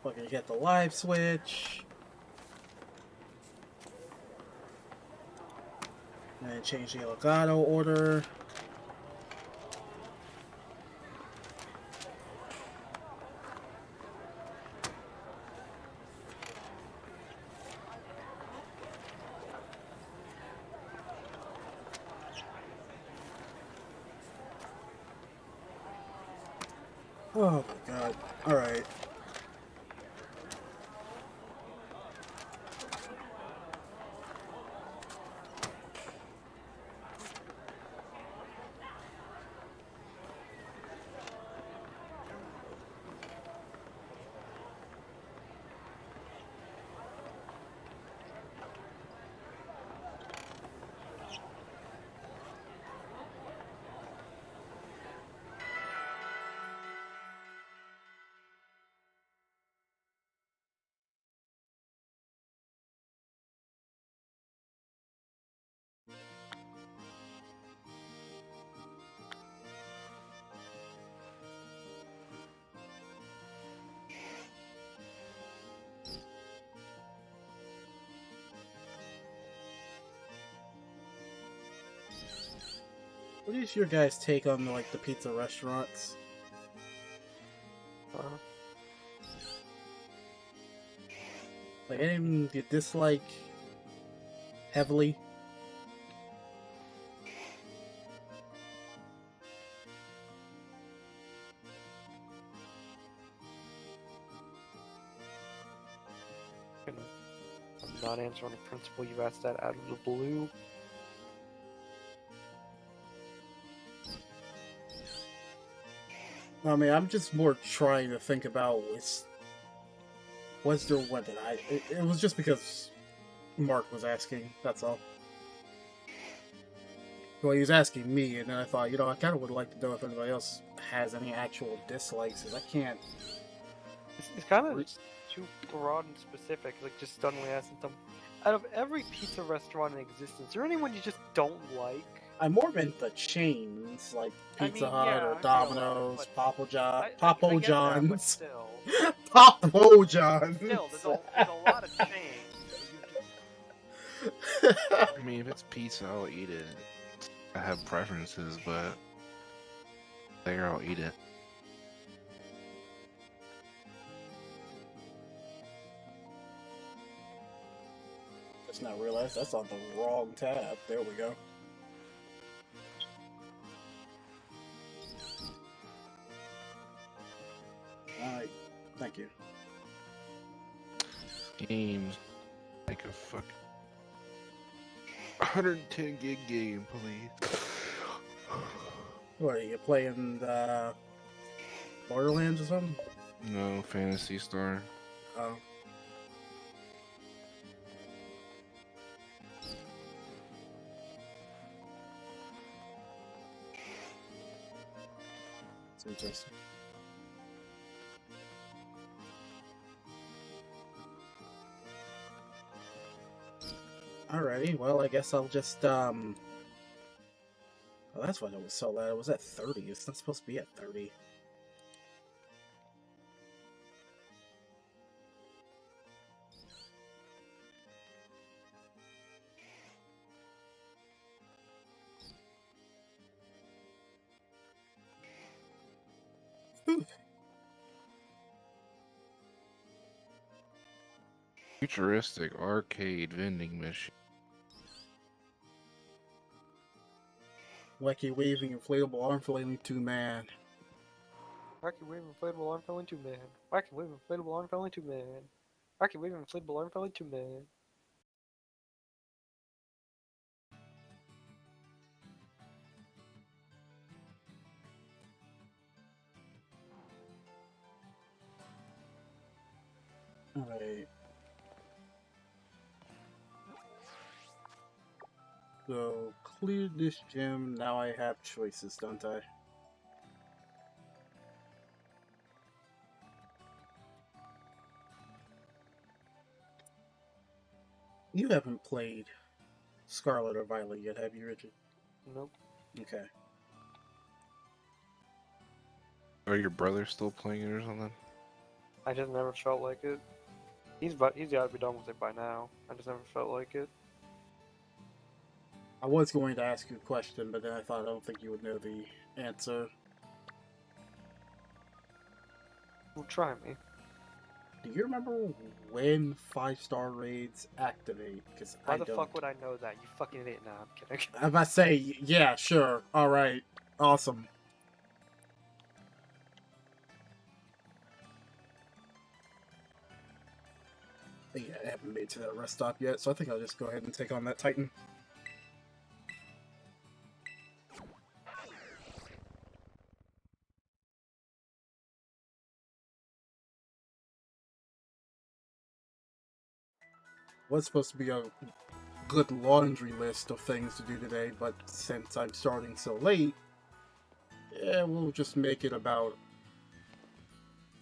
Fucking hit the live switch. And then change the Elgato order. Oh my god. Alright. What is your guys' take on like the pizza restaurants? Like anything you dislike heavily? I'm not answering the principle. You asked that out of the blue. I mean, I'm just more trying to think about was there one that it was just because Mark was asking, that's all. Well, he was asking me, and then I thought, I kind of would like to know if anybody else has any actual dislikes, because I can't. It's kind of too broad and specific. Like, just suddenly asking them, out of every pizza restaurant in existence, is there anyone you just don't like? I'm more meant the chains, like Pizza Hut Yeah, or I realize, Domino's, but Papa I get that, but John's. still. Papo John's! Still, there's a lot of chains. I mean, if it's pizza, I'll eat it. I have preferences, but there I'll eat it. Just not realize that's on the wrong tab. There we go. Alright, thank you. Games like a fuck 110 gig game, please. What are you playing? Borderlands or something? No, Fantasy Star. Oh. It's interesting. Alrighty, well, I guess I'll just, Oh, that's why it was so loud. It was at 30. It's not supposed to be at 30. Futuristic arcade vending machine. Wacky waving inflatable arm flailing 2-man. Wacky wave inflatable arm failing 2-man. Wacky wave inflatable arm failing 2-man. Wacky wave inflatable arm failing 2-man. Alright. So, clear this gym. Now I have choices, don't I? You haven't played Scarlet or Violet yet, have you, Richard? Nope. Okay. Are your brothers still playing it or something? I just never felt like it. He's gotta be done with it by now. I just never felt like it. I was going to ask you a question, but then I thought I don't think you would know the answer. Well, try me. Do you remember when 5-star raids activate? Because Why I the don't. fuck would I know that? You fucking idiot. Nah, I'm kidding. I'm about to say, yeah, sure. Alright. Awesome. Yeah, I haven't made it to that rest stop yet, so I think I'll just go ahead and take on that Titan. Was supposed to be a good laundry list of things to do today, but since I'm starting so late, yeah, we'll just make it about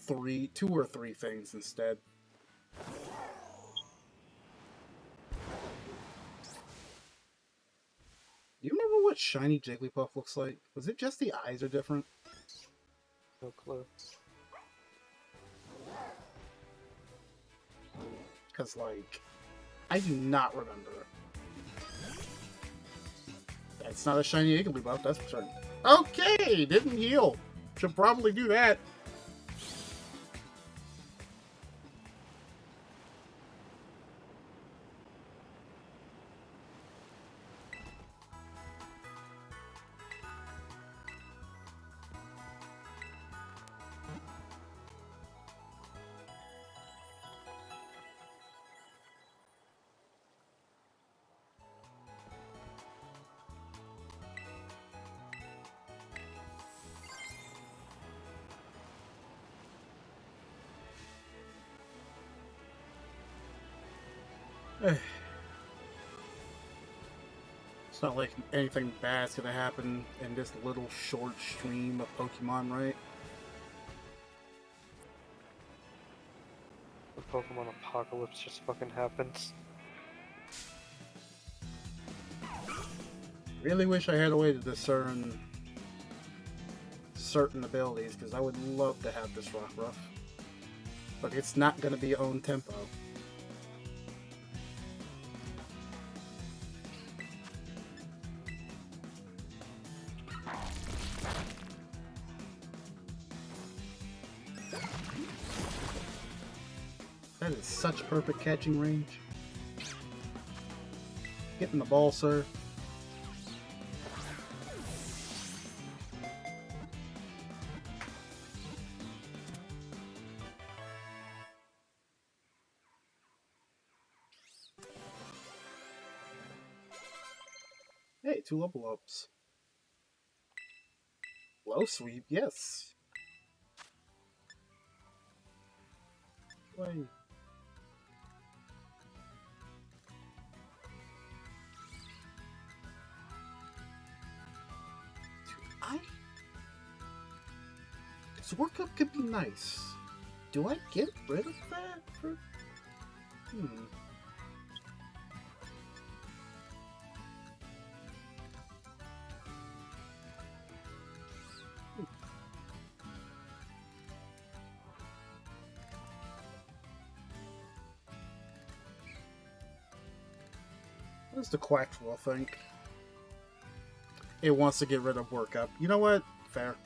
2 or 3 things instead. Do you remember what shiny Jigglypuff looks like? Was it just the eyes are different? No clue. Because, like, I do not remember. That's not a shiny Jigglypuff, that's for certain. Okay, didn't heal. Should probably do that. It's not like anything bad's gonna happen in this little short stream of Pokemon, right? The Pokemon apocalypse just fucking happens. Really wish I had a way to discern certain abilities, because I would love to have this Rockruff. But it's not gonna be own tempo. That is such perfect catching range. Getting the ball, sir. Hey, 2 level ups. Low sweep, yes. Wait. Zorkup could be nice. Do I get rid of that? What does the Quaxwell think? It wants to get rid of Workup. You know what? Fair.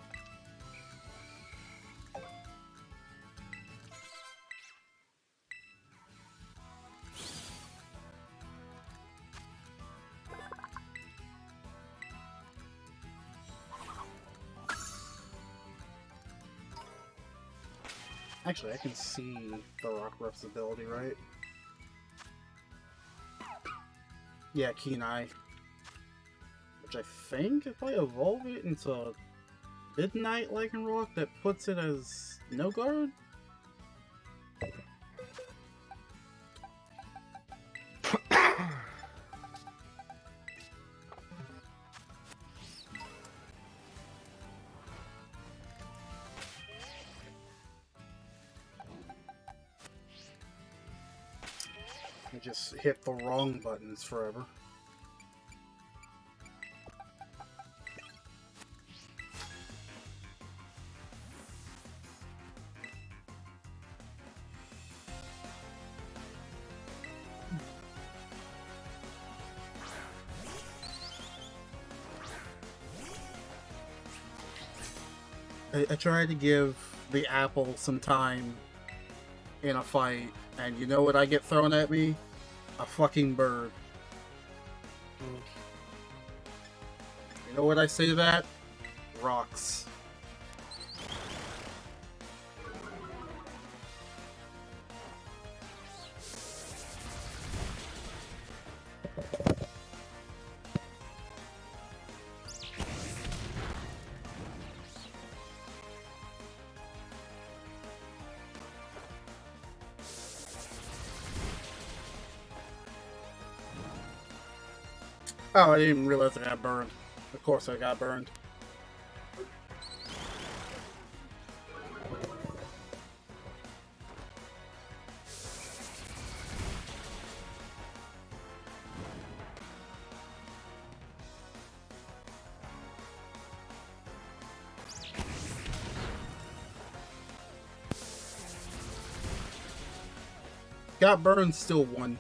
Actually, I can see the Rockruff's ability, right? Yeah, Keen Eye. Which I think if I evolve it into Midnight Lycanroc, that puts it as no guard? I just hit the wrong buttons forever. I tried to give the apple some time in a fight, and you know what I get thrown at me? A fucking bird. Mm. You know what I say to that? Rocks. Oh, I didn't even realize I got burned. Of course I got burned. Got burned, still won.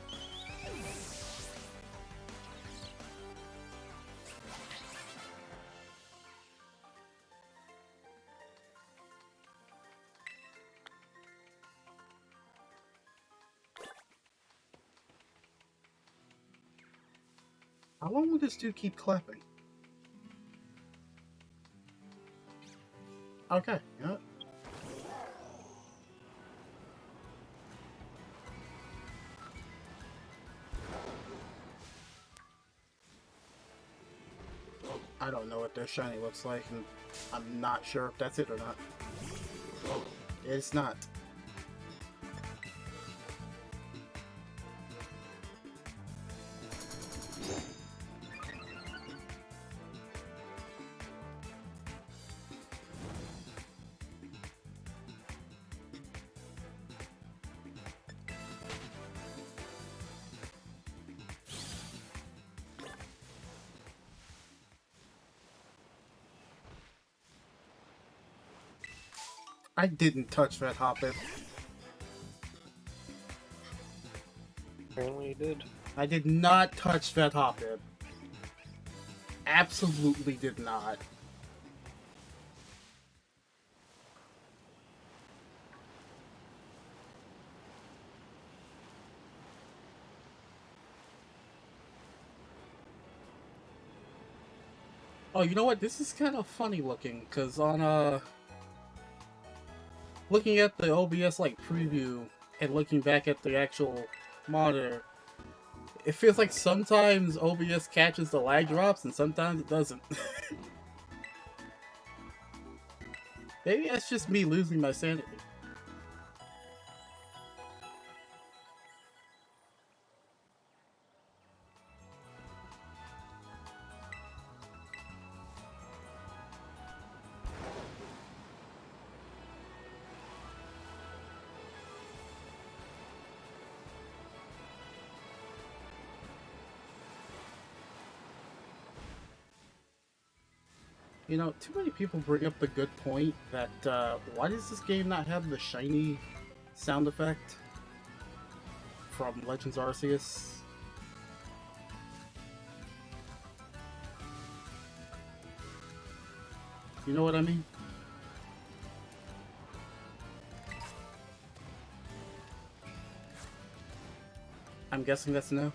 How long will this dude keep clapping? Okay, yeah. I don't know what their shiny looks like, and I'm not sure if that's it or not. It's not. I didn't touch that Hoppip. Apparently, you did. I did not touch that Hoppip. Absolutely did not. Oh, you know what? This is kind of funny looking, because on, looking at the OBS, like, preview, and looking back at the actual monitor, it feels like sometimes OBS catches the lag drops, and sometimes it doesn't. Maybe that's just me losing my sanity. You know, too many people bring up the good point that, why does this game not have the shiny sound effect from Legends Arceus? You know what I mean? I'm guessing that's no.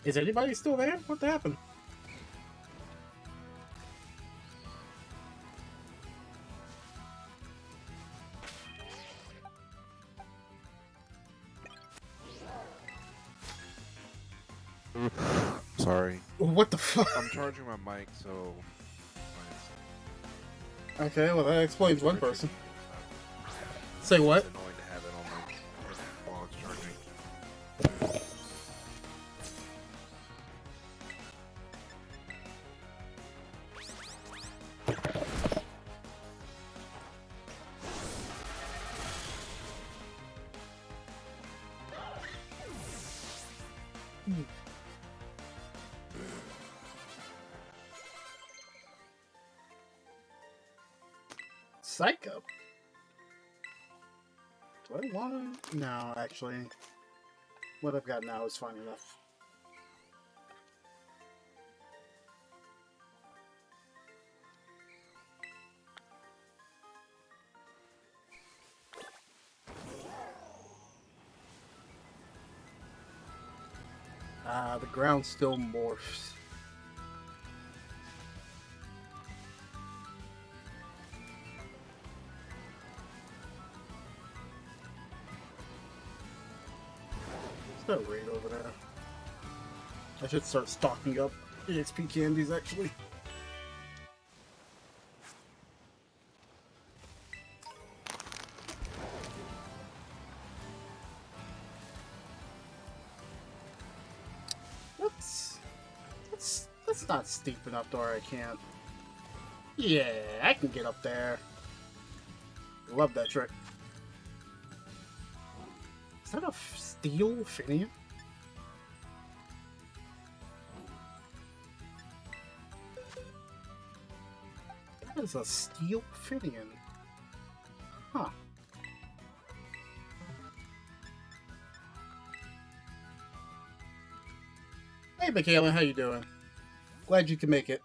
Is anybody still there? What happened? Sorry. What the fuck? I'm charging my mic, so. Okay, well that explains one person. It's Say what? annoying to have it on my while it's charging. Psycho. Do I want to? No, actually. What I've got now is fine enough. The ground still morphs. What's that raid over there? I should start stocking up EXP candies, actually. That's not steep enough to where I can't. Yeah, I can get up there. Love that trick. Is that a steel Finian? That is a steel Finian. Huh. Hey, Michaela, how you doing? Glad you can make it.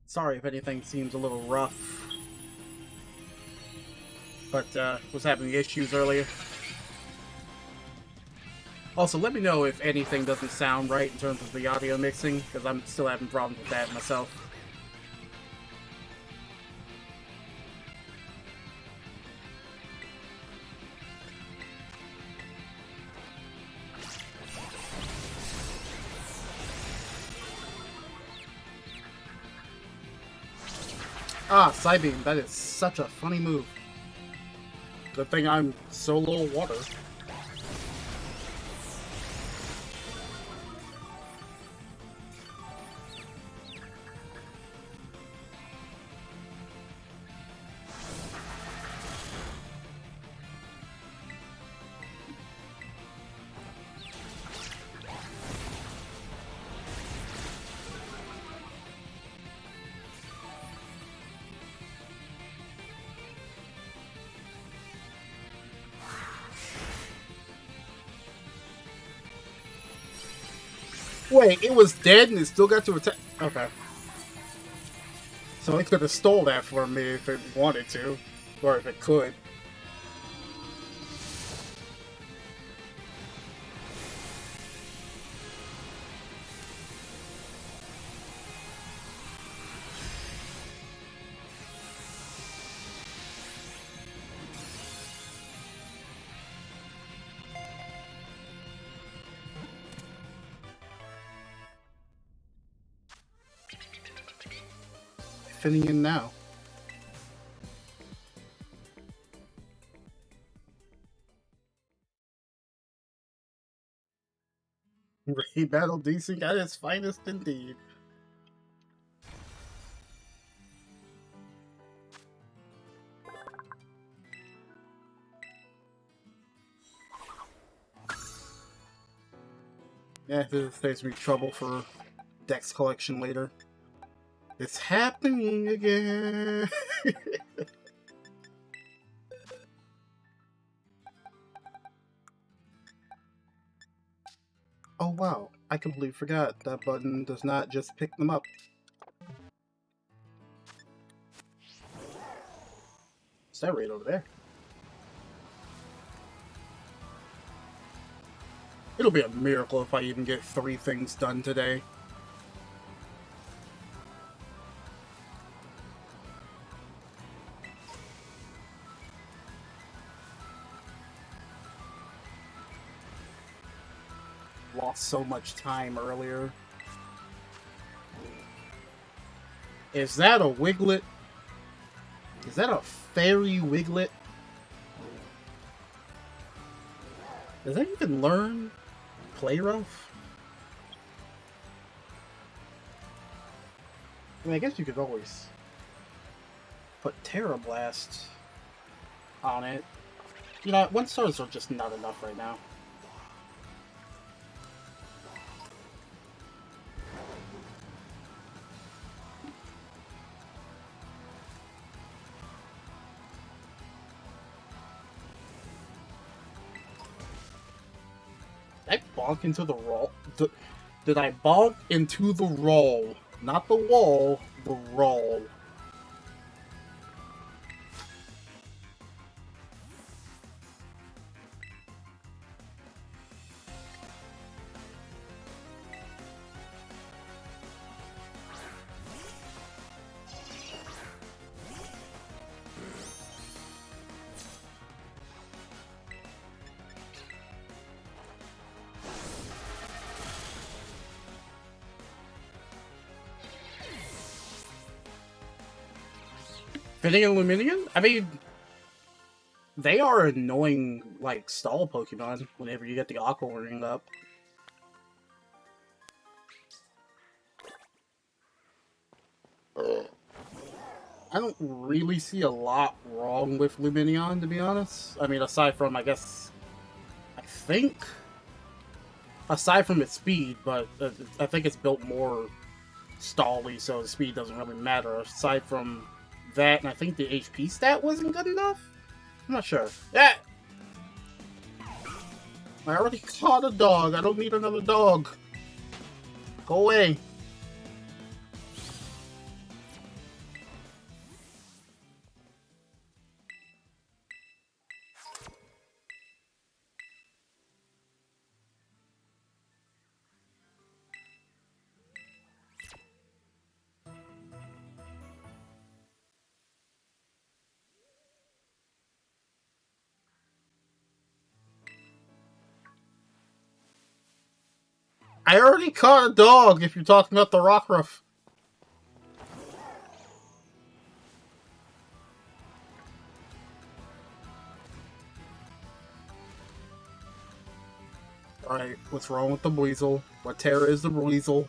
Sorry if anything seems a little rough, but was having issues earlier. Also, let me know if anything doesn't sound right in terms of the audio mixing, because I'm still having problems with that myself. Ah, Psybeam, that is such a funny move. Good thing I'm so low water. Wait, it was dead and it still got to attack? Okay. So it could have stole that for me if it wanted to. Or if it could. Fitting in now. Battle DC at its finest indeed. Yeah, this saves me trouble for Dex collection later. It's happening again! Oh wow, I completely forgot that button does not just pick them up. Is that right over there? It'll be a miracle if I even get 3 things done today. Lost so much time earlier. Is that a Wiglet? Is that a fairy Wiglet? Does that even learn Play Rough? I mean, I guess you could always put Terra Blast on it. You know, 1 stars are just not enough right now. Did I bonk into the roll? Did I bonk into the roll? Not the wall, the roll. Fitting and Luminion? I mean, they are annoying, like, stall Pokemon whenever you get the Aqua Ring up. I don't really see a lot wrong with Luminion, to be honest. I mean, aside from, I guess, I think, aside from its speed, but I think it's built more stally, so the speed doesn't really matter. Aside from that, and I think the HP stat wasn't good enough? I'm not sure. Yeah! I already caught a dog. I don't need another dog. Go away. I already caught a dog if you're talking about the Rockruff. Alright, what's wrong with the Weasel? What terror is the Weasel?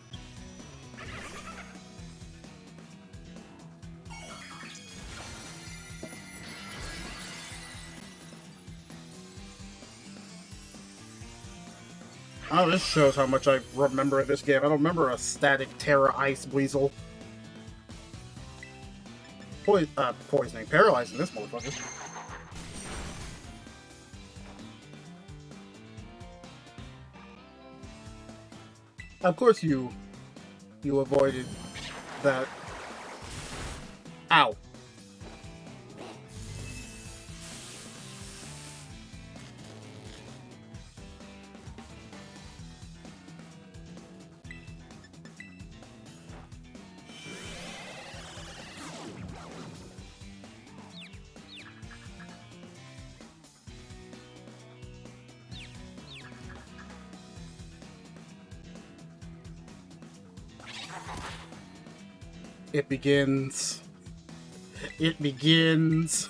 Oh, this shows how much I remember of this game. I don't remember a static Terra Ice Weasel. Poisoning, paralyzing this motherfucker. Of course you avoided that. Ow. It begins. It begins.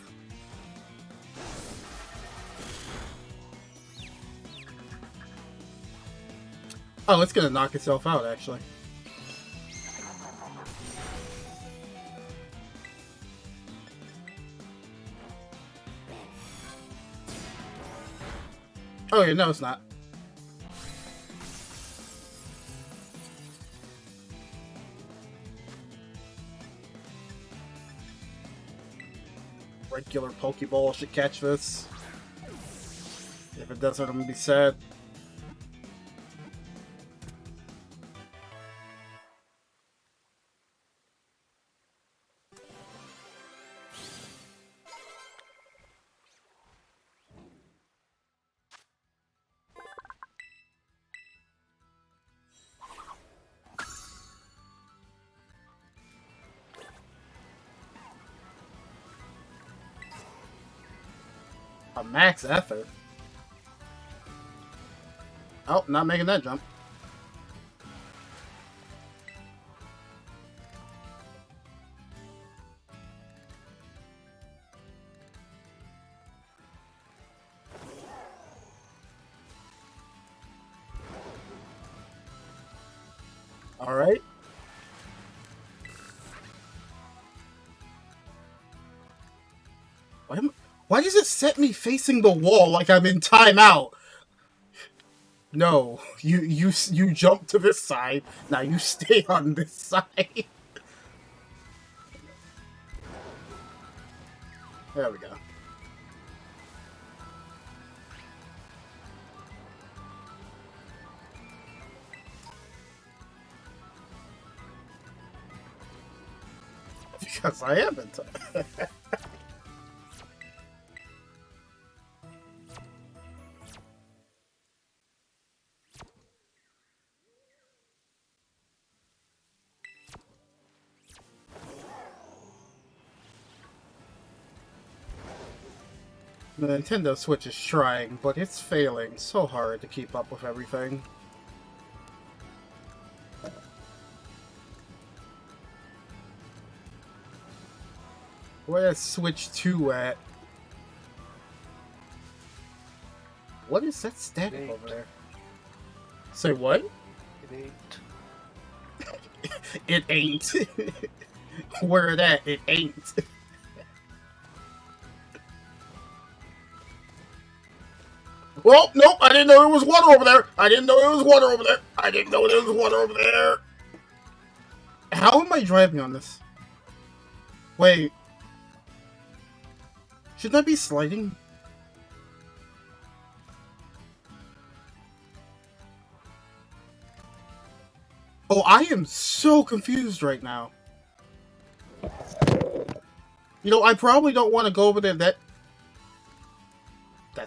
Oh, it's gonna knock itself out, actually. Oh, yeah, no, it's not. Regular Pokeball should catch this. If it doesn't, I'm gonna be sad. A max effort? Oh, not making that jump. Alright. Why does it set me facing the wall like I'm in timeout? No, you jump to this side. Now you stay on this side. There we go. Because I haven't. The Nintendo Switch is trying, but it's failing so hard to keep up with everything. Where's Switch 2 at? What is that static over there? Say what? It ain't. It ain't. Where it at? It ain't. Well, nope, I didn't know there was water over there. I didn't know there was water over there. I didn't know there was water over there. How am I driving on this? Wait. Shouldn't I be sliding? Oh, I am so confused right now. You know, I probably don't want to go over there. That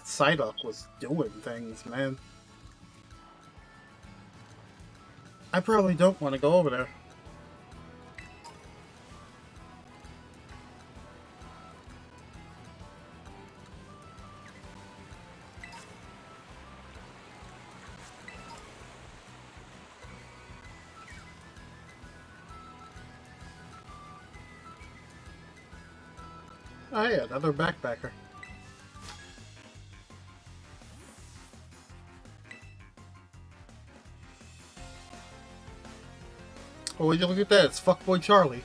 Psyduck was doing things, man. I probably don't want to go over there. Oh yeah, another backpacker. Oh, would you look at that? It's Fuckboy Charlie.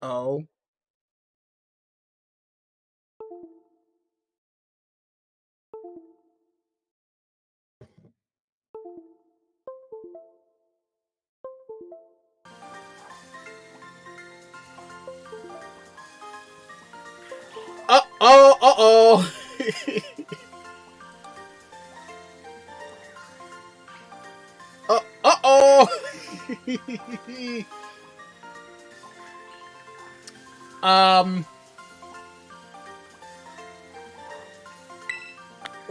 Oh. Uh-oh, uh-oh. Uh-oh.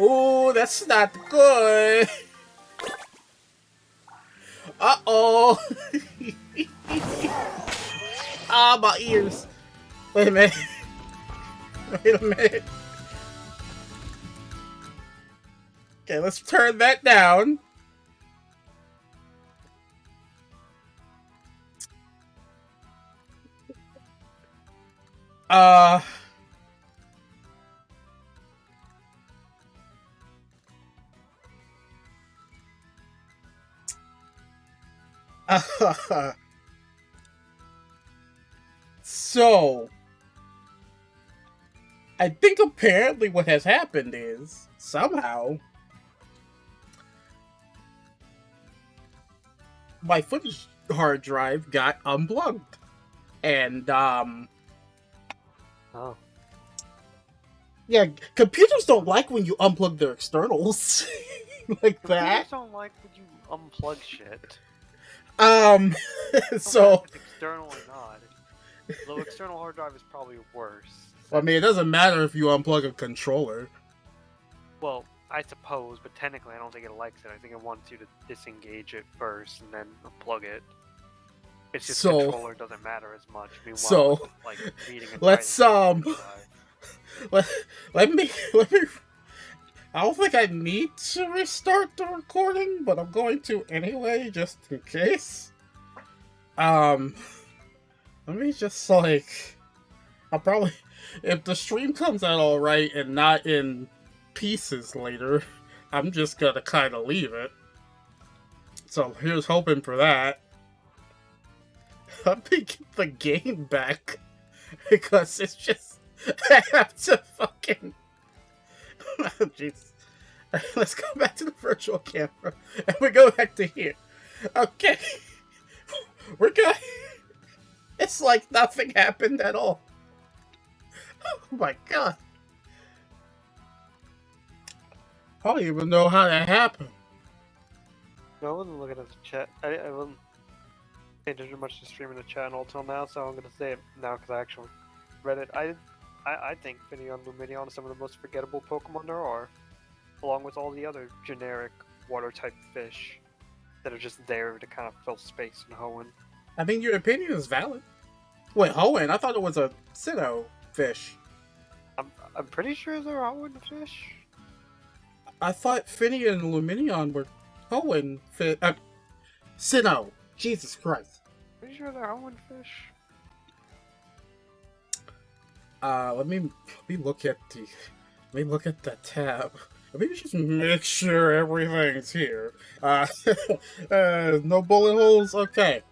Oh, that's not good. Uh-oh. Ah, my ears. Wait a minute. Wait a minute. Okay, let's turn that down. Uh... So, I think apparently what has happened is, somehow, my footage hard drive got unplugged. And, Oh. yeah, computers don't like when you unplug their externals. Like that. Computers don't like when you unplug shit. So... If it's external or not. Though external hard drive is probably worse. I mean, it doesn't matter if you unplug a controller. Well, I suppose, but technically I don't think it likes it. I think it wants you to disengage it first and then unplug it. It's just controller doesn't matter as much. Meanwhile, it's like reading a let's let me I don't think I need to restart the recording, but I'm going to anyway, just in case. Let me just I'll probably, if the stream comes out alright and not in pieces later, I'm just gonna kind of leave it. So here's hoping for that. I'm gonna get the game back because it's just I have to fucking Jeez. Let's go back to the virtual camera. And we go back to here. Okay. We're good. It's like nothing happened at all. Oh my god. I don't even know how that happened. No, I wasn't looking at the chat. I wasn't paying attention much to streaming the channel until now, so I'm gonna say it now because I actually read it. I think Finneon Lumineon is some of the most forgettable Pokemon there are, along with all the other generic water-type fish that are just there to kind of fill space in Hoenn. I mean, your opinion is valid. Wait, Hoenn? I thought it was a Sinnoh fish. I'm pretty sure they're Hoenn fish. I thought Finneon and Lumineon were Hoenn fish. Sinnoh. Jesus Christ. Pretty sure they're Hoenn fish. Let me look at the tab. Let me just make sure everything's here. No bullet holes? Okay.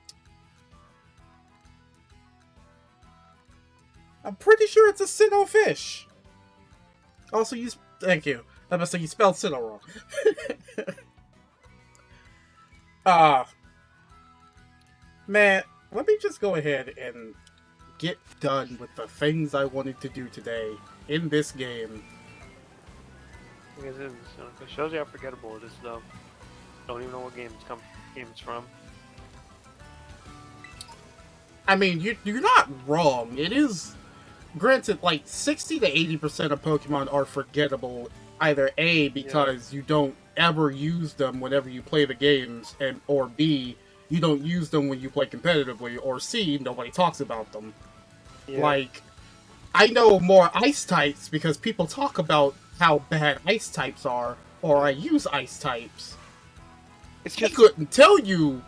I'm pretty sure it's a Sinnoh fish. Also, thank you. I must say you spelled Sinnoh wrong. Man, let me just go ahead and get done with the things I wanted to do today in this game. It shows you how forgettable it is, though. Don't even know what game it's from. I mean, you're not wrong. It is, granted, like 60 to 80% of Pokemon are forgettable. Either A, because you don't ever use them whenever you play the games, or B, you don't use them when you play competitively, or C, nobody talks about them. Yeah. Like, I know more ice types because people talk about how bad ice types are, or I use ice types. I couldn't tell you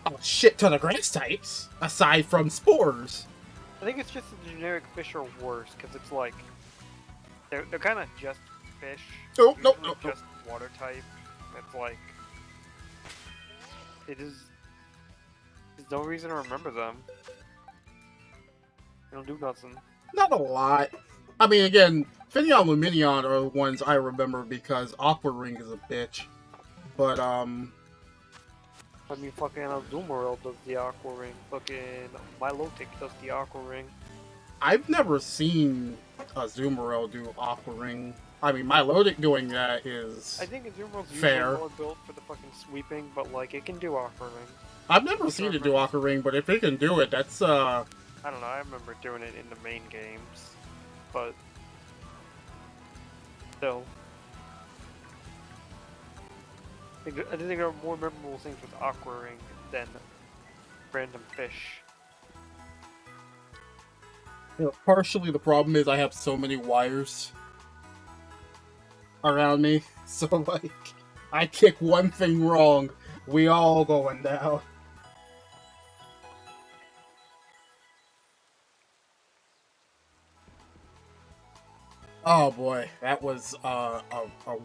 a shit ton of grass types, aside from spores. I think it's just the generic fish are worse, because it's like, they're kind of just fish. No. Just water type. It's like, there's no reason to remember them. They don't do nothing. Not a lot. I mean, again, Finneon and Lumineon are the ones I remember because Aqua Ring is a bitch. But, I mean, fucking Azumarill does the Aqua Ring. Fucking Milotic does the Aqua Ring. I've never seen Azumarill do Aqua Ring. I mean, Milotic doing that is I think Azumarill's fair. Usually more built for the fucking sweeping, but, like, it can do Aqua Ring. I've never seen it do Aqua Ring, but if it can do it, that's, I don't know, I remember doing it in the main games, but still. I think there are more memorable things with Aqua Ring than random fish. You know, partially the problem is I have so many wires around me, so like, I kick one thing wrong, we all going down. Oh boy, that was a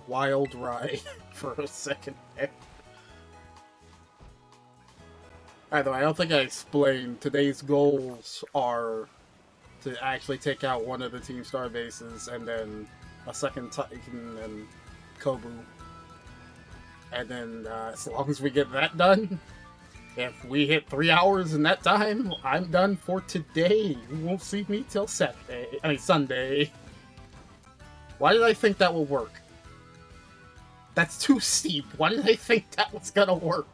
wild ride for a second there. Either way, I don't think I explained, today's goals are to actually take out one of the Team Star bases, and then a second Titan and Kobu. And then, as long as we get that done, if we hit 3 hours in that time, I'm done for today. You won't see me till Sunday. Why did I think that would work? That's too steep. Why did I think that was gonna work?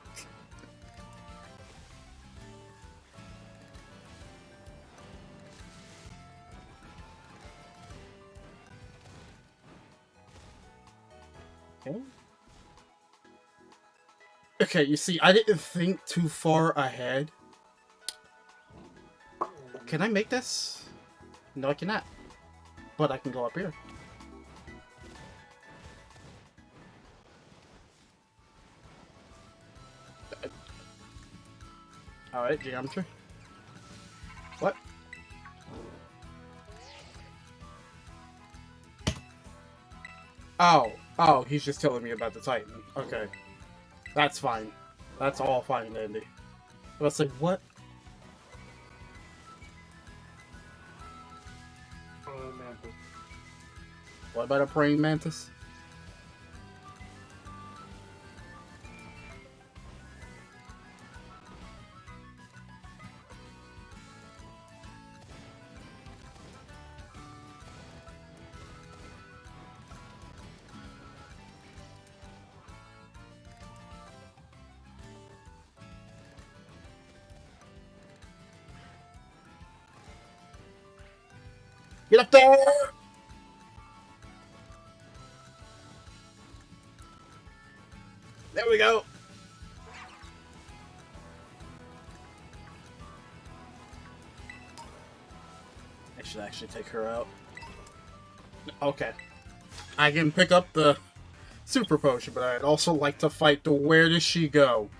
Okay, you see, I didn't think too far ahead. Can I make this? No, I cannot. But I can go up here. Alright, geometry. What? Oh, he's just telling me about the Titan. Okay. That's fine. That's all fine, Andy. I was like, what? What about a praying mantis? Get up there! There we go. I should actually take her out. Okay. I can pick up the super potion, but I'd also like to fight the where does she go?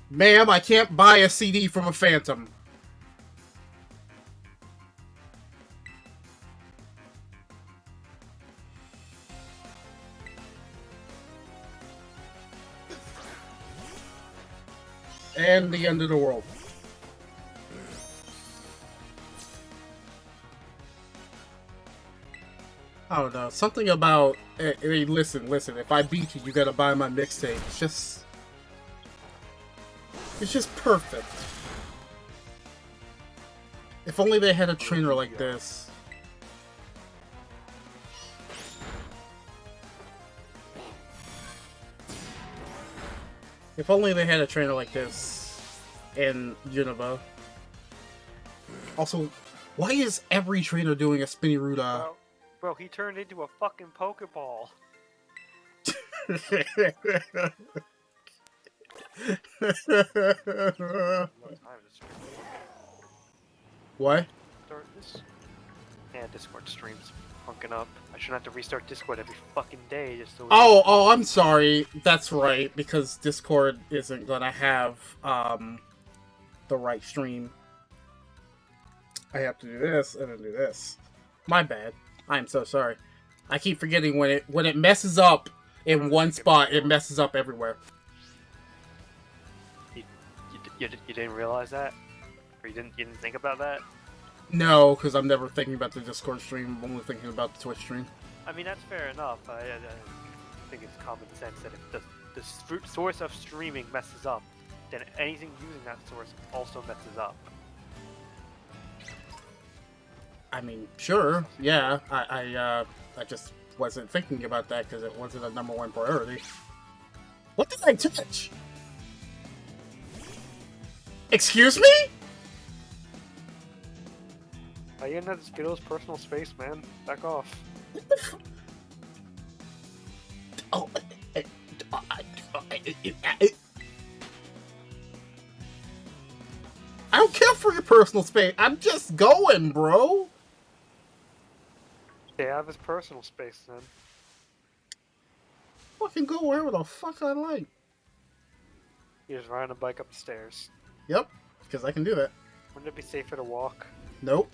Ma'am, I can't buy a CD from a phantom. And the end of the world. I don't know. Something about... I mean, listen. If I beat you, you gotta buy my mixtape. It's just... It's just perfect. If only they had a trainer like this. If only they had a trainer like this in Unova. Also, why is every trainer doing a spinny Ruda? Bro, he turned into a fucking Pokeball. What? Start this? Yeah, Discord streams funking up. I shouldn't have to restart Discord every fucking day just so. Oh, I'm sorry. That's right, because Discord isn't gonna have the right stream. I have to do this and then do this. My bad. I'm so sorry. I keep forgetting when it messes up in one spot, it messes up everywhere. You didn't realize that? Or you didn't think about that? No, because I'm never thinking about the Discord stream. I'm only thinking about the Twitch stream. I mean, that's fair enough. I think it's common sense that if the source of streaming messes up, then anything using that source also messes up. I mean, sure, yeah. I just wasn't thinking about that because it wasn't a #1 priority. What did I touch? Excuse me? Are you in that Skittles personal space, man? Back off. What the fuck? Oh, I don't care for your personal space. I'm just going, bro. Stay out of his personal space, then. Fucking go wherever the fuck I like. You just ride a bike up the stairs. Yep, because I can do that. Wouldn't it be safer to walk? Nope.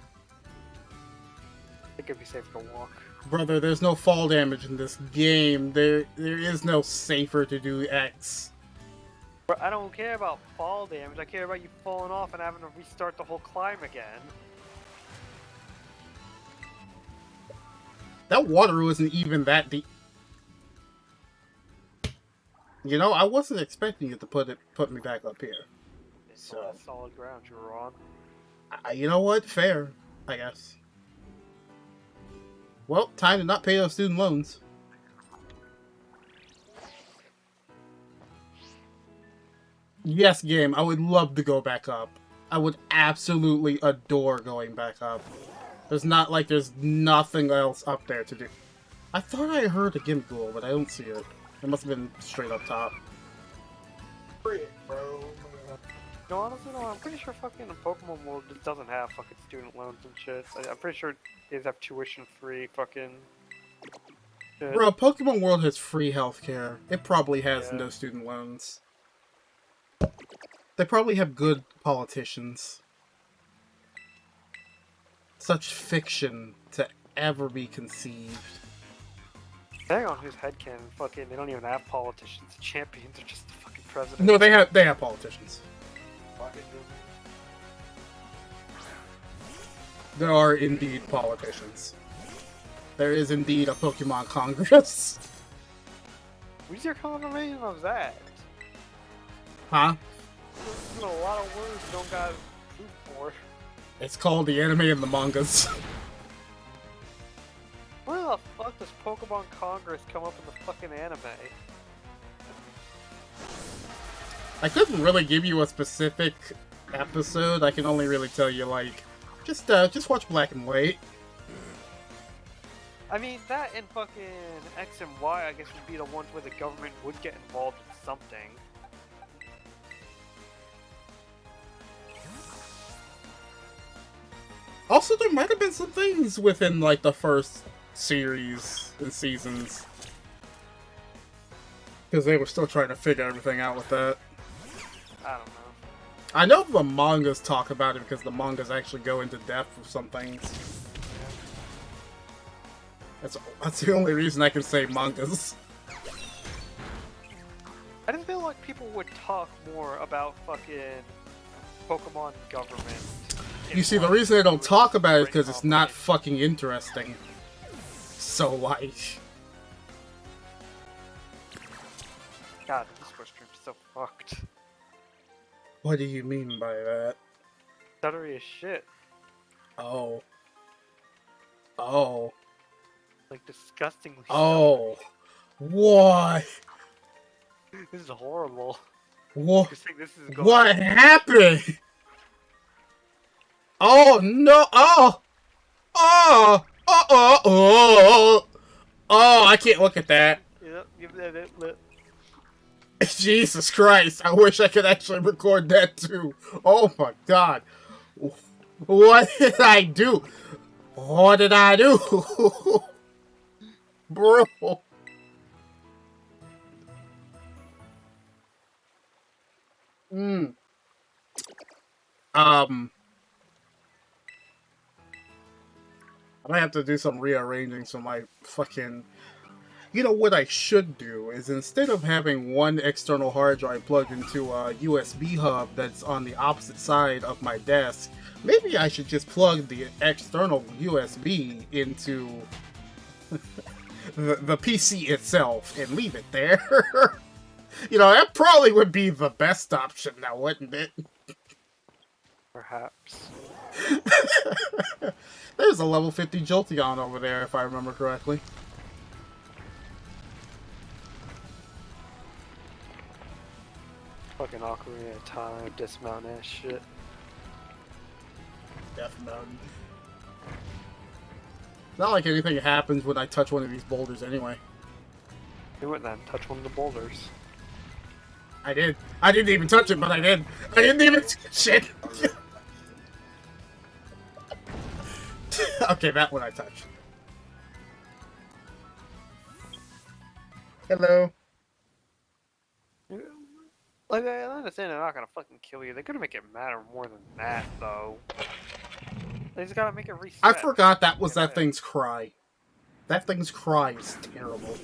I think it'd be safer to walk. Brother, there's no fall damage in this game. There is no safer to do X. Bro, I don't care about fall damage. I care about you falling off and having to restart the whole climb again. That water wasn't even that deep. You know, I wasn't expecting it to put me back up here. So that's solid ground you were on. You know what? Fair, I guess. Well, time to not pay those student loans. Yes, game. I would love to go back up. I would absolutely adore going back up. There's nothing else up there to do. I thought I heard a Gimghoul, but I don't see it. It must have been straight up top. Bro. No, honestly, no. I'm pretty sure fucking Pokemon World doesn't have fucking student loans and shit. I'm pretty sure they have tuition-free fucking shit. Bro, Pokemon World has free healthcare. It probably has no student loans. They probably have good politicians. Such fiction to ever be conceived. Depending on whose headcanon, fucking, they don't even have politicians. The champions are just the fucking president. No, they have politicians. There are indeed politicians. There is indeed a Pokemon Congress. What's your confirmation of that? Huh? There's a lot of words you don't got proof for. It's called the anime and the mangas. Where the fuck does Pokemon Congress come up in the fucking anime? I couldn't really give you a specific episode. I can only really tell you, like, just watch Black and White. I mean, that and fucking X and Y, I guess, would be the ones where the government would get involved in something. Also, there might have been some things within, like, the first series and seasons. Because they were still trying to figure everything out with that. I don't know. I know the mangas talk about it because the mangas actually go into depth with some things. That's the only reason I can say mangas. I just feel like people would talk more about fucking Pokemon government. You see, the reason they don't talk about it is because it's not fucking interesting. So, like... God, this Switch stream's so fucked. What do you mean by that? Stuttery as shit. Oh. Oh. Like, disgustingly Oh. What? stuttery. This is horrible. What? Just think this is going What happened? Oh, no. Oh. Oh. Oh. Oh. Oh. Oh, I can't look at that. Yep, give that it lit. Jesus Christ, I wish I could actually record that too. Oh my god. What did I do? What did I do? Bro. I might have to do some rearranging so my fucking... You know, what I should do is instead of having one external hard drive plugged into a USB hub that's on the opposite side of my desk, maybe I should just plug the external USB into the PC itself and leave it there. You know, that probably would be the best option now, wouldn't it? Perhaps. There's a level 50 Jolteon over there, if I remember correctly. Fucking Ocarina of Time, dismount ass shit. Death Mountain. Not like anything happens when I touch one of these boulders anyway. You went then, touch one of the boulders. I did. I didn't even touch it, but I did. I didn't even touch it. Okay, that one I touched. Hello. Like, I understand they're not gonna fucking kill you. They're gonna make it matter more than that, though. They just gotta make it reset. I forgot that was that thing's cry. That thing's cry is terrible.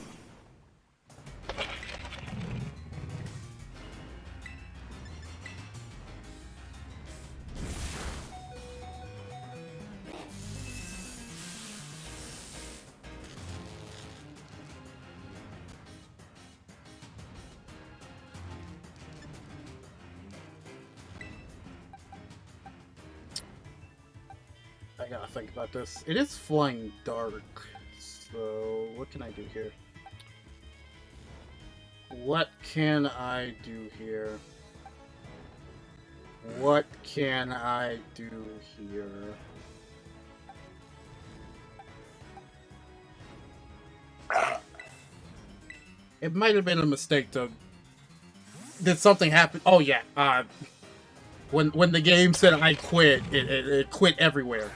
I gotta think about this. It is flying dark, so what can I do here? What can I do here? What can I do here? It might have been a mistake to... Did something happen? Oh yeah, when the game said I quit, it quit everywhere.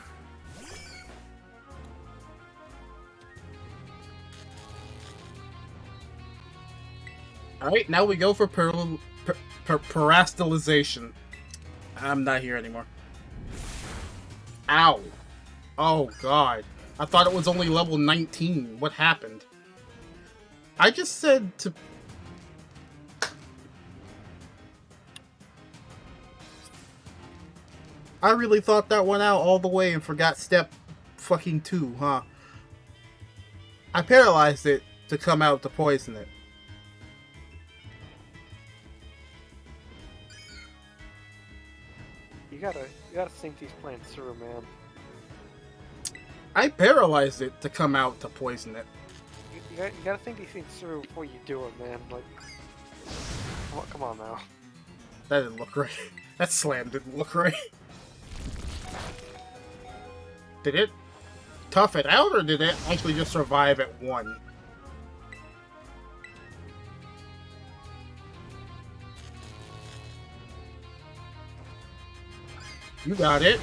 Alright, now we go for parastalization. I'm not here anymore. Ow. Oh god. I thought it was only level 19. What happened? I just said to... I really thought that one out all the way and forgot step fucking 2, huh? I paralyzed it to come out to poison it. You gotta think these plans through, man. I paralyzed it to come out to poison it. You gotta think these things through before you do it, man. Like, come on now. That didn't look right. That slam didn't look right. Did it tough it out, or did it actually just survive at 1? You got it.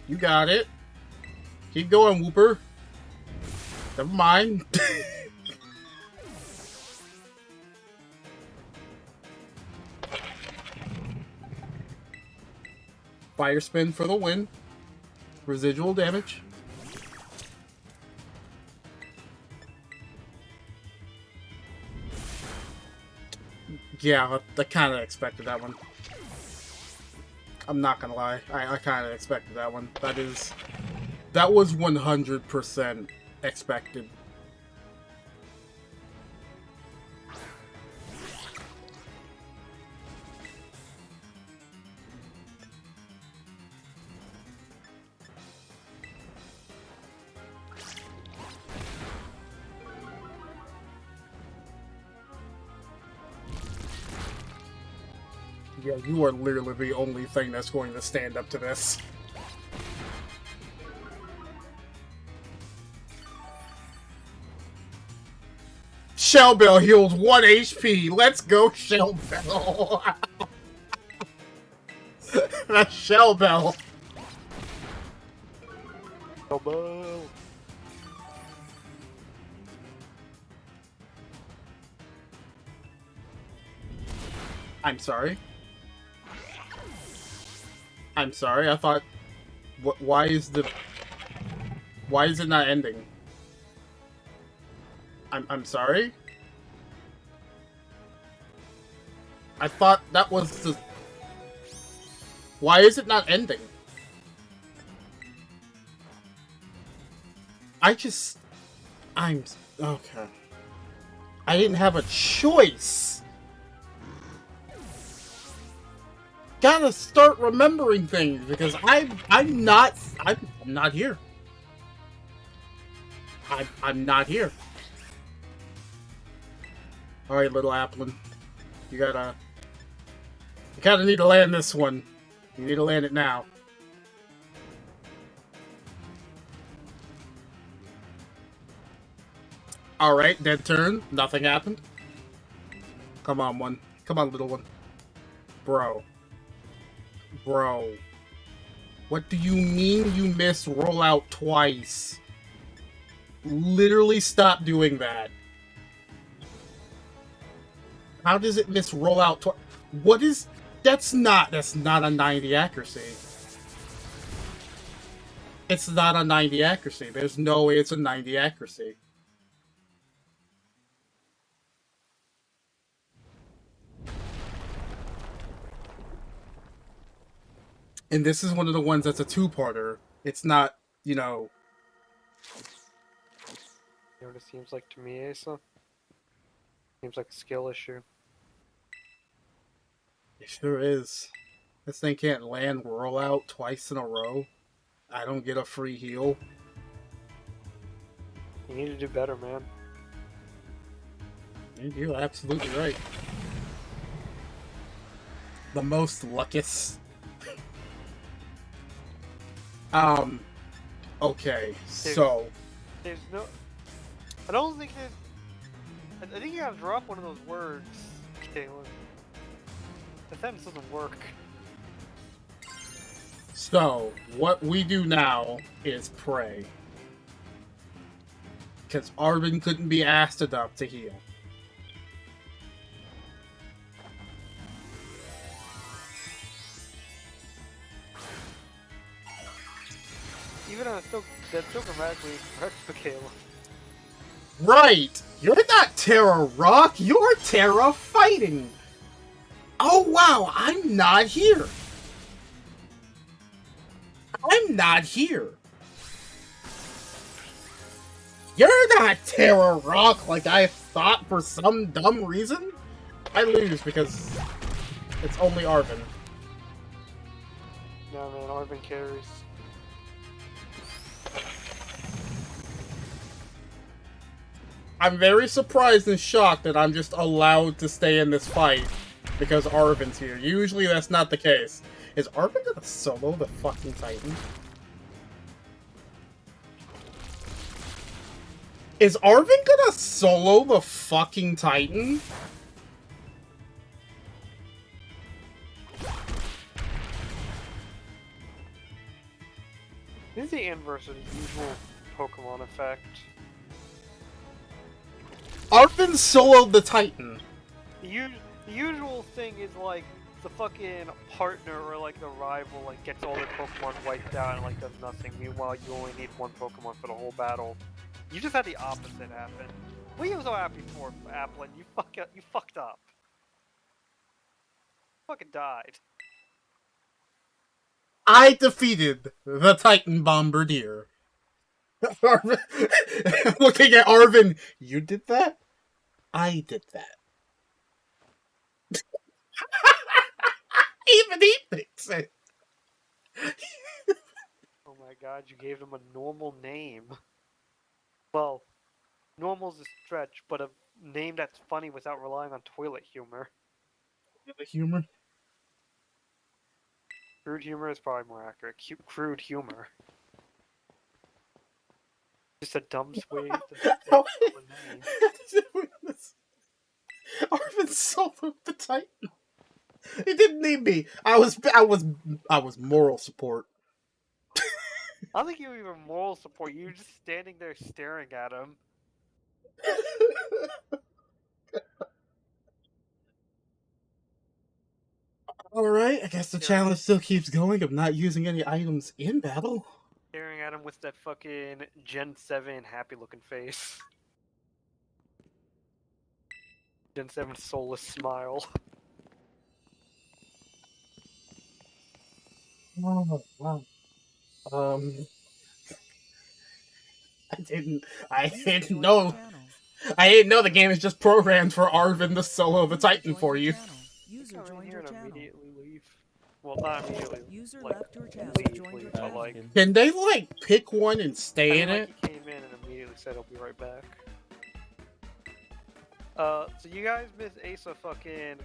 You got it. Keep going, Whooper. Never mind. Fire spin for the win. Residual damage. Yeah, I kind of expected that one. I'm not gonna lie. I kind of expected that one. That was 100% expected. Yeah, you are literally the only thing that's going to stand up to this. Shell Bell heals 1 HP. Let's go, Shell Bell. That's Shell Bell. Elbow. I'm sorry. I'm sorry. I thought. Why is it not ending? I'm sorry. I thought that was the. Why is it not ending? I'm okay. I didn't have a choice. Gotta start remembering things because I'm not here. I'm not here. All right, little Applin, you kinda need to land this one. You need to land it now. All right, dead turn. Nothing happened. Come on, one. Come on, little one. Bro. What do you mean you missed rollout twice? Literally stop doing that. How does it miss rollout twice? What is... That's not a 90 accuracy. It's not a 90 accuracy. There's no way it's a 90 accuracy. And this is one of the ones that's a two-parter. It's not, you know... You know what it seems like to me, Asa? Seems like a skill issue. It sure is. This thing can't land rollout twice in a row. I don't get a free heal. You need to do better, man. You're absolutely right. The most luckiest. Okay, so... There's no... I don't think there's... I think you gotta drop one of those words, Caleb. The sentence doesn't work. So, what we do now is pray. Because Arvin couldn't be asked enough to heal. Even though that's still grammatically correct for Caleb. Right! You're not Terra Rock, you're Terra Fighting! Oh wow, I'm not here! I'm not here. You're not Terror Rock like I thought for some dumb reason. I lose because it's only Arvin. No, man, Arvin carries. I'm very surprised and shocked that I'm just allowed to stay in this fight because Arvin's here. Usually that's not the case. Is Arvin gonna solo the fucking Titan? Is Arvin gonna solo the fucking Titan? This is the inverse of the usual Pokemon effect. Arvin soloed the Titan. The usual thing is like the fucking partner or like the rival like gets all their Pokemon wiped out and like does nothing. Meanwhile, you only need one Pokemon for the whole battle. You just had the opposite happen. What are you so happy for, Applin? You fucked up. You fucking died. I defeated the Titan Bombardier. Arvin, looking at Arvin, you did that? I did that. Even he thinks it. Oh my god, you gave him a normal name. Well, normal's a stretch, but a name that's funny without relying on toilet humor. The humor. Crude humor is probably more accurate. Crude humor. Just a dumb way to No. a name. Arvin soloed the Titan. He didn't need me. I was moral support. I don't think you were even moral support. You were just standing there staring at him. Alright, I guess the challenge still keeps going of not using any items in battle. Staring at him with that fucking Gen 7 happy looking face. Gen 7 soulless smile. Oh, wow. I didn't know. I didn't know the game is just programmed for Arvin to solo the Titan for you. User joined your channel. Immediately leave. Well, not immediately. User like, left your channel. leave, but like. Can they like pick one and stay in it? He came in and immediately said he'll be right back. So you guys miss Asa fucking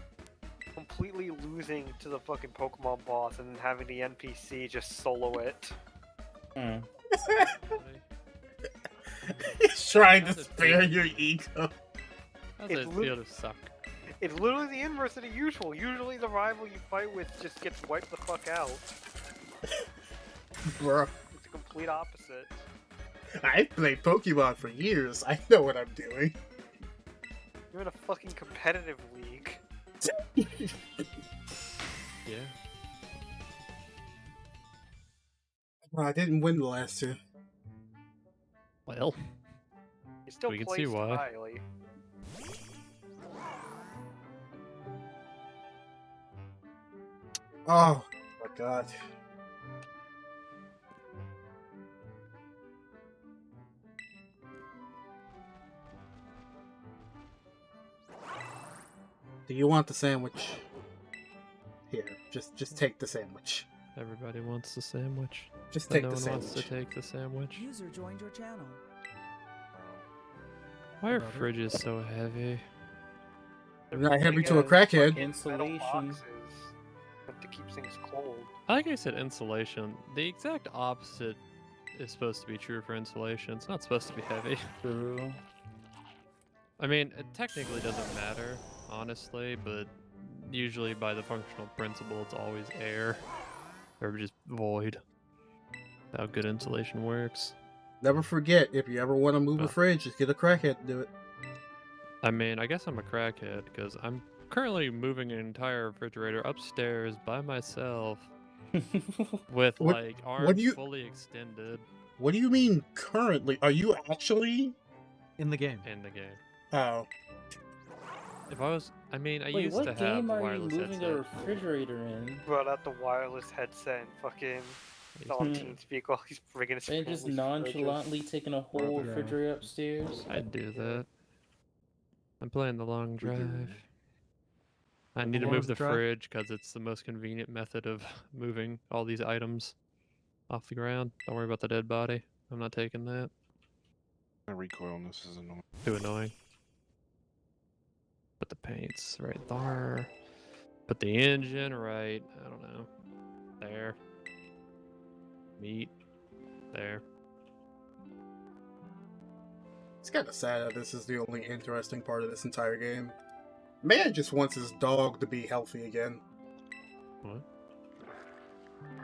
completely losing to the fucking Pokemon boss and then having the NPC just solo it. He's trying to spare your ego. How's it feel to suck? It's literally the inverse of the usual. Usually the rival you fight with just gets wiped the fuck out. Bro. It's a complete opposite. I've played Pokemon for years. I know what I'm doing. You're in a fucking competitive league. Yeah. Well, I didn't win the last two. Well, You still we can placed see why. highly. Oh my god. Do you want the sandwich? Here, just take the sandwich. Everybody wants the sandwich. Just But take no the one sandwich. wants to take the sandwich. User joined your channel. Why are fridges so heavy? You're not heavy to a Because crackhead. metal Insulation. boxes meant to keep things cold. I think I said insulation. The exact opposite is supposed to be true for insulation. It's not supposed to be heavy. True. I mean, it technically doesn't matter, honestly, but usually by the functional principle, it's always air. Or just void. How good insulation works. Never forget, if you ever want to move a fridge, just get a crackhead to do it. I mean, I guess I'm a crackhead, because I'm currently moving an entire refrigerator upstairs by myself with, What- like, what arms do you- fully extended What do you mean currently? Are you actually In the game. in the game. Oh. If I was, I mean, I Wait, used what to have game a are you wireless moving headset. a refrigerator in? Brought out the wireless headset and fucking It's all TeamSpeak while he's bringing his And just fridges. nonchalantly taking a whole Yeah. refrigerator upstairs. I'd do that. I'm playing the long drive. I need to long move the drive? fridge because it's the most convenient method of moving all these items off the ground. Don't worry about the dead body. I'm not taking that. The recoil on this is annoying. Too annoying. Put the paints right there. Put the engine right, I don't know. There. Meat. There. It's kind of sad that this is the only interesting part of this entire game. Man just wants his dog to be healthy again. What?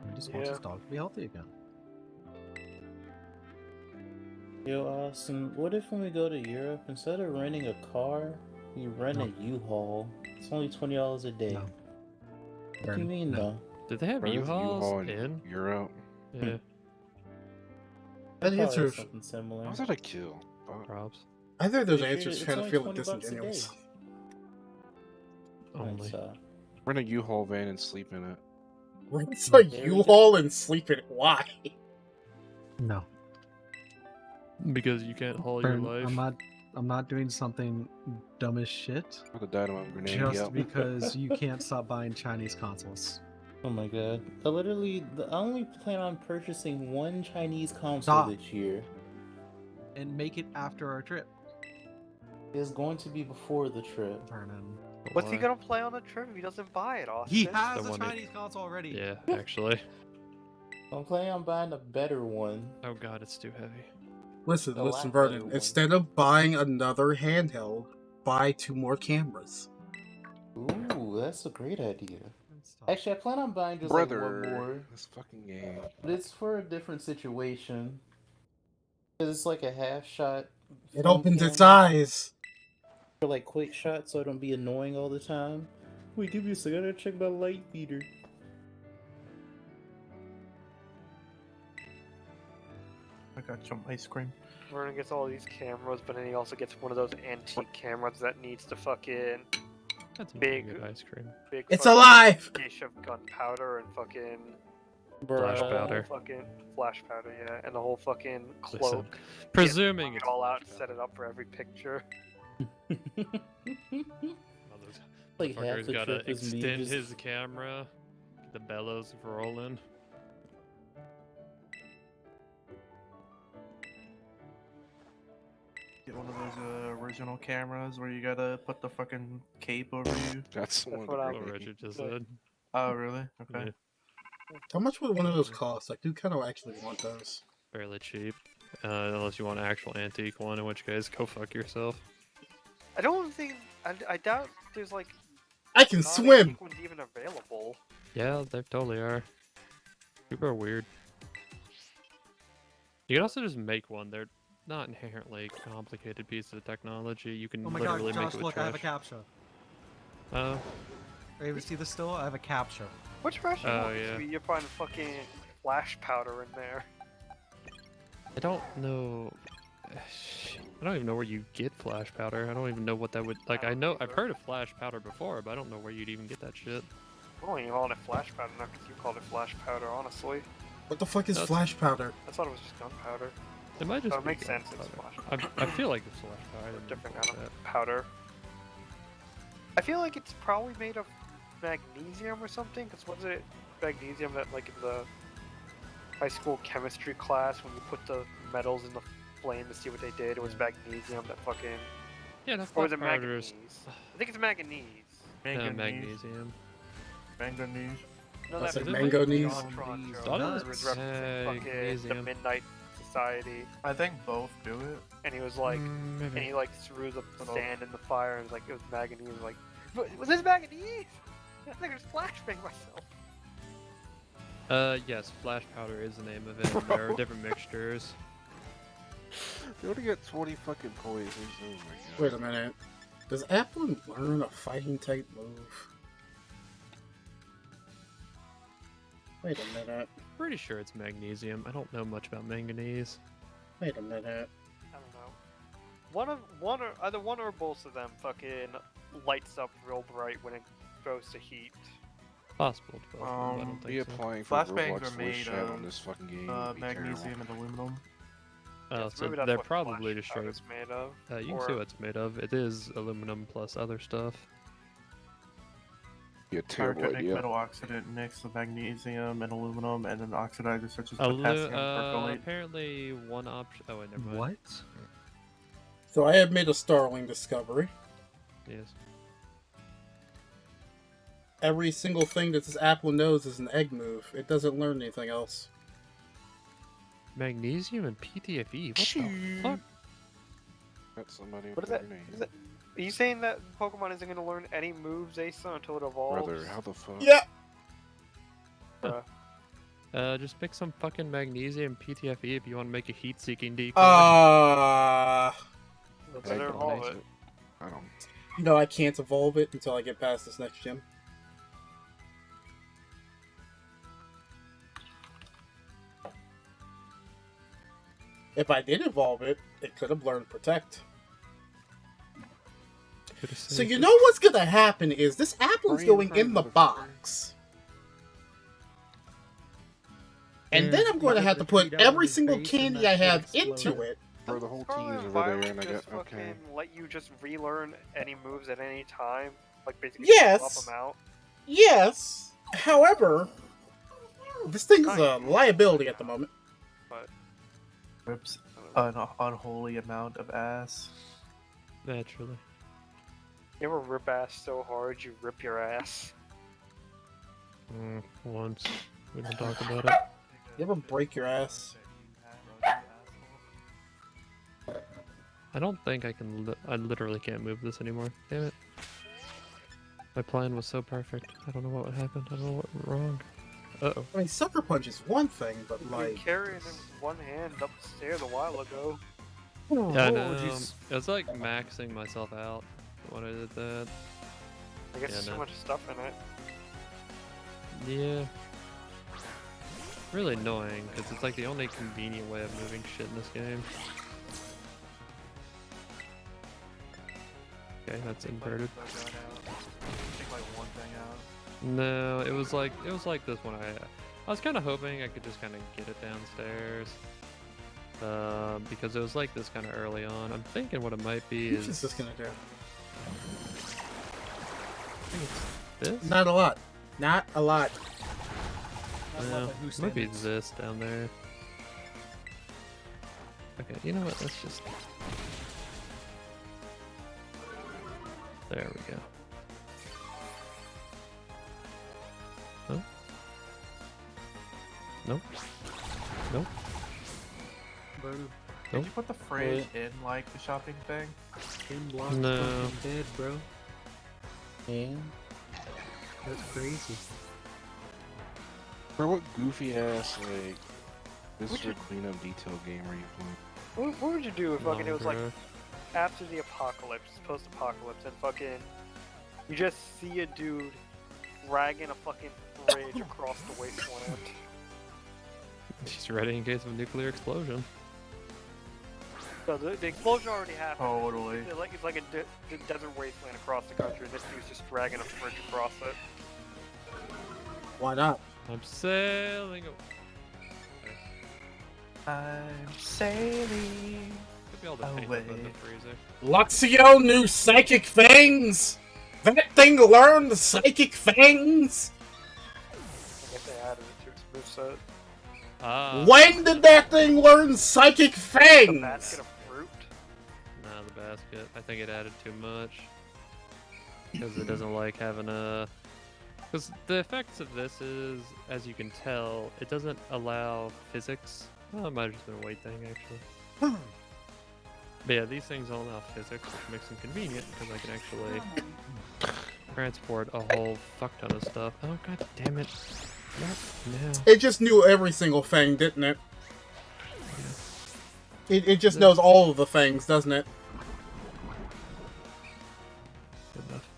He just wants his dog to be healthy again. Yo, Austin, what if when we go to Europe, instead of renting a car, we rent a U-Haul? It's only $20 a day. No. What do you mean, No. though? Did they have Bro, there's U-Hauls U-Haul in? Europe. Yeah, That Probably answer, something similar. How's that a kill? Fuck. props. I think those Pretty sure answers it's kind of only feel $20 a day. disingenuous. Only. Rent a U-Haul van and sleep in it. Rent a There we go. U-Haul and sleep in it. Why? No. Because you can't haul your Brandon, life. I'm not doing something dumb as shit Put the dynamite grenade. just Yep. because you can't stop buying Chinese consoles. Oh my god. I only plan on purchasing one Chinese console Stop. this year. And make it after our trip, It's going to be before the trip. Vernon. What's he Why? gonna play on the trip if he doesn't buy it, Austin? He has The a one that- Chinese console already. Yeah, actually. I'm planning on buying a better one. Oh god, it's too heavy. Listen, A listen, lot better Vernon. one. Instead of buying another handheld, buy 2 more cameras. Ooh, that's a great idea. Stop. Actually, I plan on buying just Brother, like one more. this fucking game. But it's for a different situation. 'Cause it's like a half shot. It film opens its camera eyes. For like quick shots so it don't be annoying all the time. Wait, give me a second, I gotta check my light meter. I got some ice cream. Vernon gets all these cameras, but then he also gets one of those antique cameras that needs to fucking That's some Big- good ice cream. big. It's fucking alive! Dish of gunpowder and fucking Flash Bruh. powder. fucking flash powder, yeah, and the whole fucking Listen, cloak. presuming Get it's it all out, flash and set it up for every picture. powder. All those Like half fuckers the gotta trip is me extend just... his camera, get the bellows rolling. Get one of those original cameras where you gotta put the fucking cape over you. That's one of what the I'm- What great Richard just Yeah. said. Oh, really? Okay. Yeah, How much would one of those cost? I do kind of actually want those. fairly cheap. Unless you want an actual antique one, in which case, go fuck yourself. I don't think. I doubt there's like. I can swim! non-antique ones even available. Yeah, they totally are. People are weird. You can also just make one. They're not inherently complicated pieces of technology. You can Oh my literally god, make Josh, it with look, I have a trash. captcha. Oh, Are you able to see this still? I have a captcha. Which version? Oh, wants yeah. to be? You're finding fucking flash powder in there. I don't know. I don't even know where you get flash powder. I don't even know what that would like. I know I've heard of flash powder before, but I don't know where you'd even get that shit. I don't even call it flash powder now because you called it flash powder, honestly. What the fuck is That's- flash powder? I thought it was just gunpowder. It might just. Oh, it be makes sense, it's gunpowder. flash I feel like it's flash powder. I A didn't different look kind at of powder. I feel like it's probably made of magnesium or something, because was it magnesium that, like, in the high school chemistry class, when you put the metals in the flame to see what they did, it was magnesium that fucking... that. Yeah, that Or was flash it powder is manganese? I think it's manganese. magnesium. Manganese. No, That's that like mango knees? These Thought it nuts. was referencing fucking the magnesium. Midnight Society, I think both do it. and he was like, Mm, and maybe. he like threw the Little- sand in the fire, and was like, it was manganese. Like, was this manganese? I think I just flashbang myself. Yes, flash powder is the name of it. And there are different mixtures. You only get 20 fucking points. Oh my god. Wait a minute. Does Apple learn a fighting type move? Wait a minute. Pretty sure it's magnesium. I don't know much about manganese. Wait a minute. I don't know. Either one or both of them fucking lights up real bright when it goes to heat. Possible to both, but I don't Be think so. applying for Flashbangs Roblox are made voice chat of on this fucking game would be magnesium and aluminum. Oh, so so maybe that's they're what probably flash just powder straight. is made of. You can see what it's made of. It is aluminum plus other stuff. be a terrible Pyrogenic idea. metal oxidant mix of magnesium and aluminum, and then oxidizers such as potassium percolate. Apparently one option. Oh wait, never mind. What? So I have made a startling discovery. Yes. Every single thing that this apple knows is an egg move. It doesn't learn anything else. Magnesium and PTFE. What the fuck? Got somebody What with is that? their name. Is that? Are you saying that Pokemon isn't going to learn any moves, Asa, until it evolves? Brother, how the fuck? Yeah. Bruh. Just pick some fucking magnesium PTFE if you want to make a heat-seeking decoy. Better evolve it. I don't. No, I can't evolve it until I get past this next gym. If I did evolve it, it could have learned Protect. So you know what's gonna happen is this apple's going in the box. And then I'm going to have to put every single candy I have into it. Bro, the whole Scarlet team's and over there, Violet and I just got okay. fucking let you just relearn any moves at any time, like basically Yes. swap them out. Yes. However, this thing's a liability at the moment. But Rips an unholy amount of ass. Naturally. you ever rip ass so hard you rip your ass? Once. We don't talk about it. You ever break your ass? I don't think I can. I literally can't move this anymore. Damn it. My plan was so perfect. I don't know what happened. I don't know what went wrong. Uh-oh. I mean, Sucker Punch is one thing, but You like... carrying it with one hand up the stairs a while ago. Yeah, I know. jeez. It was like maxing myself out when I did that. I guess Yeah, there's no. so much stuff in it. Yeah. Really annoying, because it's like the only convenient way of moving shit in this game. Okay, that's inverted. Take like one thing out. No, it was like this one. I was kind of hoping I could just kind of get it downstairs, because it was like this kind of early on. I'm thinking what it might be What's is. this gonna do? I think it's this. Not a lot. Not a lot. No, it might be this down there. Okay, you know what? Let's just. There we go. Huh? Nope. Nope. Did you put the fridge in like the shopping thing? No. Dead, bro. And That's crazy. Bro, what goofy ass like Mr. Cleanup Detail game are you playing? What would you do if fucking it was like Bro. after the apocalypse, post-apocalypse, and fucking you just see a dude dragging a fucking fridge across the wasteland? He's ready in case of a nuclear explosion. So the explosion already happened. Totally. It's like a desert wasteland across the country. This dude's just dragging a fridge across it. Why not? I'm sailing. I'm sailing. Could be all the paint Away. above the freezer. Luxio knew Psychic Fangs! That thing learned Psychic Fangs! I guess they added it to its moveset. When did that thing learn Psychic The Fangs? basket of fruit. Nah, the basket. I think it added too much. Because it doesn't like having a. Because the effects of this is, as you can tell, it doesn't allow physics. Oh, it might have just been a weight thing, actually. But yeah, these things don't allow physics, which makes them convenient because I can actually transport a whole fuck ton of stuff. Oh, god damn it. Not now. It just knew every single thing, didn't it? It just knows all of the things, doesn't it? Good enough.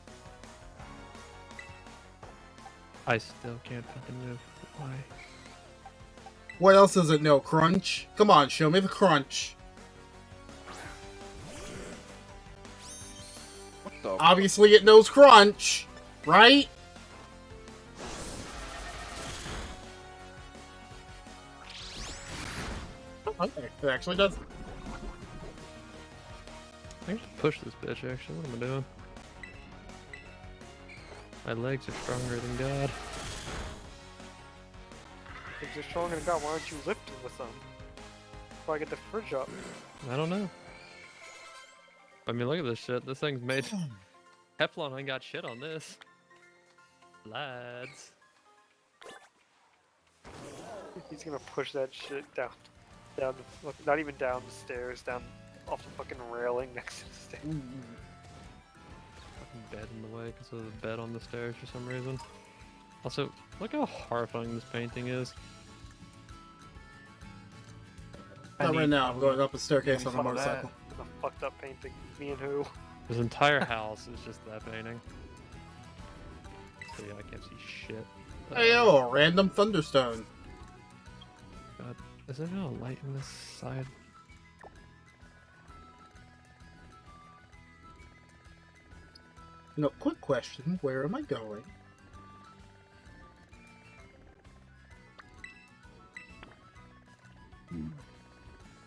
I still can't fucking move. Why? What else does it know? Crunch? Come on, show me the crunch. What the Obviously it knows crunch, right? Okay, it actually does. I can just push this bitch, actually. What am I doing? My legs are stronger than God. If you're stronger than God, why aren't you lifting with them? Before I get the fridge up. I don't know. I mean, look at this shit. This thing's made... Teflon ain't got shit on this. Lads. He's gonna push that shit down the, not even down the stairs, down off the fucking railing next to the stairs. Fucking bed in the way because of the bed on the stairs for some reason. Also, look how horrifying this painting is. Not right now. I'm going up a staircase on a motorcycle. The fucked up painting. Me and who? This entire house is just that painting. So yeah, I can't see shit. Hey yo, a random thunderstone. God, is there no light in this side? You know, quick question. Where am I going?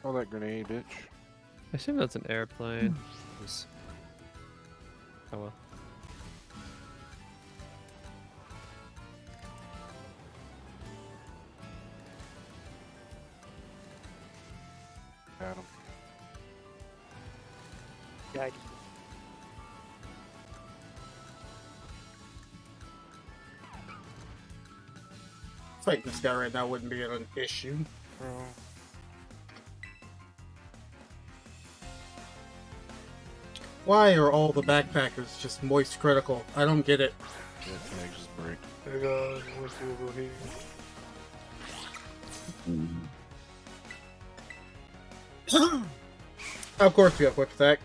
Oh, that grenade, bitch. I assume that's an airplane. Oh well. Got him. Yikes. Fighting this guy right now wouldn't be an issue. Why are all the backpackers just moist critical? I don't get it. Yeah, tags just break. Hey guys, what's over here? Of course we have quick attack.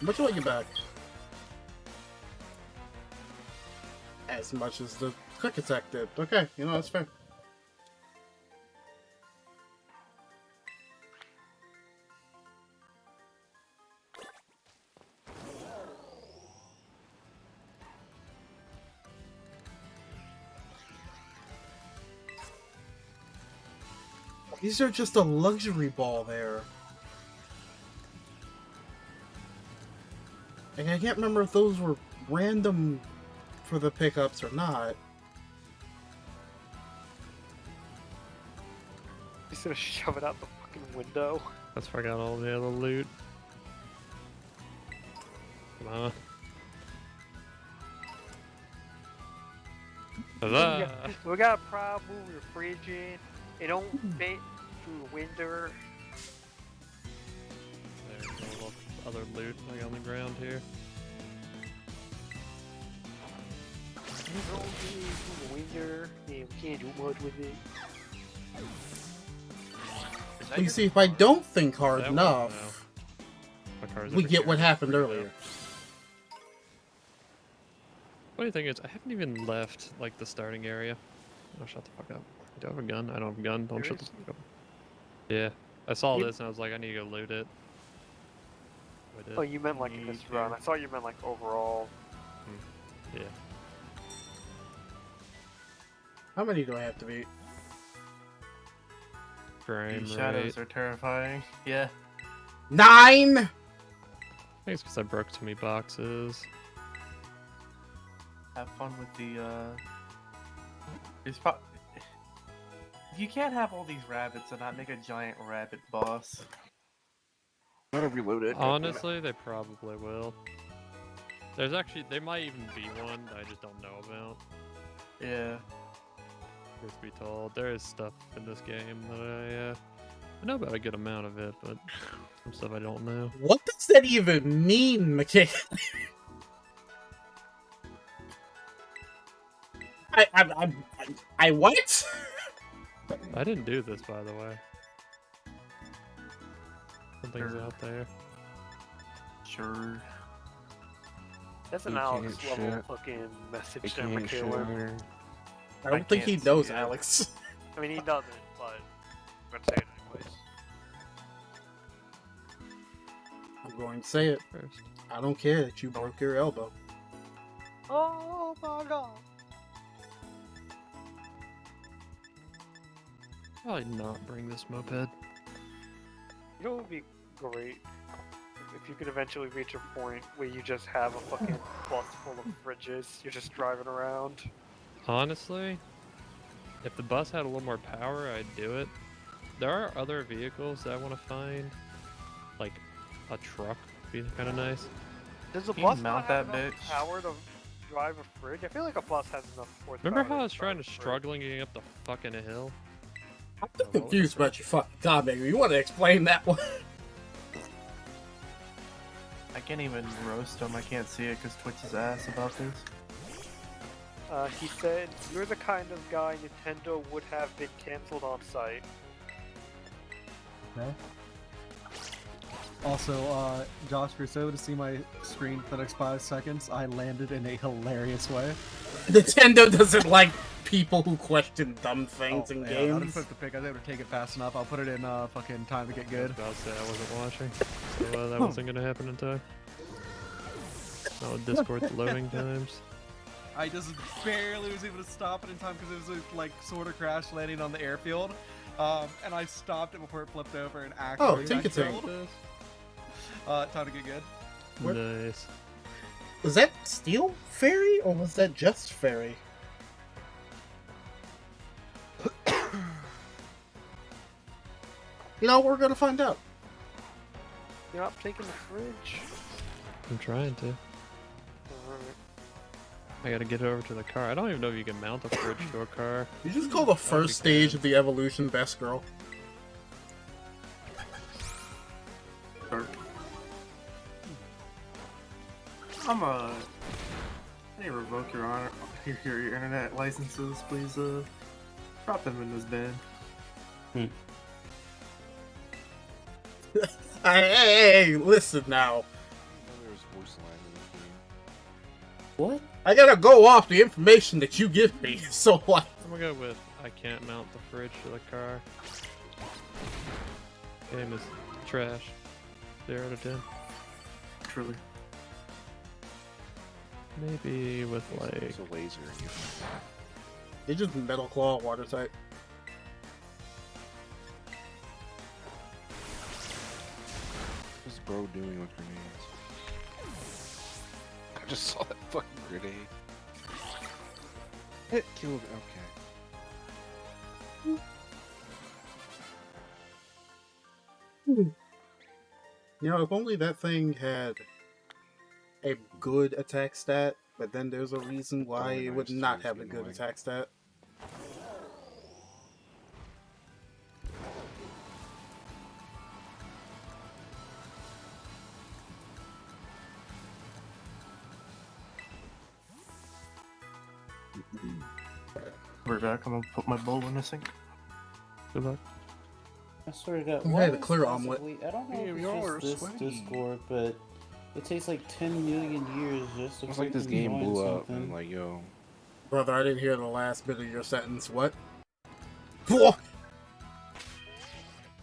How much do I get back? As much as the quick attack did. Okay, you know, that's fair. These are just a luxury ball there. And I can't remember if those were random for the pickups or not. He's gonna shove it out the fucking window. That's where I got all the other loot. Come on. Huzzah! We got a problem with your fridge in. It don't fit through the window. There's a little other loot like on the ground here. It don't fit through the window. Yeah, we can't do much with it. You see, if I don't think hard That enough, My car's we over get here. what happened There we earlier. go. Funny thing is, I haven't even left like the starting area. Oh, shut the fuck up. Do I have a gun? I don't have a gun. Don't shut the fuck up. Yeah, I saw this and I was like, I need to go loot it. I did. Oh, you meant like in this run. I thought you meant like overall. Yeah. How many do I have to beat? Frame These rate. shadows are terrifying. Yeah. 9! I think it's because I broke too many boxes. Have fun with the you can't have all these rabbits and not make a giant rabbit boss. Gotta reload it. Honestly, they probably will. There's actually, there might even be one that I just don't know about. Yeah. Truth be told, there is stuff in this game that I know about a good amount of it, but some stuff I don't know. What does that even mean, McKay? I what? I didn't do this, by the way. Something's out there. Sure. That's an You Alex can't level shit. fucking message You to can't Michaela. share. I don't think he can't knows, see it. Alex. I mean, he doesn't, but I'm gonna say it anyways. I'm going to say it. First. I don't care that you broke your elbow. Oh my god. Probably not bring this moped. You know what would be great? If you could eventually reach a point where you just have a fucking bus full of fridges, you're just driving around. Honestly, if the bus had a little more power, I'd do it. There are other vehicles that I want to find, like a truck would be kind of nice. Does the Can you bus not mount have that enough bitch? power to drive a fridge? I feel like a bus has enough horsepower. Remember how I to was trying to drive a fridge. struggling getting up the fucking hill? I'm just confused about your fucking comment. You want to explain that one? I can't even roast him. I can't see it because Twitch his ass about this. He said, "You're the kind of guy Nintendo would have been cancelled on site." Okay. Also, Josh, if you're so to see my screen for the next 5 seconds, I landed in a hilarious way. Nintendo doesn't like people who question dumb things in I'll games. just put the pic. I was able to take it fast enough. I'll put it in fucking time to get I good. was about to say I wasn't watching, so that wasn't gonna happen in time. Oh, Discord's loading times. I just barely was able to stop it in time because it was like sort of crash landing on the airfield. And I stopped it before it flipped over and actually take got your time. killed. Time to get good. What? Nice. Was that Steel Fairy or was that just Fairy? You know, we're gonna find out. You're not taking the fridge. I'm trying to. Alright. I gotta get over to the car. I don't even know if you can mount a fridge to a car. You just call the first stage of the evolution best girl. Sure. I need to revoke your honor, your internet licenses, please. Drop them in this bin. Hey, listen now. There's voice line in this game. What? I gotta go off the information that you give me. So like, I'm gonna go with I can't mount the fridge to the car. Game is trash. 0 out of 10. Truly. Maybe with like It's a laser. And you it's just Metal Claw water type. What's bro doing with grenades? I just saw that fucking grenade. It killed. Okay. You know, if only that thing had a good attack stat, but then there's a reason why it would not have a good attack stat. We're back. I'm gonna put my bowl in the sink. good luck. I swear to God. Hey, why the clear is omelet. possibly- I don't know Yeah, if y'all are it's just sweaty. this Discord, but it takes like 10 million years just to It's like this freaking game join blew up something. and like, yo, Brother, I didn't hear the last bit of your sentence. What? Whoa!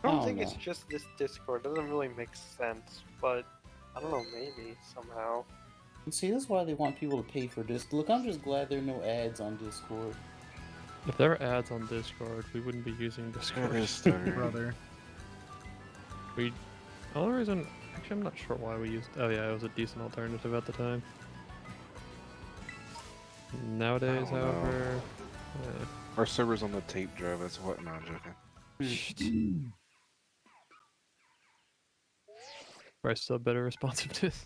I don't Oh, think no. it's just this Discord. It doesn't really make sense, but I don't know, maybe somehow. And see, that's why they want people to pay for this. Look, I'm just glad there are no ads on Discord. If there were ads on Discord, we wouldn't be using Discord. it is stuttering. Brother. We, the only reason, actually, I'm not sure why we used. Oh yeah, it was a decent alternative at the time. Nowadays, Oh, no. however, Our server's on the tape drive. That's what. No, I'm joking. probably still better responsiveness.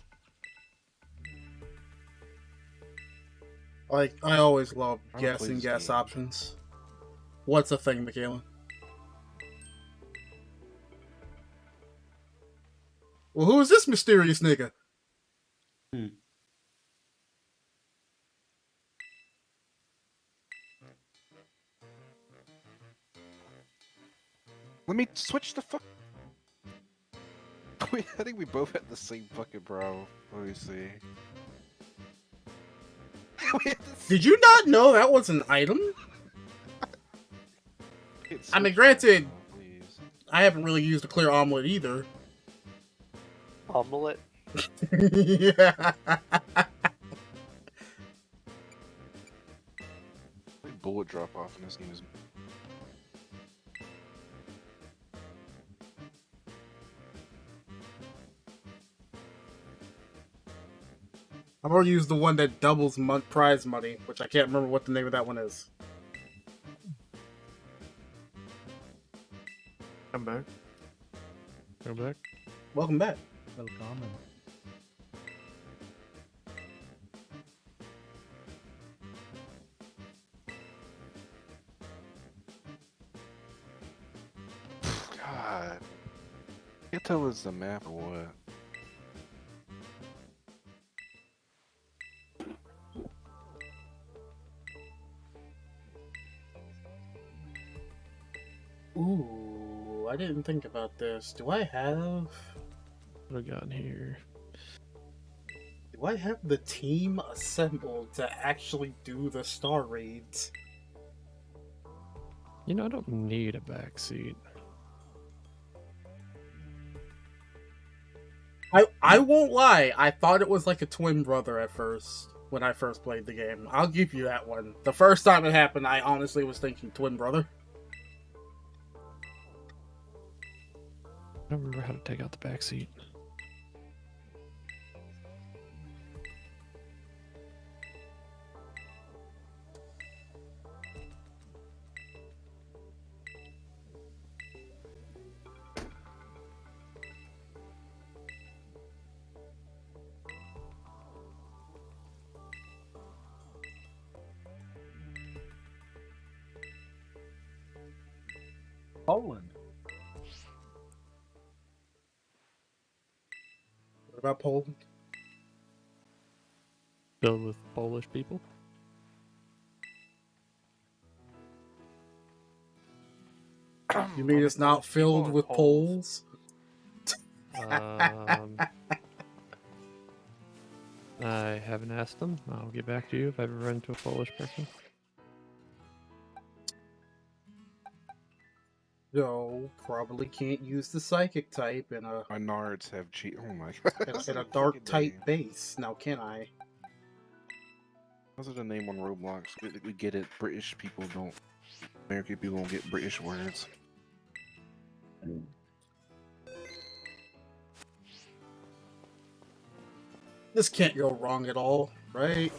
Like, I always love I don't play guessing this guess game. options. What's the thing, Michaela? Well, who is this mysterious nigga? Let me switch the fuck. Wait, I think we both had the same fucking bro. Let me see. We had the Did you not know that was an item? same- I mean, switch granted- that now, please. I haven't really used a clear omelet either. Omelet? Yeah. bullet drop off, and his name is. I've already used the one that doubles prize money, which I can't remember what the name of that one is. Come back. Go back. Welcome back. Welcome. God. Can't tell it's the map or what. Ooh, I didn't think about this. Do I have What do we got in here? the team assembled to actually do the star raids? You know, I don't need a backseat. I won't lie, I thought it was like a twin brother at first when I first played the game. I'll give you that one. The first time it happened, I honestly was thinking twin brother. I don't remember how to take out the backseat. Poland. What about Poland? Filled with Polish people. You mean it's not filled with Poles? I haven't asked them. I'll get back to you if I ever run into a Polish person. No, probably can't use the psychic type in a My nards have cheat. Oh my god. in a dark type base. Now can I? Those are the name on Roblox. We get it. British people don't. American people don't get British words. This can't go wrong at all, right?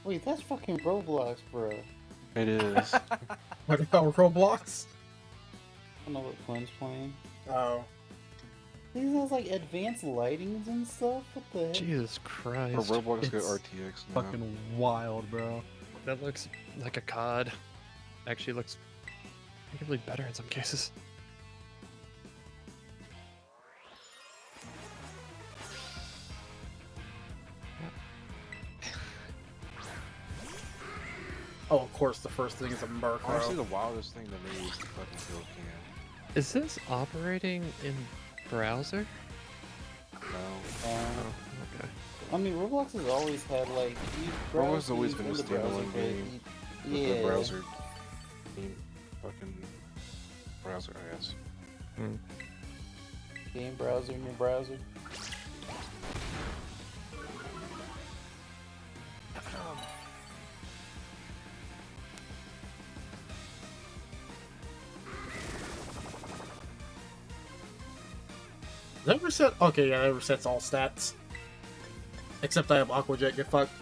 Wait, that's fucking Roblox, bro. It is. What about Roblox? I don't know what Quinn's playing. Oh. These has like advanced lightings and stuff. What the heck? Jesus Or Christ. Roblox got It's RTX now. Fucking wild, bro. That looks like a COD. Actually looks arguably better in some cases. Oh, of course, the first thing is a Honestly, Murkrow. the wildest thing to me is the fucking kill cam. Is this operating in browser? No. Oh, okay. I mean, Roblox has always had like. Roblox has always been a standalone game. With Yeah. the browser. Fucking browser, I guess. Game browser in your browser. Does that reset? Okay, yeah, that resets all stats. Except I have Aqua Jet, get fucked.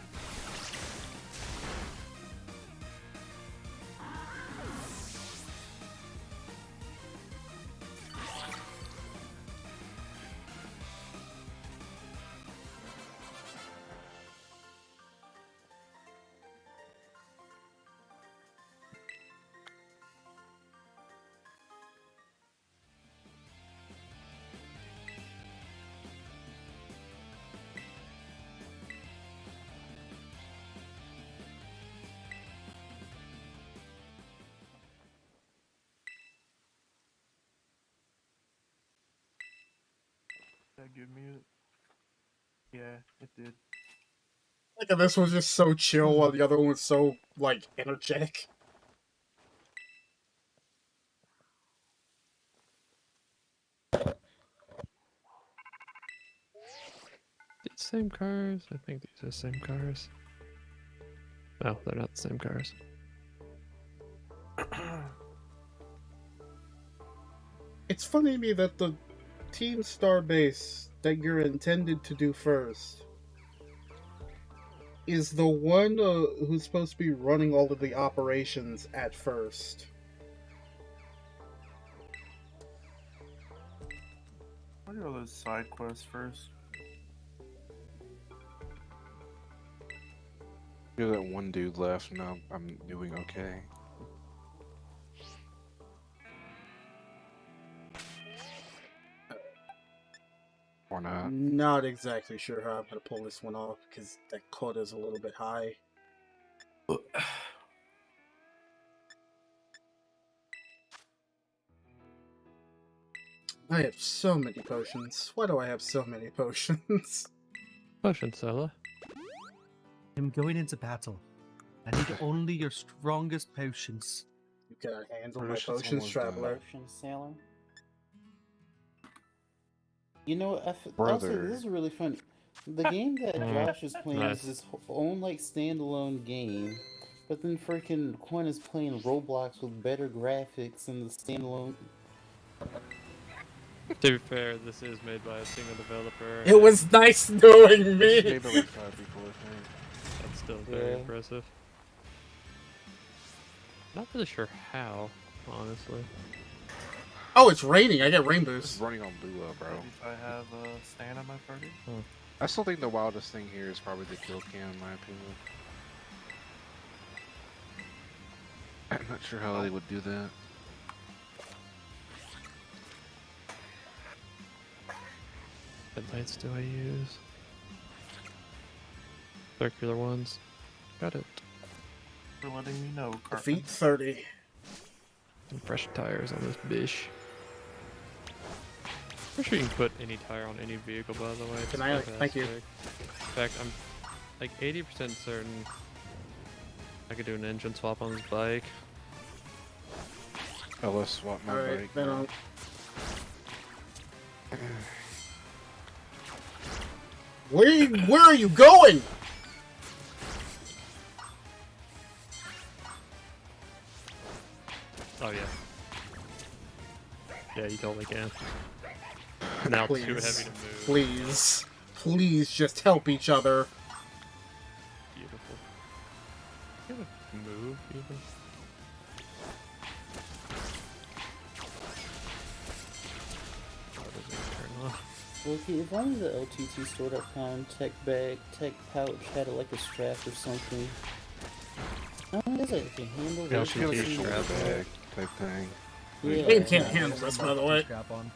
That give me it? Yeah, it did. Like, this was just so chill, while the other one was so, like, energetic. These same cars? I think these are the same cars. Oh, they're not the same cars. It's funny to me that the Team Star base that you're intended to do first is the one who's supposed to be running all of the operations at first. I'll do all those side quests first. There's that one dude left, now I'm doing okay. Or not. Not exactly sure how I'm going to pull this one off, because that quota's a little bit high. I have so many potions. Why do I have so many potions? Potion seller. I'm going into battle. I need only your strongest potions. You cannot handle my British, it's potions, almost done. traveler. Ocean Sailor. You know, also, Brother. this is really funny. The game that Josh is playing Nice. is his own like standalone game, but then freaking Quinn is playing Roblox with better graphics than the standalone. To be fair, this is made by a single developer. It was nice knowing It's me! made by like 5 people, I think. That's still very Yeah. impressive. Not really sure how, honestly. Oh, it's raining. I get rain It's boost. running on Lua, bro. Maybe if I have Stan in my party. I still think the wildest thing here is probably the kill cam, in my opinion. I'm not sure how they would do that. What lights do I use? Circular ones. Got it. For letting me know, Defeat 30. And fresh tires on this bish. I'm sure you can put any tire on any vehicle, by the way. It's Can I? Thank you. fantastic. In fact, I'm like 80% certain I could do an engine swap on this bike. Oh, let's swap my Alright, bike. then bro. Where are you going? Oh yeah. Yeah, you totally can. Now too heavy Please. to move. Please. Please just help each other. Beautiful. You gotta move even. Oh, it doesn't turn on. Well, if only the LTTstore.com tech bag, tech pouch had like a strap or something. I don't know, is it like a handle? Yeah, that she you has a can shoulder see? bag type thing. Yeah. Game can't handle this, by the way. Strap on.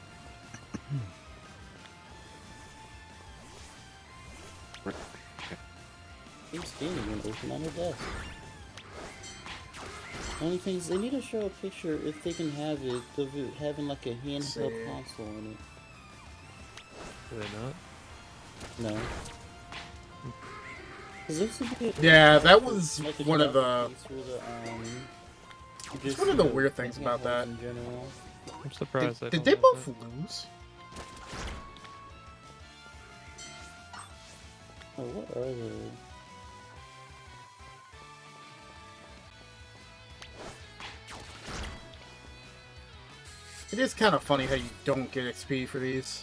Keep standing and open on the desk. Only thing is, they need to show a picture if they can have it of it having like a handheld See. console in Do they not? it. No. 'Cause this would be a- Yeah, that was like a one of the... development case for the, just, one of you the know, weird things about handhelds that. in general. I'm surprised Did don't they have both that. lose? Oh, what are they? It is kind of funny how you don't get XP for these.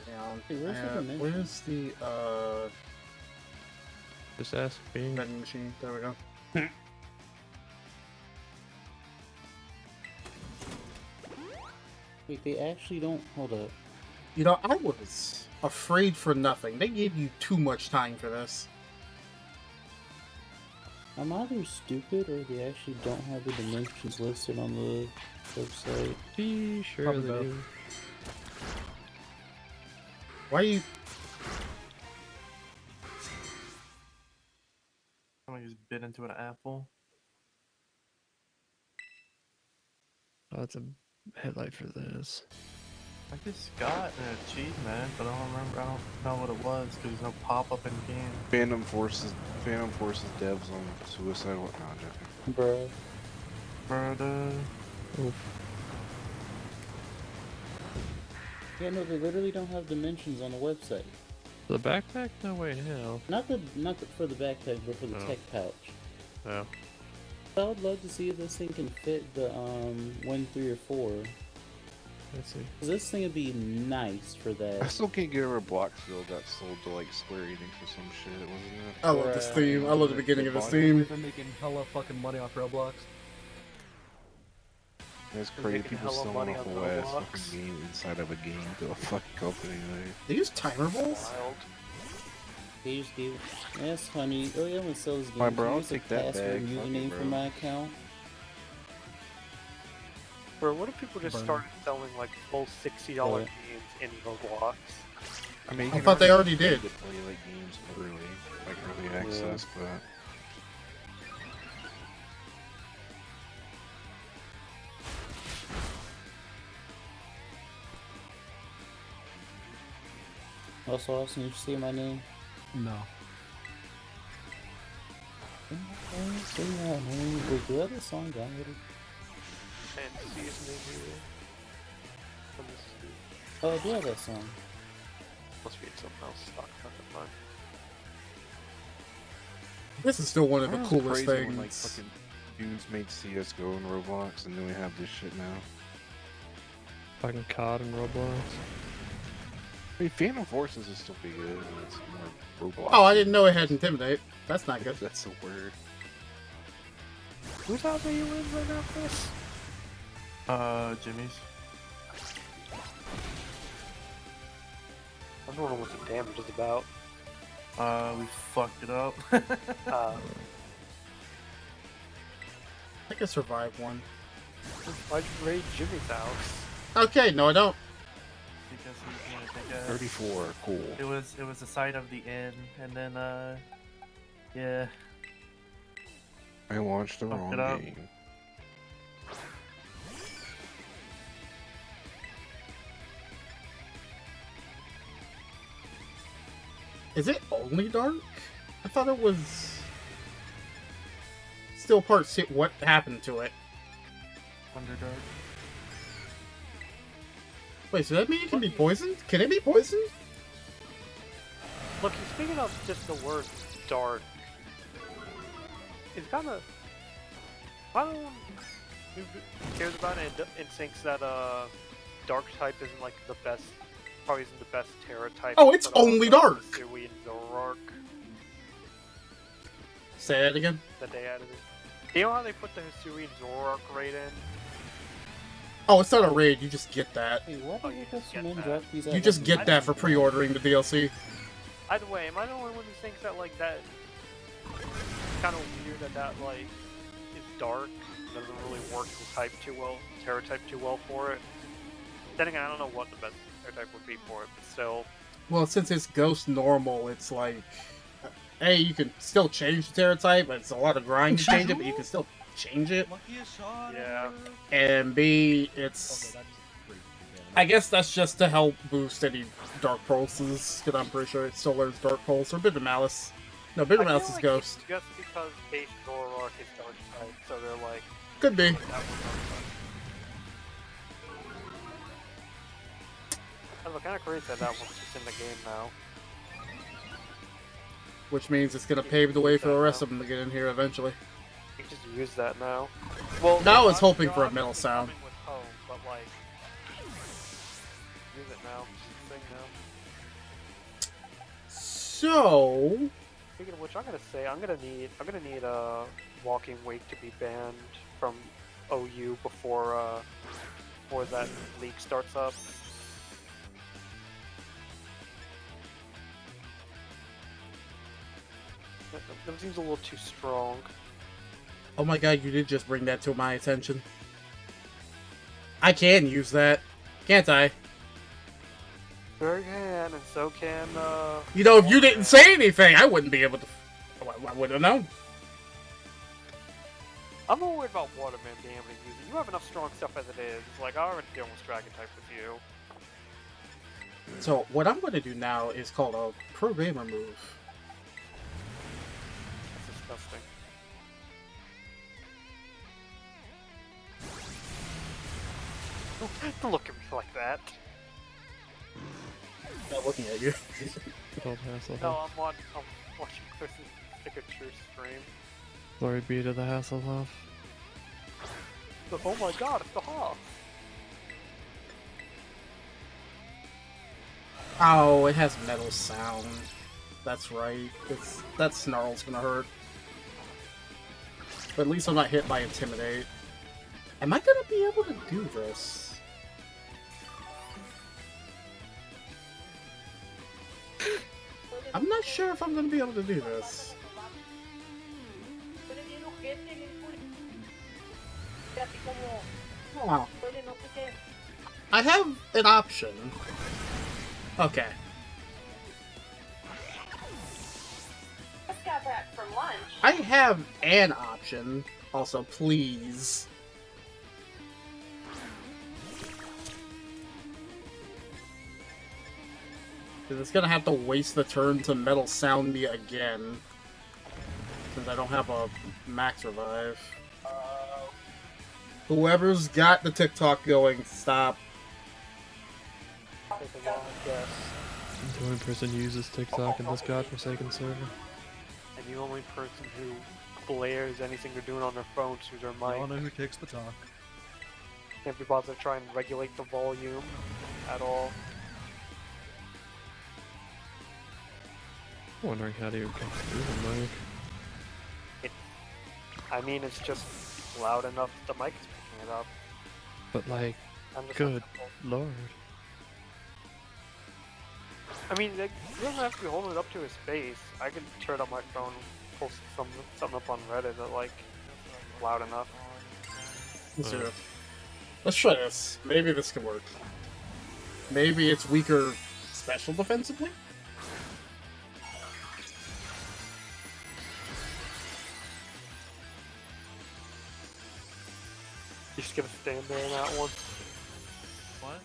Down. Hey, where's the dimension? Where's the Just ask being. vending machine? There we go. Wait, they actually don't. Hold up. You know, I was afraid for nothing. They gave you too much time for this. I'm either stupid or they actually don't have the dimensions listed on the website. Be sure Probably they both. do. Why are you... I'm gonna use bit into an apple. Oh, that's a headlight for this. I just got an achievement, but I don't remember. I don't know what it was because there's no pop-up in game. Phantom Forces devs on Suicide. What? No, I'm joking. Bruh. But Yeah, no, they literally don't have dimensions on the website. The backpack? No way in hell. Not for the backpack, but for the Oh. tech pouch. Oh. I would love to see if this thing can fit the 1, 3, or 4. Let's see. 'Cause this thing would be nice for I that. still can't get over Bloxfield got sold to like Square Enix or some shit, wasn't it? I love this theme. I love the beginning of this theme. We've been making hella fucking money off Roblox. It's They're crazy making people hella selling money a on whole ass Roblox. fucking game inside of a game to a fucking company. Like. They use timer balls? Wild. They just gave. Yes, honey. Oh yeah, I'm gonna sell this game. My bro, Can you I'll use a take that password bag. and Fuck it, username for bro. my account. Bro, what if people just Burn. started selling like full $60 What? games in Roblox? I mean, you I can thought they already pay did. to play like games early, like early access, but Also, Austin, you see my name? No. Say my name. Wait, do I have a song downloaded? And seasoning here. Let me see. Oh, I do have that song. Must be something else stuck up in mine. This is still one of the It's coolest crazy when, like, things. fucking dudes made CS:GO in Roblox, and then we have this shit now. Fucking COD and Roblox. I mean, Phantom Forces is still pretty good. And it's more Roblox. Oh, I didn't know it had Intimidate. That's not good. That's a word. Whose house are you in right now, Chris? Jimmy's. I was wondering what the damage is about. We fucked it up. I can survive one. Why'd you raid Jimmy's house? Okay, no I don't. Because he wanted to go. 34, cool. It was the site of the inn, and then yeah. I launched the Fucked wrong it up. game. Is it only dark? I thought it was still part shit. What happened to it? Underdark. Wait, so that mean it can be poisoned? Can it be poisoned? Look, speaking of just the word dark, it's kind of. I don't know who cares about it and thinks that dark type isn't like the best, probably isn't the best Terra type. Oh, it's but only also dark. Sui and Zoroark Say that again. that they added in. You know how they put the Hisui and Zoroark raid in? Oh, it's not a raid. You just get that. Hey, why Oh, did you you have just some get men that. drop these You out just like get this? that for pre-ordering the DLC. Either way, am I the only one who thinks that like that kind of weird that like is dark, doesn't really work the type too well, Terra type too well for it? Then again, I don't know what the best Terra type would be for it, but still. Well, since it's Ghost Normal, it's like, A, you can still change the Terra type, but it's a lot of grind to change it, but you can still change it. Yeah. And B, it's... I guess that's just to help boost any Dark Pulses, because I'm pretty sure it still learns Dark Pulse, or Bitter Malice. No, Bitter I Malice feel is like Ghost. it's just because Base Zoroark is dark type, so they're like, Could be. that was dark type. That's kind of crazy that that one's just in the game now. Which means it's going to pave the way for the rest of them to get in here eventually. You can just use that now. Well, Now I was it's hoping for a metal obviously sound. coming with home, but like, use it now. It's a thing now. So... Speaking of which, I'm gonna need Walking Wake to be banned from OU before that league starts up. That seems a little too strong. Oh my god, you did just bring that to my attention. I can use that, can't I? Sure can, and so can. You know, if you didn't say anything, I wouldn't be able to... I wouldn't have known. I'm not worried about Waterman being able to use it. You have enough strong stuff as it is. Like, I already deal with Dragon type with you. So what I'm going to do now is called a pro gamer move. That's disgusting. Don't look at me like that. Not looking at you. Good old Hasselhoff. No, I'm watching Chris's signature stream. Glory be to the Hasselhoff. Oh my god, it's the Hoff! Oh, it has metal sound. That's right. That snarl's gonna hurt. But at least I'm not hit by Intimidate. Am I gonna be able to do this? I'm not sure if I'm gonna be able to do this. Oh. I have an option. Okay. Just got back from lunch. I have an option. Also, please. Because it's gonna have to waste the turn to Metal Sound me again. Since I don't have a max revive. Whoever's got the TikTok going, stop. Take a long guess. The only person who uses TikTok in this godforsaken server. And the only person who blares anything they're doing on their phone through their I mic. don't know who takes the talk. Can't be bothered to try and regulate the volume at all. I'm wondering how do you come through the mic. I mean, it's just loud enough the mic is picking it up. But like, I'm just good lord. I mean, like, he doesn't have to be holding it up to his face. I could turn up my phone, post something up on Reddit that, like, loud enough. Let's do it. Let's try this. Maybe this can work. Maybe it's weaker special defensively? You just gonna stand there in that one? What?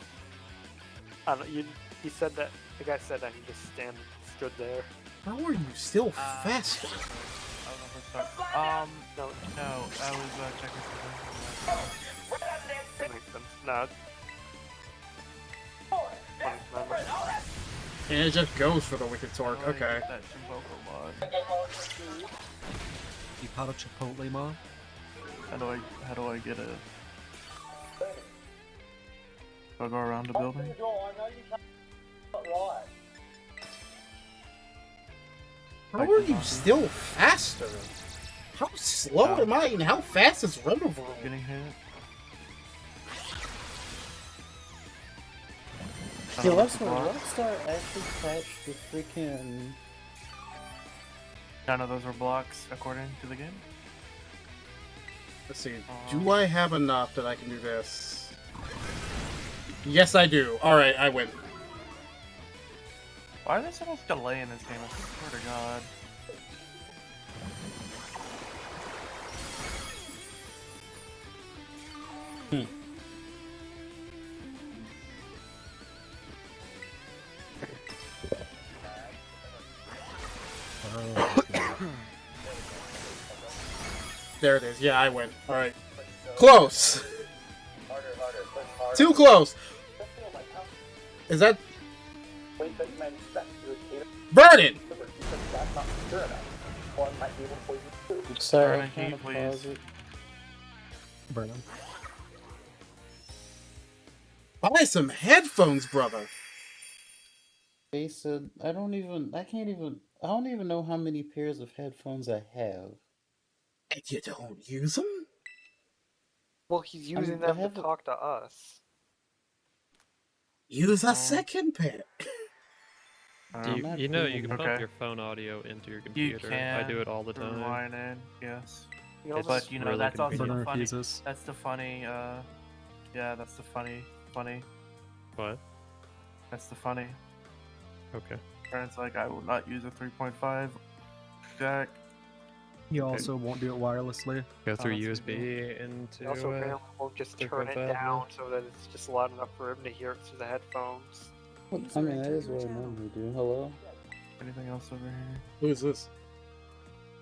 I don't. He said that. The guy said that he just stood there. How are you still faster? No, I was checking something. that makes sense. No. And it just goes for the Wicked Torque. Okay. That Chipotle mod. You caught a Chipotle mod? How do I get it? Do I go around the building? How are you still faster? How slow am I and how fast is Removal? Getting hit? Yeah, last one, Rockstar actually patched the freaking... None of those were blocks according to the game? Let's see. Do I have enough that I can do this? Yes, I do. Alright, I win. Why are there so much delay in this game? I swear to god. There it is. Yeah, I win. Alright. Close! Too close! Is that... Burden! Sorry, Alright, I'm trying to please. pause it. Burn. Buy some headphones, brother! They said, I don't even know how many pairs of headphones I have. And you don't use them? Well, he's using I them have to a- talk to us. Use a second pair. not You know doing you can it. pump Okay. your phone audio into your You computer. can. I do it all the time. Line in, yes. You know, It's But you know really that's also convenient. the funny. refuses. That's the funny. Yeah, that's the funny. What? That's the funny. Okay. Friends like I will not use a 3.5 jack. You also won't do it wirelessly. Go through that's USB into. Also, apparently won't just turn it 3.5 down now. so that it's just loud enough for him to hear it through the headphones. I mean, that is what I normally do. Hello? Anything else over here? Who is this?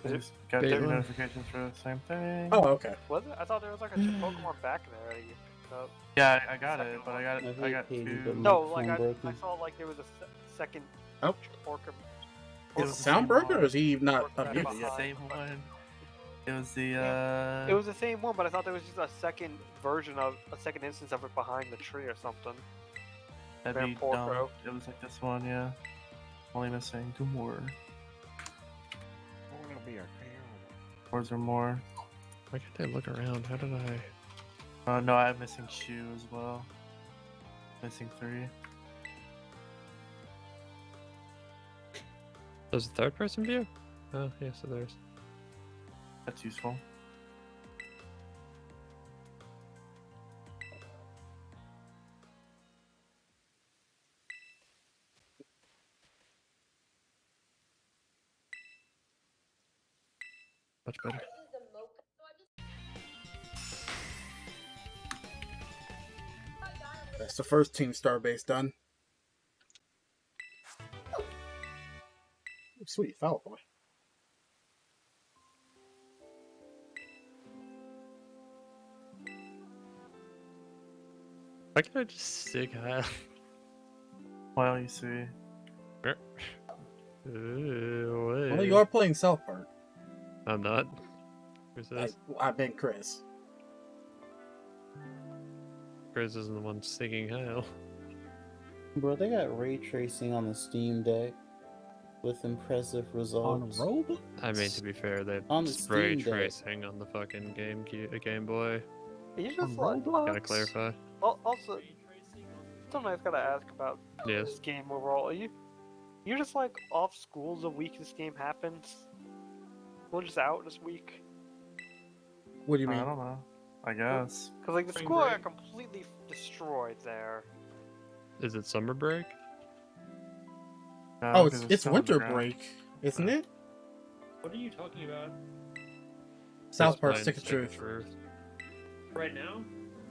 Is it- Just got different Bleep'n? notifications for the same thing. Oh, okay. Was it? I thought there was like a Pokemon back there that you picked up. Yeah, I got Second it, but one. I hate got Katie, two. but No, my like phone I broken. saw like there was a second Oh. Orca. It Is was it the same sound broken or one. is he not Orca unmuted behind. yet? Same one. It was the It was the same one, but I thought there was just a second version of a second instance of it behind the tree or something. that'd be Porco. dumb. It was like this one, yeah. Only missing 2 more. Or is there more? Why can't I look around? How did I? No, I'm missing shoe as well. Missing 3. There's a third person view? Oh, yeah, so there's. That's useful. Much better. That's the first Team Starbase done. Sweet, Foul Boy. Why can't I just stick high? Well, you see. Well, you are playing South Park. I'm not. Who's this? I've been Chris. Chris isn't the one sticking high. Bro, they got ray tracing on the Steam Deck with impressive On results. a robe? I mean, to be fair, they On the spray Steam Deck. tracing on the fucking Game Boy. You On just like Roblox? Gotta clarify. also something I've gotta ask about Yes. this game overall. You're just like off school the week this game happens. We're just out this week. What do you I mean? don't know. I guess. Cause like the Spring school got break. completely destroyed there. Is it summer break? No, Oh, 'cause it's still winter underground. break, isn't it? What are you talking about? South Just Park playing Stick of Truth. Right now?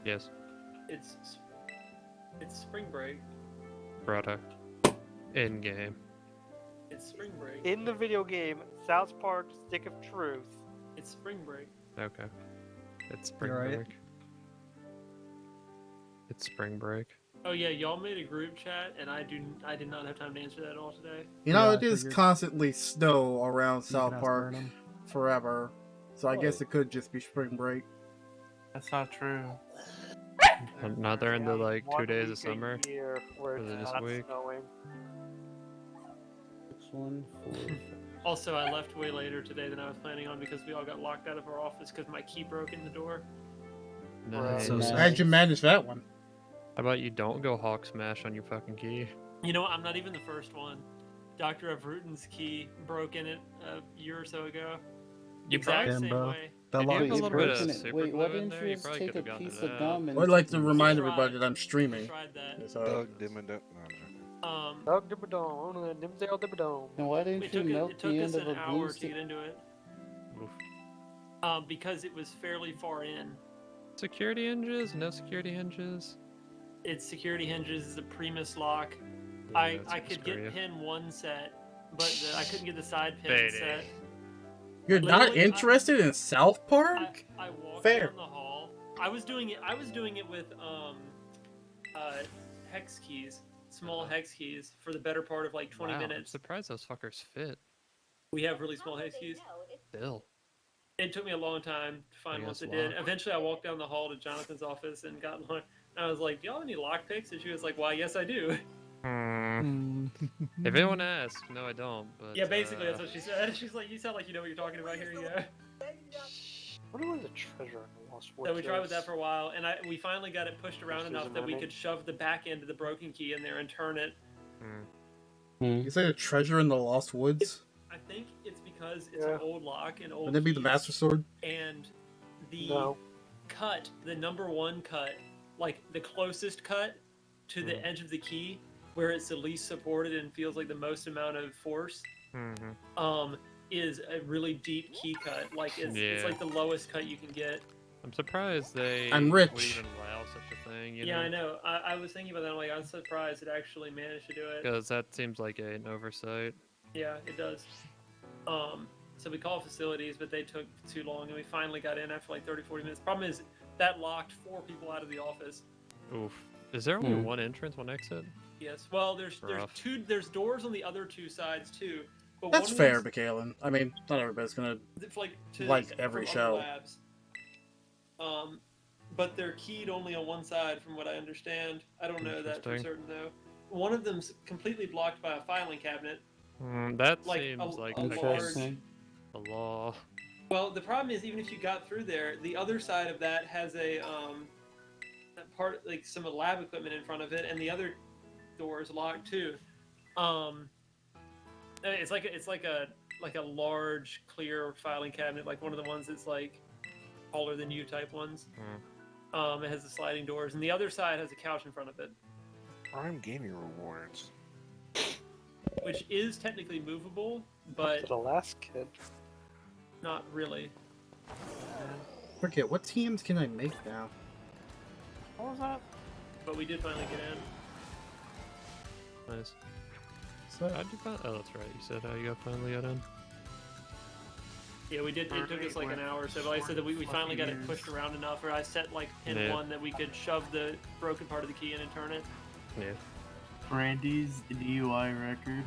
Yes. It's spring break. Brother. In game. It's spring break. In the video game, South Park Stick of Truth. It's spring break. Okay. It's spring You're right. break. It's spring break. Oh yeah, y'all made a group chat, and I did not have time to answer that all today. You know, Yeah, it I is figured. constantly snow around You can South ask Park Burnham. forever. So I guess What? it could just be spring break. That's not true. Not during the Only like 2 one days week of summer. a year where Or it's this not week. snowing. 1, 4. Also, I left way later today than I was planning on because we all got locked out of our office because my key broke in the door. Nice. So Nice. How'd you manage that one? How about you don't go Hawk Smash on your fucking key? You know what? I'm not even the first one. Dr. Avrutin's key broke in it a year or so ago. You Exact Damn, same bro. way. That If you lock have Wait, a is you little bit broke of in it. super Wait, why glue in didn't there, you you just probably take a could've gotten piece it of out. gum and... I'd like to remind tried. everybody that I'm streaming. Tried that. So, Doug Dimmadome. No, I'm joking. Doug Dibbadome, Dimsdale Dibbadome. And why didn't It you took, melt it took the us end of an a glue hour to stick? get into it. Oof. Because it was fairly far in. Security hinges? No security hinges? Its security hinges is a Primus lock. Yeah, I it's could screw get you. pin one set, but I couldn't get the side pin Payday. set. you're not Literally, interested in South Park? I walked Fair. down the hall. I was doing it with hex keys, small hex keys, for the better part of like 20 Wow, I'm minutes. surprised those fuckers fit. We have really small hex keys. Still. It took me a long time to find I ones guess that did. lock. Eventually, I walked down the hall to Jonathan's office and got one. And I was like, "Y'all have any lock picks?" And she was like, "Why, yes, I do." Hmm. If anyone asks, no, I don't. But Yeah, basically that's what she said. She's like, "You sound like you know what you're talking about. Here you go." What was the treasure in the Lost Woods? So we tried with that for a while, and we finally got it pushed around This enough is that we amazing. could shove the back end of the broken key in there and turn it. You say a treasure in the Lost Woods? I think it's because it's an old lock and old. Would that be the keys, Master Sword? And the No. cut, the number one cut, like the closest cut to the edge of the key, where it's the least supported and feels like the most amount of force. Mm-hmm. is a really deep key cut. Like it's Yeah. like the lowest cut you can get. I'm surprised they I'm would rich. even allow such a thing. You Yeah, know? I know. I was thinking about that. I'm like, I'm surprised it actually managed to do it. Because that seems like an oversight. Yeah, it does. So we called facilities, but they took too long, and we finally got in after like 30, 40 minutes. Problem is, that locked 4 people out of the office. Oof. Is there only one entrance, one exit? Yes. Well, there's Rough. there's doors on the other 2 sides too. But That's one of fair, them's- Mikhailin. I mean, not everybody's gonna It's like every from other show. labs. But they're keyed only on one side, from what I understand. I don't know that for Interesting. certain though. One of them's completely blocked by a filing cabinet. That Like seems like Interesting. the law. Well, the problem is, even if you got through there, the other side of that has a that part, like some lab equipment in front of it, and the other door is locked too. It's like a large clear filing cabinet, like one of the ones that's like taller than you type ones. It has the sliding doors, and the other side has a couch in front of it, Prime gaming rewards. which is technically movable, but the last kid. not really. Forget what teams can I make now? What was that? But we did finally get in. Nice. So, How'd you find? Oh, that's right. You said how you finally got in. Yeah, we did. It took us like an hour or so, but like I said that we finally got it pushed around enough, or I set like pin Yeah. 1 that we could shove the broken part of the key in and turn it. Yeah. Brandy's DUI record.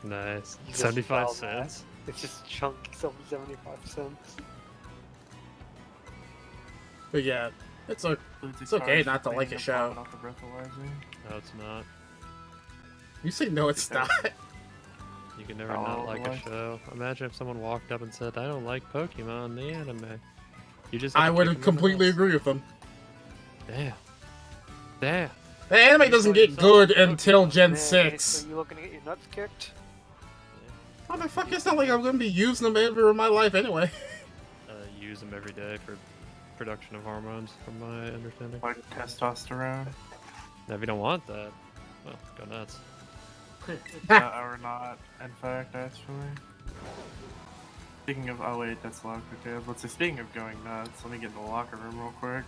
Nice. You just 75 found that. cents. It's just chunky, 75 cents. but yeah, it's okay not to like a show. Off the breathalyzer. No, it's not. You say no, it's not. You can never not like a show. Imagine if someone walked up and said, "I don't like Pokemon, the anime." You just. I would completely agree with them. Damn. Damn. The anime doesn't get good until Gen 6. So you looking to get your nuts kicked? Motherfucker, it's not like I'm gonna be using them ever in my life anyway. Use them every day for production of hormones, from my understanding. Like testosterone. Now, if you don't want that, well, go nuts. Or not, in fact, actually. Speaking of, oh wait, that's locked. Okay, let's say, speaking of going nuts, let me get in the locker room real quick.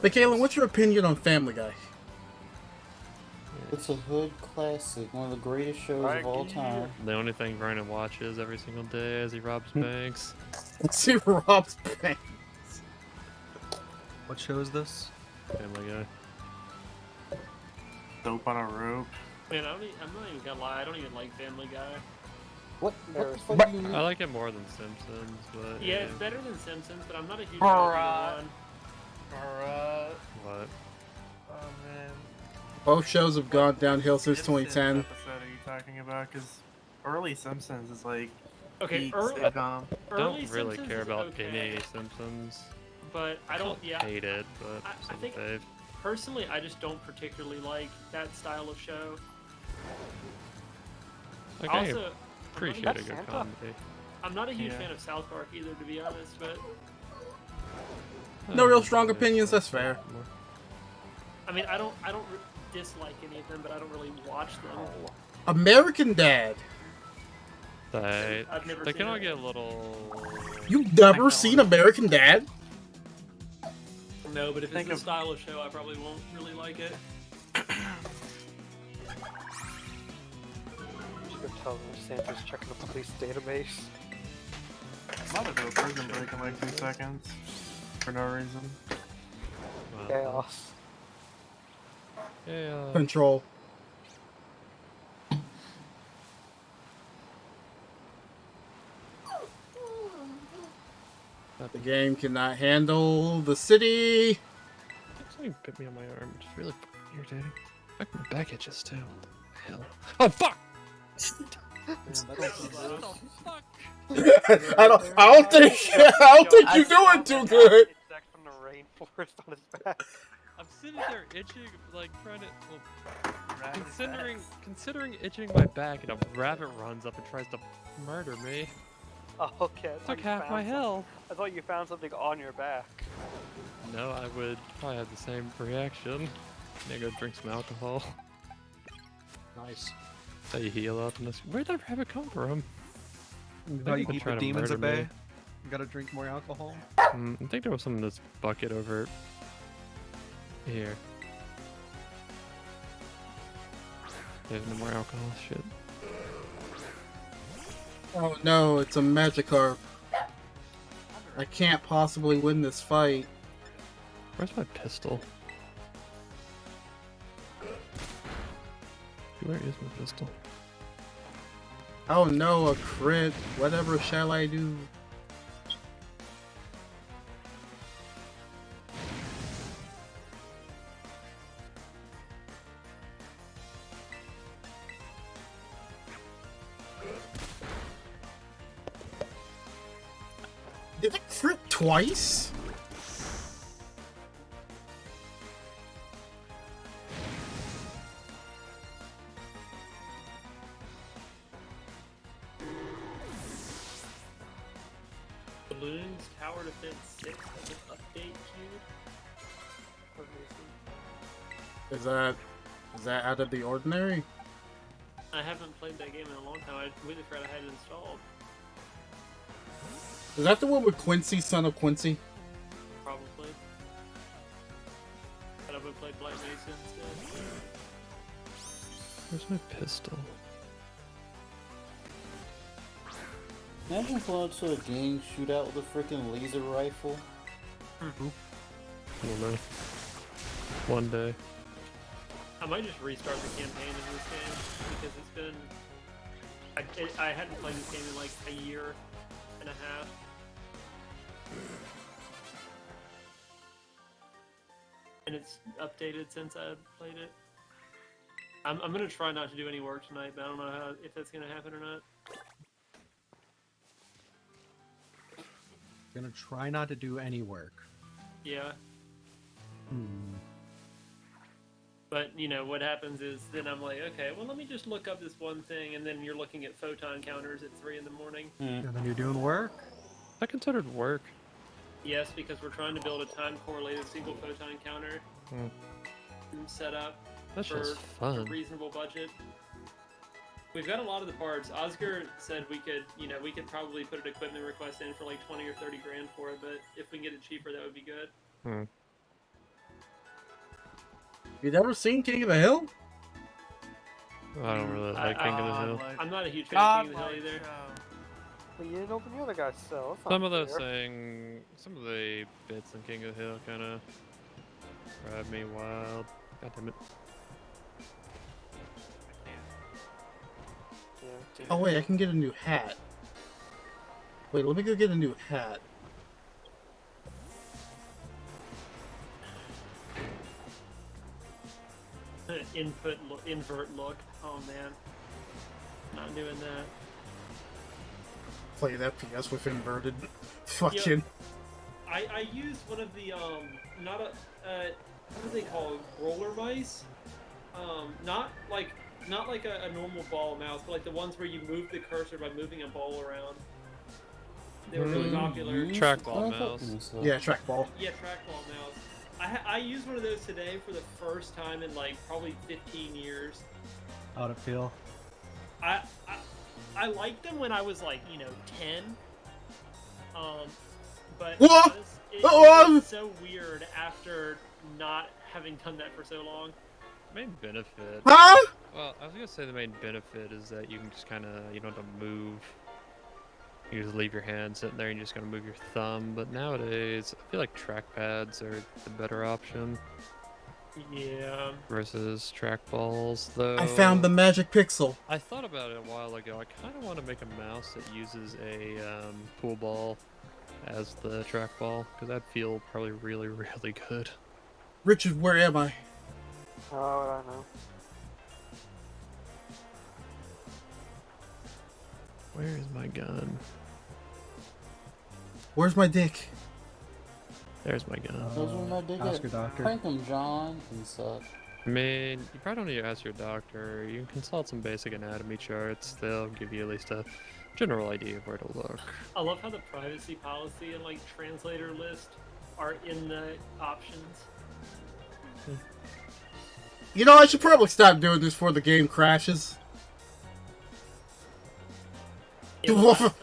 Michaela, what's your opinion on Family Guy? It's a hood classic, one of the greatest shows of all time. The only thing Vernon watches every single day as he robs banks. See Rob's bank. What show is this? Family Guy. Dope on a rope. Man, I'm not even gonna lie. I don't even like Family Guy. What the fuck do you mean? I like it more than Simpsons, but Yeah, it's better than Simpsons, but I'm not a huge fan Bruh. of either one. Alright. What? Oh man. Both shows have gone downhill since This 2010. episode are you talking about? Because early Simpsons is like Okay, peak early sitcom. I early don't really Simpsons care is about okay, any Simpsons. but I don't. Yeah, Hate it, but I some think- fave. personally, I just don't particularly like that style of show. Like, I Also, appreciate I'm a not, good Santa? comedy. I'm not a huge Yeah. fan of South Park either, to be honest. But No real strong opinions, that's fair. I mean, I don't dislike any of them, but I don't really watch them. American Dad. I've never They seen can all it. get a little. You've never seen American Dad? No, but if it's Think the of- style of show, I probably won't really like it. Just go tell them Santa's checking the police database. I'm about to do a prison break in like 2 seconds. For no reason. Chaos. Yeah. Control. The game cannot handle the city. Something bit me on my arm. It's really fucking irritating. Fuck, my back itches too. Hell. Oh fuck! I don't think you're doing too good. Insect from the rainforest on his back. I'm sitting there itching, like trying to. Well, considering itching my back, and a rabbit runs up and tries to murder me. Oh, okay. I thought Took you half found my some- health. I thought you found something on your back. No, I would probably have the same reaction. Yeah, go drink some alcohol. Nice. So you heal up and this. Where'd that rabbit come from? How you people keep try the to demons at murder bay? me. You gotta drink more alcohol. I think there was some in this bucket over here. There's no more alcohol. Shit. Oh no, it's a Magikarp. I can't possibly win this fight. Where's my pistol? Where is my pistol? Oh no, a crit. Whatever shall I do? Did it crit twice? Balloons Tower Defense 6 has an update queue. Is that out of the ordinary? I haven't played that game in a long time. I completely forgot I had it installed. Is that the one with Quincy, son of Quincy? Probably. But I would play Black Mesa instead. Where's my pistol? Imagine going to a gang shootout with a freaking laser rifle. I don't know. One day. I might just restart the campaign in this game because it's been. I hadn't played this game in like a year and a half. And it's updated since I played it. I'm gonna try not to do any work tonight, but I don't know if that's gonna happen or not. Gonna try not to do any work. Yeah. Hmm. But, you know, what happens is then I'm like, okay, well, let me just look up this one thing, and then you're looking at photon counters at 3 in the morning. And then you're doing work. That considered work. Yes, because we're trying to build a time-correlated single photon counter set up That's for just a fun. reasonable budget. We've got a lot of the parts. Oscar said we could, you know, we could probably put an equipment request in for like 20 or 30 grand for it, but if we can get it cheaper, that would be good. You never seen King of the Hill? I don't really like King of the Hill. I'm not a huge fan of King of the Hill either. But you didn't open the other guy's cell. That's Some not of the fair. some of the bits in King of the Hill kind of drive me wild. God damn it. Yeah, Oh wait, I can get a new hat. Wait, let me go get a new hat. Invert look. Oh man, not doing that. Play that PS with inverted. Fucking. I used one of the not a what do they call it? Roller mice? Not like a normal ball mouse, but like the ones where you move the cursor by moving a ball around. They were really popular. Trackball mouse. Yeah, trackball. Yeah, trackball mouse. I used one of those today for the first time in like probably 15 years. How'd it feel? I liked them when I was like, you know, 10. But What? it's so weird after not having done that for so long. Main benefit. Huh? Well, I was gonna say the main benefit is that you can just kind of, you don't have to move. You just leave your hand sitting there and you're just gonna move your thumb. But nowadays, I feel like trackpads are the better option Yeah. versus trackballs, though. I found the magic pixel. I thought about it a while ago. I kind of want to make a mouse that uses a pool ball as the trackball, because that'd feel probably really, really good. Richard, where am I? Oh, I know. Where is my gun? Where's my dick? There's my gun. Those were my dick. Ask your doctor. Crank 'em, John. And suck. I mean, you probably don't need to ask your doctor. You can consult some basic anatomy charts. They'll give you at least a general idea of where to look. I love how the privacy policy and like translator list are in the options. You know, I should probably stop doing this before the game crashes. Yeah, the last time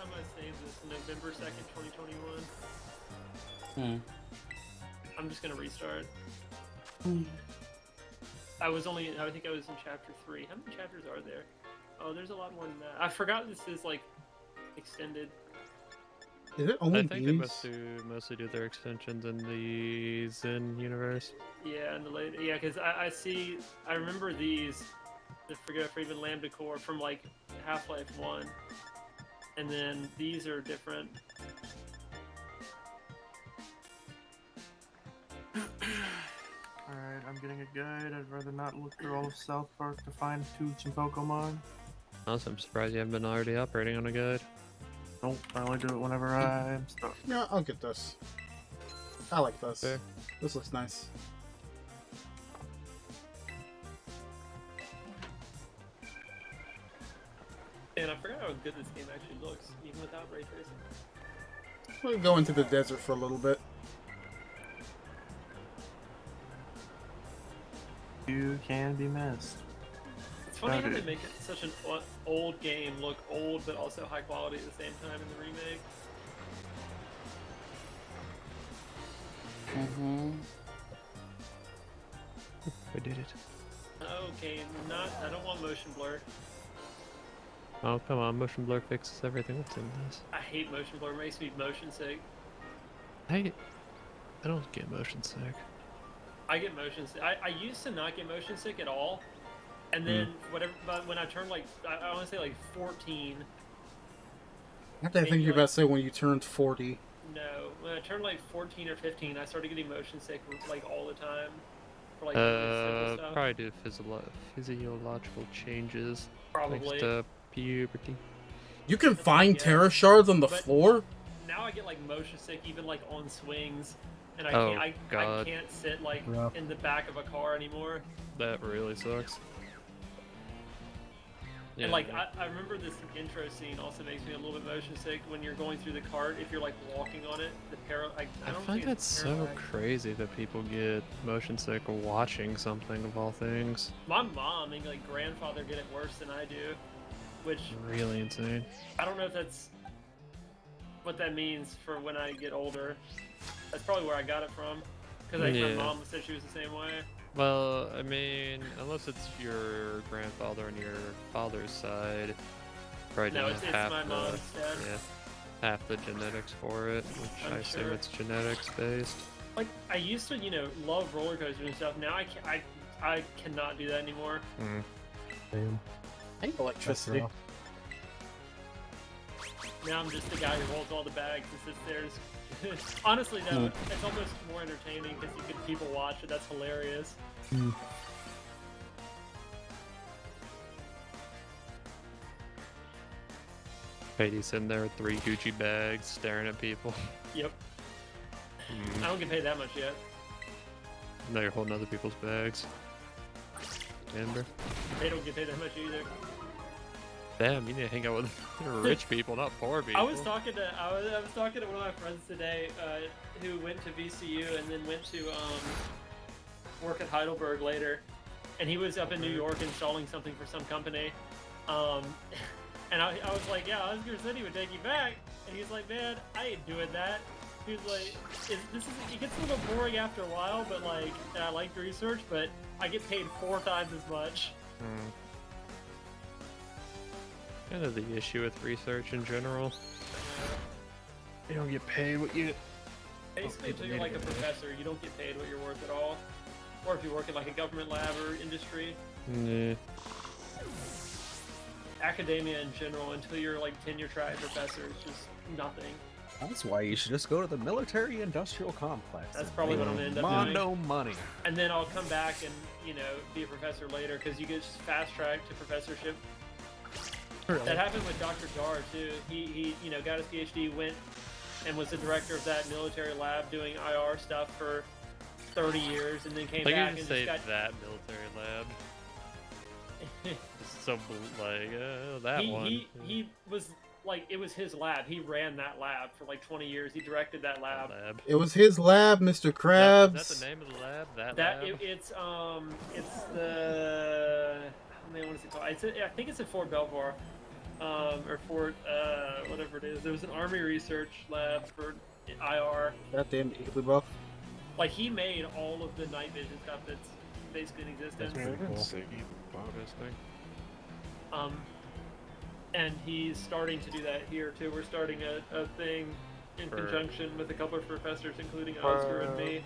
Hmm. I'm just gonna restart. Hmm. I think I was in chapter 3. How many chapters are there? Oh, there's a lot more than that. I forgot this is like extended. Is it only I think they these? mostly do their extensions in the Zen universe. Yeah, and the later, yeah, because I remember these. I forget for even Lambda Core from like Half-Life 1, and then these are different. Alright, I'm getting a guide. I'd rather not look through all of South Park to find Toots and Pokemon. Also, I'm surprised you haven't been already operating on a guide. Nope, I only do it whenever I'm stuck. Yeah, I'll get this. I like this. Fair. This looks nice. And I forgot how good this game actually looks, even without ray tracing. We'll go into the desert for a little bit. You can be missed. It's funny how Okay. they make it such an old game look old, but also high quality at the same time in the remake. Mm-hmm. We did it. Okay, I don't want motion blur. Oh, come on. Motion blur fixes everything that's in this. I hate motion blur. It makes me motion sick. I don't get motion sick. I get motion sick. I used to not get motion sick at all, and then but when I turned like I want to say like 14. I think you're about to say when you turned 40. No, when I turned like 14 or 15, I started getting motion sick like all the time. For, like, simple stuff. Probably due to physiological changes. Probably. Thanks to puberty. You can find Terra shards on the floor? Now I get like motion sick even like on swings, and Oh, I can't sit like in the back of a car anymore. That really sucks. Yeah. And like I remember this intro scene also makes me a little bit motion sick when you're going through the cart. If you're like walking on it, I don't find think that it's so parallax. crazy that people get motion sick watching something of all things. My mom and like grandfather get it worse than I do, which Really insane. I don't know if that's what that means for when I get older. That's probably where I got it from, because like my mom said she was the same way. Well, I mean, unless it's your grandfather on your father's side, probably No, didn't it's have my the, mom's dad. yeah, half the genetics for it, which I'm I assume sure. it's genetics based. Like I used to, love roller coasters and stuff. Now I cannot do that anymore. Damn. I hate electricity. Now I'm just the guy who holds all the bags and sits there. Honestly, though, it's almost more entertaining because you can people watch it. That's hilarious. Katie's sitting there with 3 Gucci bags, staring at people. Yep. I don't get paid that much yet. Now you're holding other people's bags. Amber. They don't get paid that much either. Damn, you need to hang out with rich people, not poor people. I was talking to one of my friends today who went to VCU and then went to work at Heidelberg later, and he was up in New York installing something for some company, and I was like, yeah, Oscar said he would take you back, and he's like, man, I ain't doing that. He was like, it gets a little boring after a while, but like I like the research, but I get paid 4 times as much. Kind of the issue with research in general. You don't get paid what you... Basically, until you're like a professor, you don't get paid what you're worth at all. Or if you work in like a government lab or industry. Yeah. Academia in general, until you're like tenure track professor, it's just nothing. That's why you should just go to the military-industrial complex. That's probably what I'm gonna end up Mondo doing. money. And then I'll come back and, be a professor later, because you get fast tracked to professorship. Really? That happened with Dr. Dar too. He got his PhD, went and was the director of that military lab doing IR stuff for 30 years, and then came Like back you and say just got. that military lab. It's so that one. He was like, it was his lab. He ran that lab for like 20 years. He directed that lab. It was his lab, Mr. Krabs. Is that the name of the lab? That lab? It's the, what is it called? I think it's at Fort Belvoir, or Fort whatever it is. There was an Army research lab for IR. Goddamn equally buff. Like he made all of the night vision stuff that's basically in existence. That's pretty cool. And he's starting to do that here too. We're starting a thing in conjunction with a couple of professors, including Oscar and me.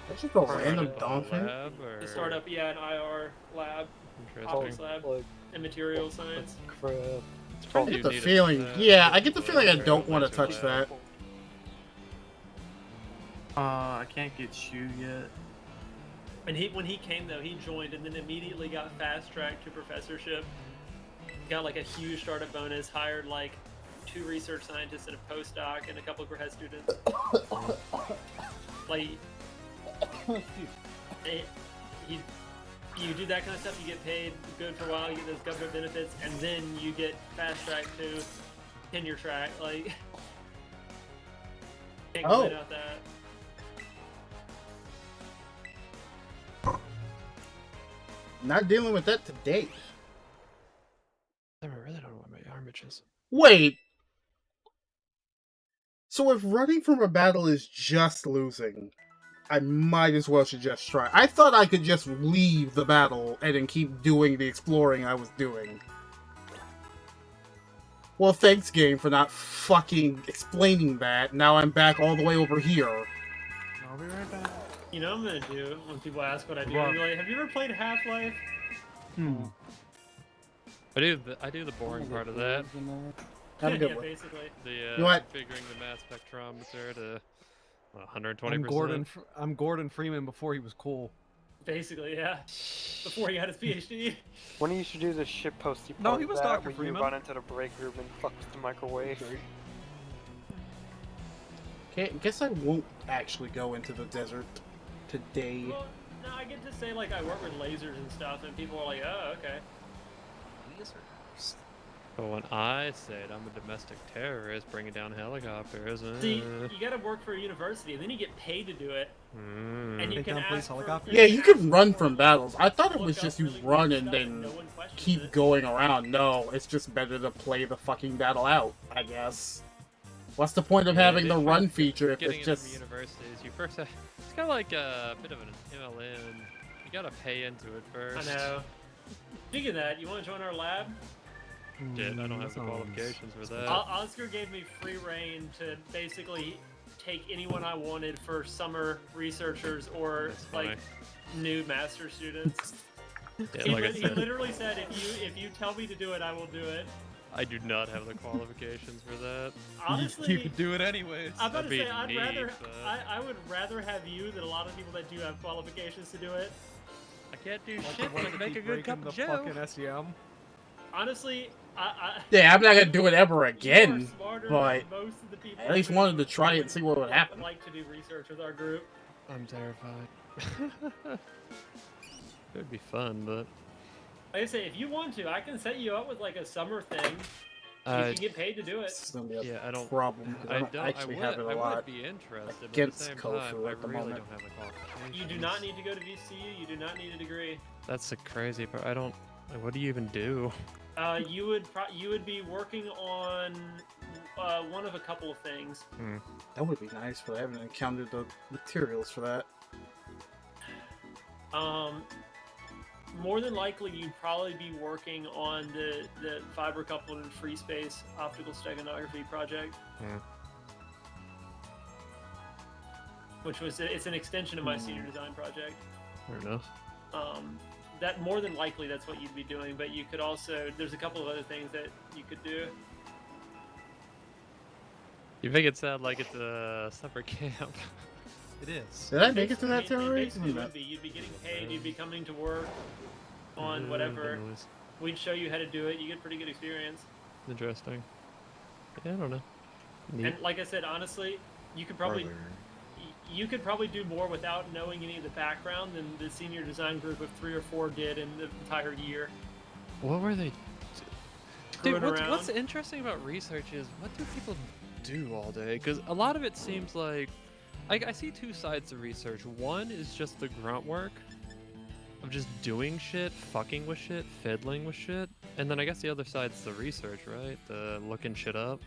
That's just a random dolphin. To start up, an IR lab, optics lab, and material science. I get the feeling, I get the feeling I don't want to touch that. I can't get Shu yet. And when he came though, he joined and then immediately got fast tracked to professorship. Got like a huge startup bonus. Hired like 2 research scientists and a postdoc and a couple of grad students. Like, you do that kind of stuff, you get paid good for a while, you get those government benefits, and then you get fast track to tenure track. Like, can't complain about that. Not dealing with that today. I really don't know what my arm itches. Wait. So if running from a battle is just losing, I might as well should just try. I thought I could just leave the battle and then keep doing the exploring I was doing. Well, thanks, game, for not fucking explaining that. Now I'm back all the way over here. I'll be right back. You know what I'm gonna do when people ask what I do? I'm like, have you ever played Half-Life? I do the boring part of that. Have a good Yeah, one. basically. Configuring the mass spectrometer to 120%. I'm Gordon Freeman before he was cool. Basically, yeah. Before he got his PhD. When he used to do the shitposty part, No, he was that, Dr. where Freeman. you run into the break room and fuck with the microwave. Okay, guess I won't actually go into the desert today. Well, no, I get to say like I work with lasers and stuff, and people are like, oh, okay. But when I said I'm a domestic terrorist bringing down helicopters, See, you gotta work for a university, and then you get paid to do it. And you Take can down police ask for, helicopters? Yeah, you can run from battles. I thought it was look just up you really run weird and stuff then no one questions keep it. going around. No, it's just better to play the fucking battle out, I guess. What's the point of having the run feature if getting it's into just... universities, you first have, it's kind of like a bit of an MLN. You gotta pay into it first. I know. Speaking of that, you want to join our lab? Shit, I don't have the qualifications for that. Oscar gave me free reign to basically take anyone I wanted for summer researchers or like new master students. Yeah, he, like I he said, literally said, if you tell me to do it, I will do it. I do not have the qualifications for that. Honestly, You could do it anyways. I'm about to That'd say be neat, but- I would rather have you than a lot of people that do have qualifications to do it. I can't do Like shit, the ones but I can that make a keep good breaking cup of the joe. fucking SEM. Honestly, Yeah, I'm not gonna do it ever again, you are smarter but than most of the people I at least who wanted to try it and see what would happen. like to do research with our group. I'm terrified. It would be fun, but Like I say, if you want to, I can set you up with like a summer thing. You can get paid to do it. It's gonna be a yeah, I don't. problem, 'cause I don't actually have it a I lot would be interested, against but at the same Kofu time, I at the really moment. don't have the qualifications. You do not need to go to VCU. You do not need a degree. That's the crazy part. I don't. Like, what do you even do? You would be working on one of a couple of things. That would be nice, but I haven't encountered the materials for that. More than likely, you'd probably be working on the fiber coupled and free space optical steganography project, which was it's an extension of my senior design project. Fair enough. That more than likely that's what you'd be doing, but you could also there's a couple of other things that you could do. You make it sound like it's a summer camp. It is. Did I make it to that Basically, already? basically it would be. You'd be getting paid. You'd be coming to work on whatever. We'd show you how to do it. You get pretty good experience. Interesting. Yeah, I don't know. Neat. And like I said, honestly, you could probably do more without knowing any of the background than the senior design group of 3 or 4 did in the entire year. What were they? Screwing Dude, around. what's interesting about research is what do people do all day? Because a lot of it seems like I see 2 sides to research. One is just the grunt work of just doing shit, fucking with shit, fiddling with shit, and then I guess the other side's the research, right? The looking shit up.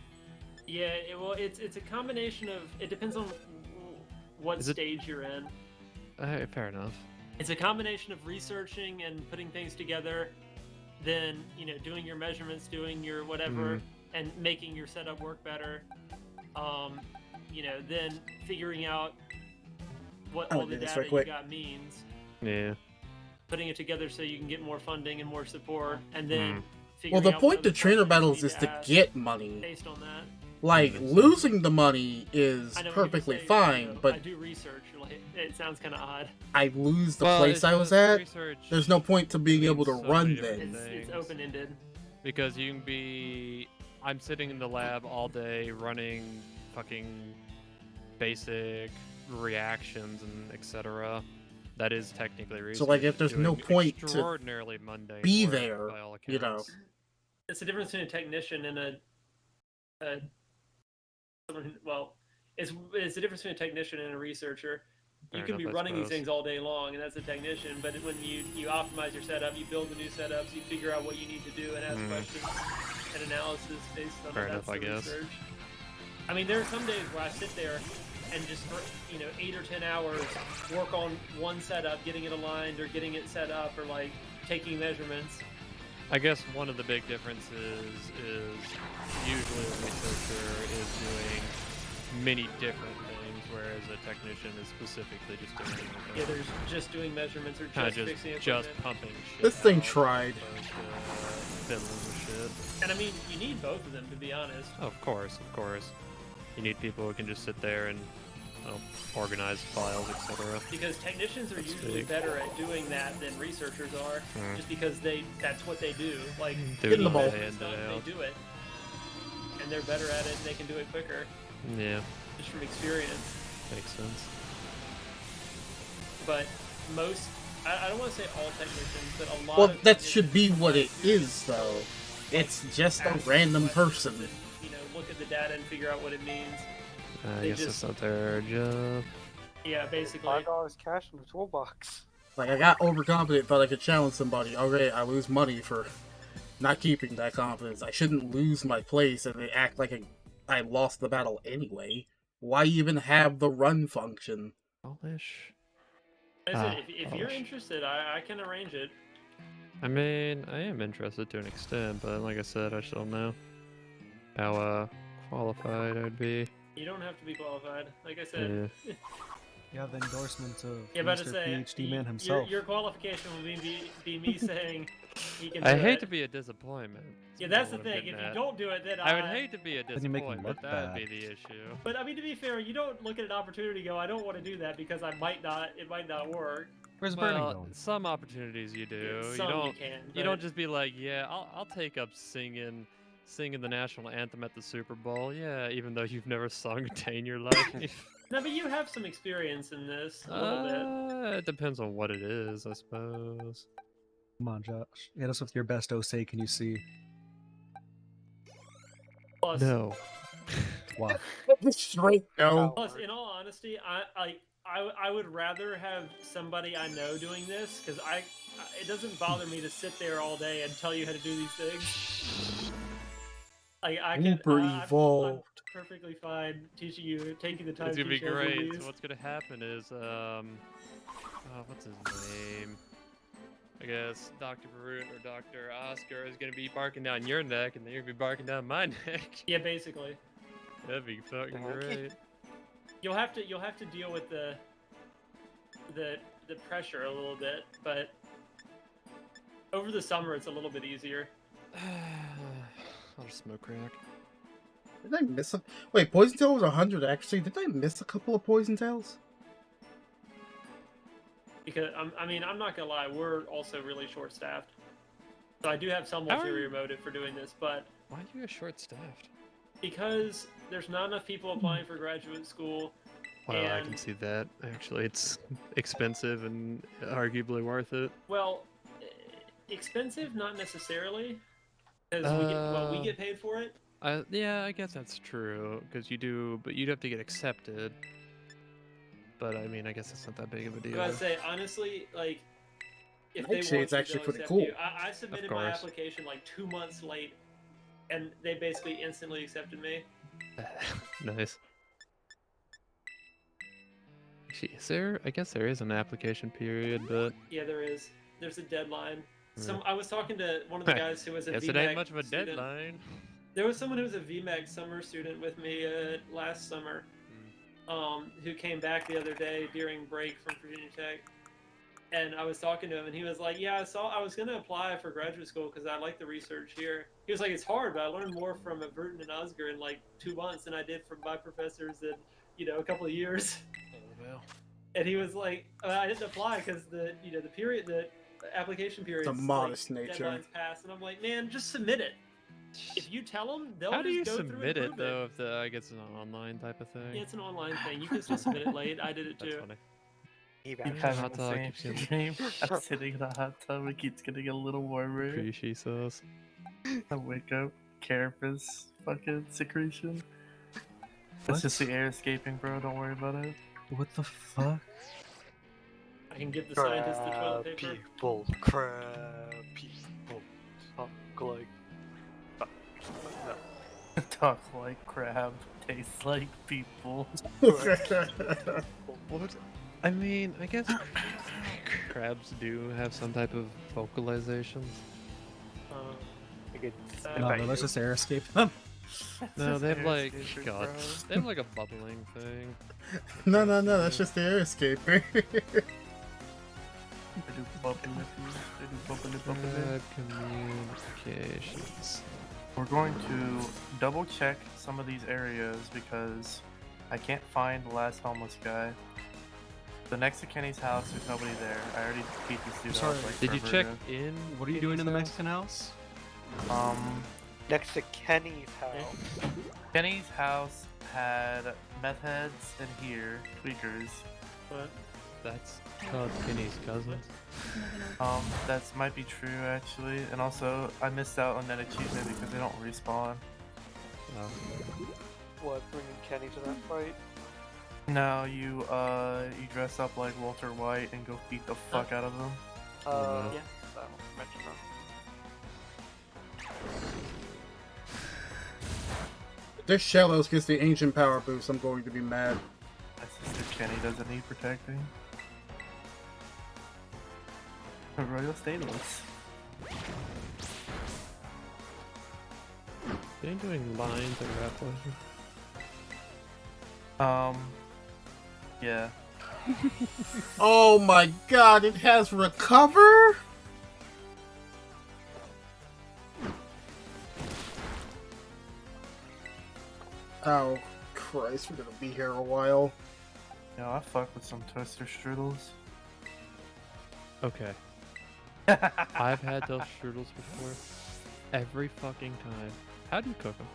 Yeah, it's a combination of. It depends on what Is it- stage you're in. Fair enough. It's a combination of researching and putting things together, then doing your measurements, doing your whatever, and making your setup work better. Then figuring out what all the data you got means. Yeah. Putting it together so you can get more funding and more support, and then Well, figuring the out point what to other trainer questions battles you is need to ask get money. based on that. Like, losing the money is I know perfectly say, fine, I but do research. Like, it sounds kind of odd. I lose the Well, place it's I was just at. research There's no point to being able to means so run many then. different It's things. open-ended. Because you can be... I'm sitting in the lab all day running fucking basic reactions and etc. That is technically research. So, like, if there's no doing point to extraordinarily mundane be work, there, by all you know. accounts. It's the difference between a technician and it's the difference between a technician and a researcher. You Fair can enough, be I running these suppose. things all day long, and that's a technician. But when you optimize your setup, you build the new setups, you figure out what you need to do, and ask questions and analysis based on Fair it. enough, That's I the guess. research. I mean, there are some days where I sit there and just for 8 or 10 hours work on one setup, getting it aligned or getting it set up or like taking measurements. I guess one of the big differences is usually a researcher is doing many different things, whereas a technician is specifically just doing Yeah, there's just doing measurements or kind of just fixing equipment. just pumping shit. This thing out tried. as opposed to fiddling with shit. And I mean, you need both of them to be honest. Oh, of course. You need people who can just sit there and organize files, etc. Because technicians are usually big. better at doing that than researchers are, just because that's what they do. Like, Doing the ball. measurement stuff, they do it, and they're better at it, and they can do it quicker, Yeah, just from experience. makes sense. But most, I don't want to say all technicians, but a lot Well, of that should be technicians what it do is, though. It's just a ask random questions person. and, look at the data and figure out what it means. I They guess just- that's not their job. Yeah, basically. $5 cash in the toolbox. Like, I got overconfident, thought I could challenge somebody. Okay, I lose money for not keeping that confidence. I shouldn't lose my place and they act like I lost the battle anyway. Why even have the run function? Polish. Like I said, if you're interested, I can arrange it. I mean, I am interested to an extent, but like I said, I still don't know how qualified I'd be. You don't have to be qualified. Like I said, Yeah. You have the endorsement of yeah, about to Mr. say, PhD man himself. Your qualification will be me saying he can do I it. hate to be a disappointment. Yeah, that's the what I'm thing. getting If you at. don't do it, then I would hate to be a Then you make 'em disappointment. look That'd be bad. the issue. But I mean, to be fair, you don't look at an opportunity and go, I don't want to do that because it might not work. Where's Burning Well, going? some opportunities you do. Yeah, You some don't. you can, You don't but- just be like, yeah, I'll take up singing the national anthem at the Super Bowl. Yeah, even though you've never sung a day in your life. No, but you have some experience in this a little bit. It depends on what it is, I suppose. Come on, Josh. Hit us with your best OSA can you see? Plus, No. Wow. Straight no. plus, in all honesty, I would rather have somebody I know doing this because it doesn't bother me to sit there all day and tell you how to do these things. Like I can, Uber I'm evolved. perfectly fine teaching you, taking the time. It's gonna be to share great. these. So what's gonna happen is, what's his name? I guess Dr. Barut or Dr. Oscar is gonna be barking down your neck, and then you're gonna be barking down my neck. Yeah, basically. That'd be fucking great. You'll have to deal with the pressure a little bit, but over the summer it's a little bit easier. I'll just smoke crack. Did I miss a... Wait, Poison Tail was 100 actually. Did I miss a couple of Poison Tails? Because I'm not gonna lie, we're also really short-staffed. So I do have some How are ulterior you- motive for doing this, but Why are you guys short-staffed? because there's not enough people applying for graduate school. Well, I can and- see that. Actually, it's expensive and arguably worth it. Well, expensive, not necessarily, because we get paid for it. Yeah, I guess that's true, because you do, but you'd have to get accepted. But I mean, I guess it's not that big of a deal. But I'd say honestly, like, if Actually, they want it's you, actually they'll pretty accept cool. you. I submitted my course. application like 2 months late, and they basically instantly accepted me. Nice. Actually, is there? I guess there is an application period, but Yeah, there is. There's a deadline. Yeah. I was talking to one of the guys who was a guess VMAG it ain't much of a student. deadline. There was someone who was a VMAG summer student with me last summer, who came back the other day during break from Virginia Tech, and I was talking to him, and he was like, "Yeah, I was gonna apply for graduate school because I like the research here." He was like, "It's hard, but I learned more from Burton and Oscar in like 2 months than I did from my professors in a couple of years." And he was like, "I didn't apply because the application period, The modest nature. deadlines pass," and I'm like, "Man, just submit it. If you tell them, they'll How do you just go through submit and it approve though? If I guess it's an online type of thing. Yeah, it's an online thing. You can still submit it late. I did it That's too. funny. Keep Yeah, having hot the dog same keeps getting- dream. I'm sitting in a hot tub. It keeps getting a little warmer. Appreciate sauce. I wake up, carapace fucking secretion. It's just the air escaping, bro. Don't worry about it. What the fuck? I can give the scientist the toilet paper. People, crab people, talk like. No. Talk like crab, taste like people. What? I mean, I guess crabs do have some type of vocalizations. No, but let's just air escape them. No, they have like escaping, God, bro. they have like a bubbling thing. No, that's just the air escaper. They do bubbly with you. They do bubbly. Crab communications. We're going to double check some of these areas because I can't find the last homeless guy. So next to Kenny's house, there's nobody there. I already beat this dude Sorry, up. Like, Did you forever check ago. in? What are you doing in the Mexican house? Next to Kenny's house. Kenny's house had meth heads in here, tweakers. What? That's called Kenny's cousins. That might be true actually, and also I missed out on that achievement because they don't respawn. Oh. What, bringing Kenny to that fight? No, you dress up like Walter White and go beat the fuck out of them. Yeah. That one mentioned that. If this Shellos gets the ancient power boost, I'm going to be mad. My sister Kenny doesn't need protecting. The Royal Stainless. They ain't doing lines or rap lessons. Yeah. Oh my god, it has recover? Oh Christ, we're gonna be here a while. No, I fuck with some toaster strudels. Okay. I've had those strudels before. Every fucking time. How do you cook them?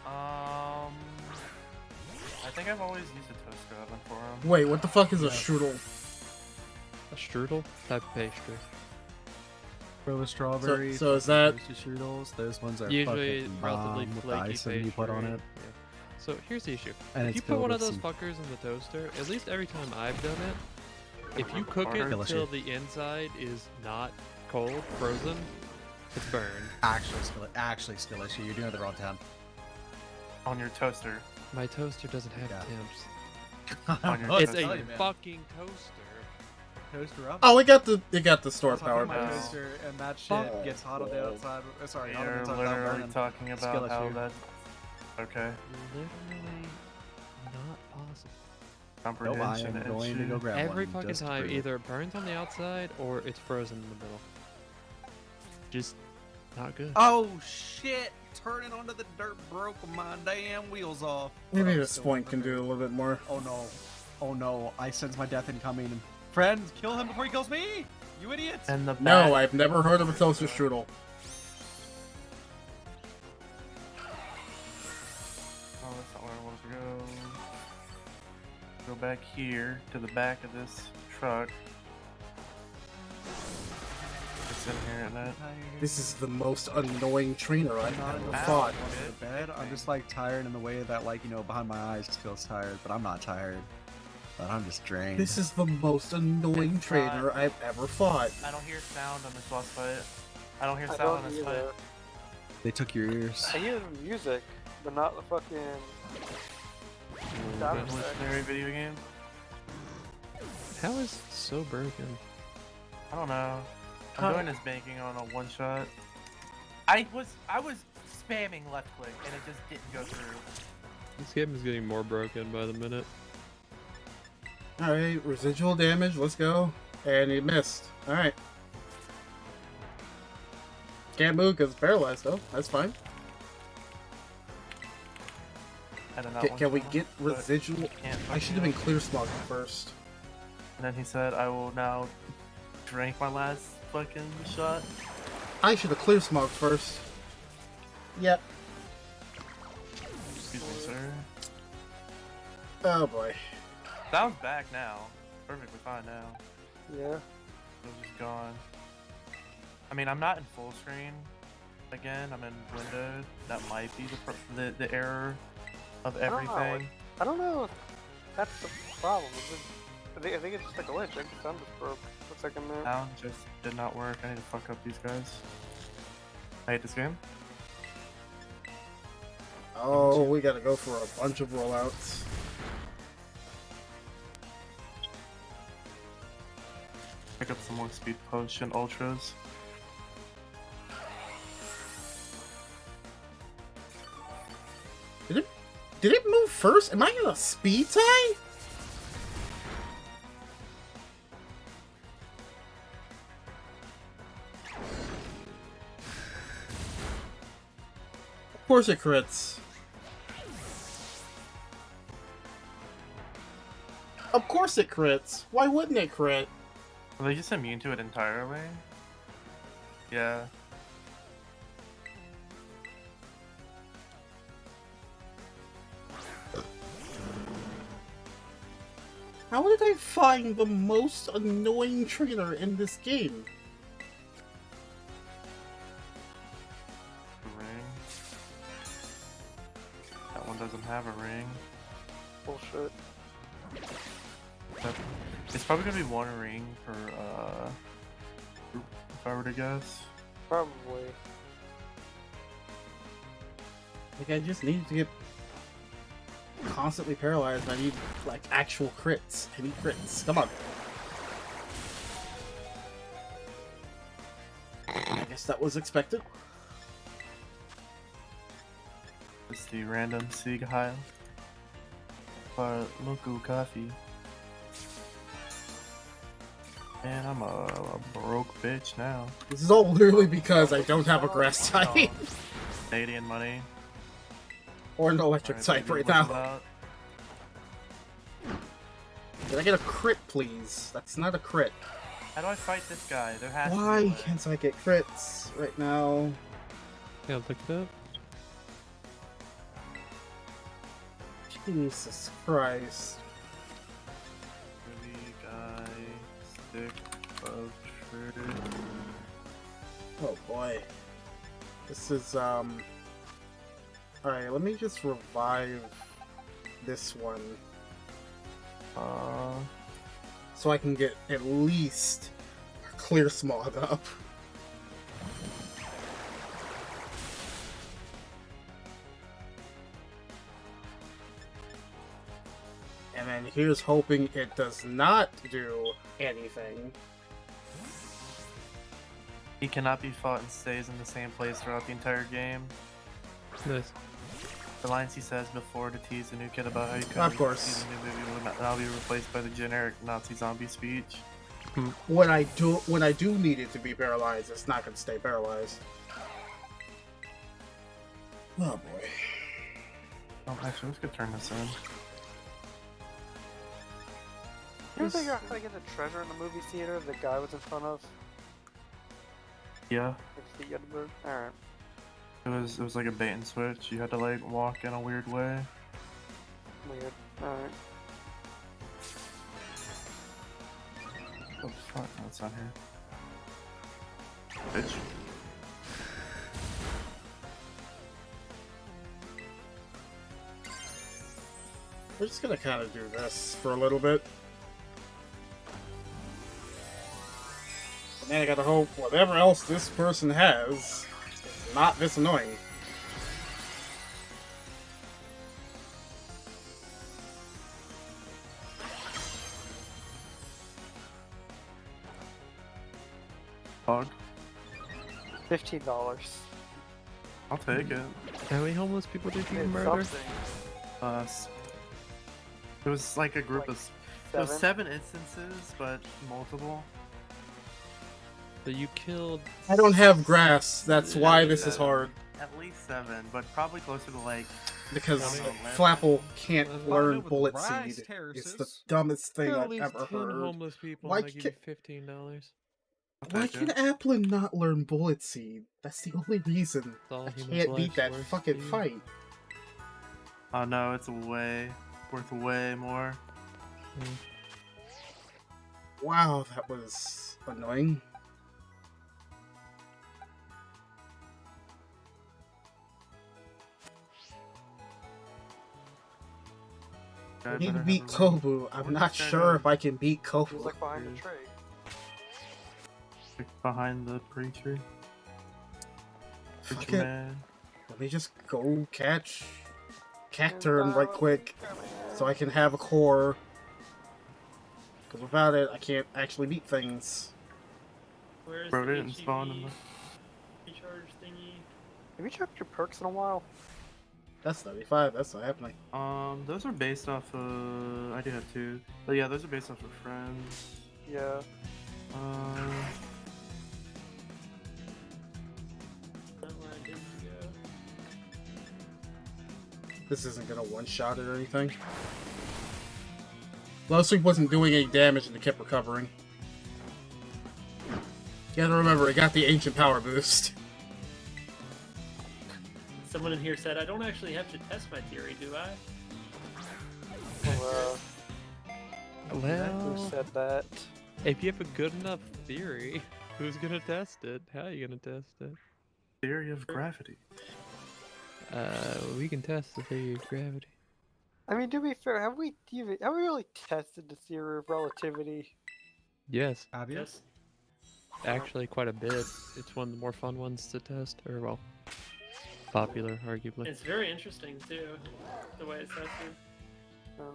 I think I've always used a toaster oven for them. Wait, what the fuck is a strudel? A strudel? Type of pastry. Roll with strawberry. So is that- toasty strudels? Those ones are Usually fucking relatively bomb with the flaky icing you put on pastry. it. Yeah. So here's the issue. And If it's you put one of filled those with fuckers in the toaster, at least every time I've done it, if you cook it Delicious. until the inside is not cold, frozen, it's burned. Actually, still issue. You're doing it the wrong time. On your toaster. My toaster doesn't have Yeah. temps. On your It's toaster. a fucking toaster. Toaster up. Oh, it got the store That's why I power put my boost. toaster and that shit Fuck. gets hot on the outside. Sorry, hot on the You're inside without literally burning. talking about Skill how issue. that. Okay. Literally not possible. Nope, I Comprehension am going to issue. go grab Every one. fucking just to time, prove it. either it burns on the outside or it's frozen in the middle. Just not good. Oh shit! Turning onto the dirt broke my damn wheels off. Maybe But I'm the still Spoink can okay. do a little bit more. Oh no. Oh no. I sense my death incoming. Friends, kill him before he kills me! You idiots! And the No, bat- I've never heard of a toaster strudel. Oh, that's not where I want to go. Go back here to the back of this truck. It's in here and that. This is the most annoying trainer I've not in ever the fought. the bed. I'm just like tired in the way that like behind my eyes feels tired, but I'm not tired. But I'm just drained. This is the most annoying It's trainer not- I've ever fought. I don't hear sound on this boss fight. I don't hear I sound on don't this either. fight. They took your ears. I hear music, but not the fucking. That legendary video game. How is it so broken? I don't know. I'm doing this banking on a one shot. I was spamming left click and it just didn't go through. This game is getting more broken by the minute. Alright, residual damage, let's go. And he missed. Alright. Can't move because it's paralyzed though. That's fine. Can we get residual? I should have been clear smog first. And then he said, I will now drink my last fucking shot. I should have clear smog first. Yep. Excuse me, sir. Oh boy. Sound's back now. Perfectly fine now. Yeah. It's just gone. I mean, I'm not in full screen. Again, I'm in windowed. That might be the error of everything. I don't know if that's the problem. I think it's just a glitch. I think the sound just broke. Looks like I'm there. Sound just did not work. I need to fuck up these guys. I hate this game. Oh, we gotta go for a bunch of rollouts. Pick up some more speed potion ultras. Did it move first? Am I in a speed tie? Of course it crits. Of course it crits. Why wouldn't it crit? Are they just immune to it entirely? Yeah. How did I find the most annoying trainer in this game? Ring. That one doesn't have a ring. Bullshit. It's probably gonna be one ring per group, if I were to guess. Probably. Like, I just need to get constantly paralyzed. I need, like, actual crits. I need crits. Come on. I guess that was expected. It's the random Sieg Heil. For Moku Coffee. Man, I'm a broke bitch now. This is all literally because I don't have a grass type. Canadian money. Or an electric type right now. Did I get a crit, please? That's not a crit. How do I fight this guy? There has to be a Why way. can't I get crits right now? Yeah, look it up. Jesus Christ. Movie guy, stick of truth. Oh boy. This is, Alright, let me just revive this one. So I can get at least clear smog up. And then here's hoping it does not do anything. He cannot be fought and stays in the same place throughout the entire game. Nice. The lines he says before to tease the new kid about how you could Of course. see the new movie will now be replaced by the generic Nazi zombie speech. When I do need it to be paralyzed, it's not gonna stay paralyzed. Oh boy. Oh, actually, let's go turn this in. You ever figure out how to get the treasure in the movie theater the guy was in front of? Yeah. It's the Edinburgh? Alright. It was like a bait and switch. You had to like walk in a weird way. Weird. Alright. Oh fuck, no, it's not here. Bitch. We're just gonna kind of do this for a little bit. And then I gotta hope whatever else this person has is not this annoying. Dog. $15. I'll take it. How many homeless people did you It's murder? something. It was like a group Like of. It was 7? 7 instances, but multiple. So you killed. I don't have grass. That's why this is 7. hard. At least 7, but probably closer to like. Because Eleven. Flapple can't Well, learn no, with Bullet rice Seed. It's the terraces. dumbest thing Kill at I've least ever 10 heard. homeless people Why and I give you can- $15. Why can Applin not learn Bullet Seed? That's the only reason. All I humans' can't beat lives that worth, fucking dude. fight. Oh no, it's worth way more. Wow, that was annoying. I need to beat Kobu. I'm not sure if I can beat It Kobu. was like behind the tree. Behind the preacher. Fuck Preacher it. man. Let me just go catch Cacturn right quick so I can have a core. Because without it, I can't actually beat things. Where's Bro, the didn't spawn in HEV the. recharge thingy? Have you checked your perks in a while? That's 95, that's not happening. Those are based off I do have 2. But yeah, those are based off of friends. Yeah. Not where I did go. This isn't gonna one-shot it or anything. Glowsweep wasn't doing any damage and it kept recovering. You gotta remember, it got the ancient power boost. Someone in here said, I don't actually have to test my theory, do I? Well, who Well, said that? if you have a good enough theory, who's gonna test it? How are you gonna test it? Theory of gravity. We can test the theory of gravity. I mean, to be fair, have we really tested the theory of relativity? Yes, Have you? Yes. actually quite a bit. It's one of the more fun ones to test, or well, popular, arguably. It's very interesting, too, the way it's tested.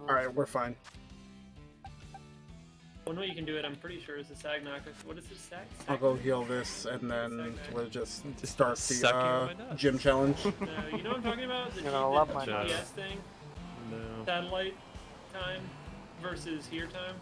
Alright, we're fine. One way you can do it, I'm pretty sure, is the sag knocker. What is this sag? I'll go heal this and then we'll just start sucking on my the nuts. gym challenge. No, you know what I'm talking about? The, You're gonna love the my GPS nuts. thing? No. Satellite time versus here time?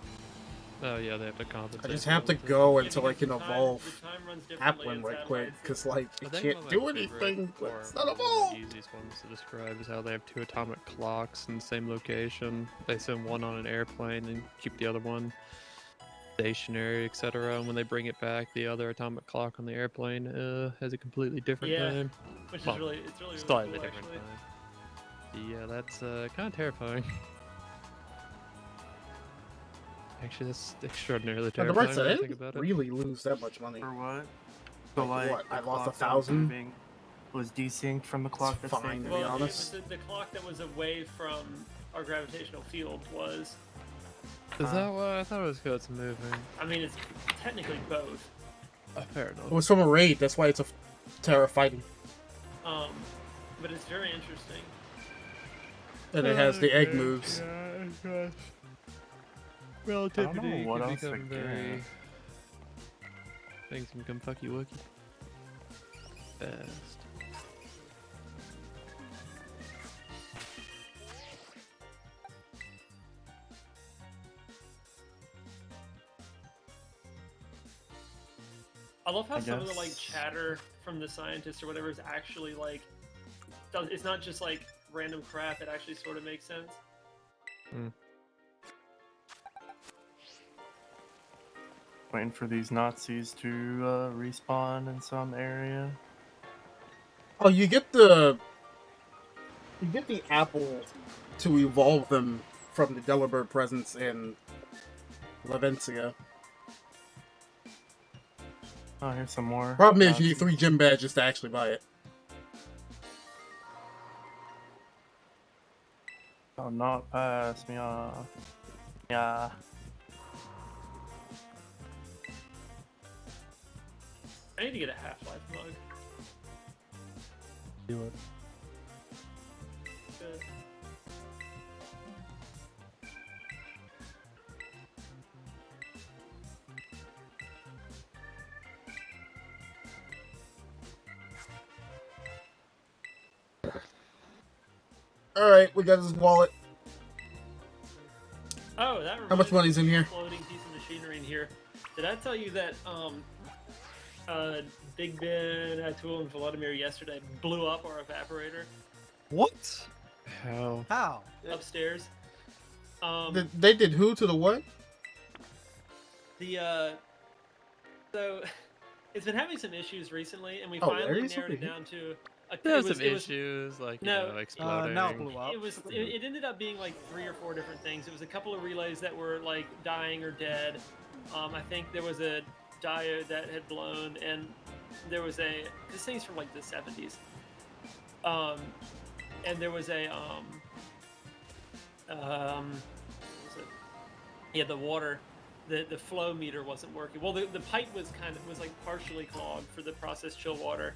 Oh yeah, they have to compensate. I just for have to everything. go Yeah, until I because can the time- evolve the time runs differently in Applin right quick, satellites. because like, I it think can't one of do my favorite, anything, but or it's not one of the evolved! easiest ones to describe is how they have 2 atomic clocks in the same location. They send one on an airplane and keep the other one stationary, etc. And when they bring it back, the other atomic clock on the airplane has a completely different Yeah, time. which Well, is really, it's really, really Slightly cool, different actually. time. Yeah, that's kind of terrifying. Actually, that's extraordinarily On the terrifying bright when side, I I think didn't about it. really lose that much money. For what? So Like, like what, the I lost clock that was 1,000? moving was desynced from the clock that's fine, staying to there? be Well, honest. the clock that was away from our gravitational field was. Is that why I thought it was because it's moving? I mean, it's technically both. Fair enough. It was from a raid, that's why it's a Terra fighting. But it's very interesting. And it has the egg moves. Relativity what can else to become very. get. Things can become fucky wucky. Fast. I love how I some of the guess. like chatter from the scientists or whatever is actually like, it's not just like random crap. It actually sort of makes sense. Waiting for these Nazis to respawn in some area. Oh, you get the apple to evolve them from the Delibird presence in Lavencia. Oh, here's some more. Problem is, you need Nazis. 3 gym badges to actually buy it. Oh, not pass me off. Yeah. I need to get a Half-Life mug. Do it. Good. All right, we got his wallet. Oh, that How much money's in here? Floating piece of machinery in here. Did I tell you that Big Ben, Atul, and Vladimir yesterday blew up our evaporator What? How? How? upstairs? They did who to the what? So it's been having some issues recently, and we Oh, finally Larry's narrowed over it here? down to. There's some issues, like, no, exploding. now it blew up. It ended up being like 3 or 4 different things. It was a couple of relays that were like dying or dead. I think there was a diode that had blown, and there was this thing's from like the 70s. And there was what was it? Yeah, the water. The flow meter wasn't working. Well, the pipe was like partially clogged for the processed chill water.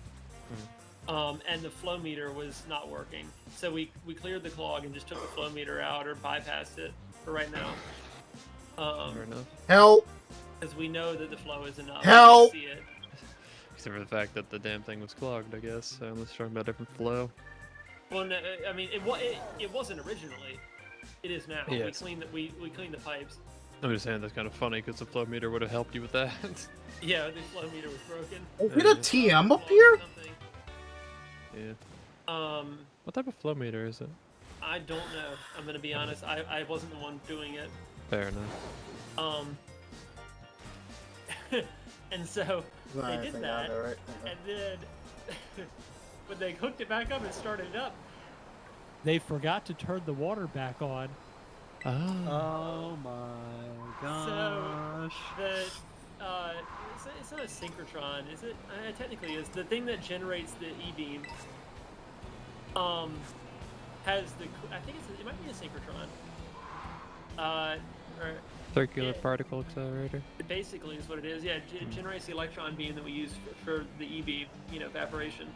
And the flow meter was not working. So we cleared the clog and just took the flow meter out or bypassed it for right now. Fair enough. Help! Because we know that the flow is enough. Help! To see it. Except for the fact that the damn thing was clogged, I guess. So let's talk about different flow. Well, no, I mean, it wasn't originally. It is now. Yes. We cleaned the pipes. I'm just saying that's kind of funny because the flow meter would have helped you with that. Yeah, the flow meter was broken. Is it a TM up here? Yeah. What type of flow meter is it? I don't know. I'm gonna be honest. I wasn't the one doing it. Fair enough. And so Right, they did I that, got it, right. and then when they hooked it back up and started it up, They forgot to turn the water back on. Oh my gosh. so it's not a synchrotron, is it? It technically is. The thing that generates the E-beam has I think it might be a synchrotron. Circular particle accelerator. It basically is what it is. Yeah, it generates the electron beam that we use for the E-beam, evaporation.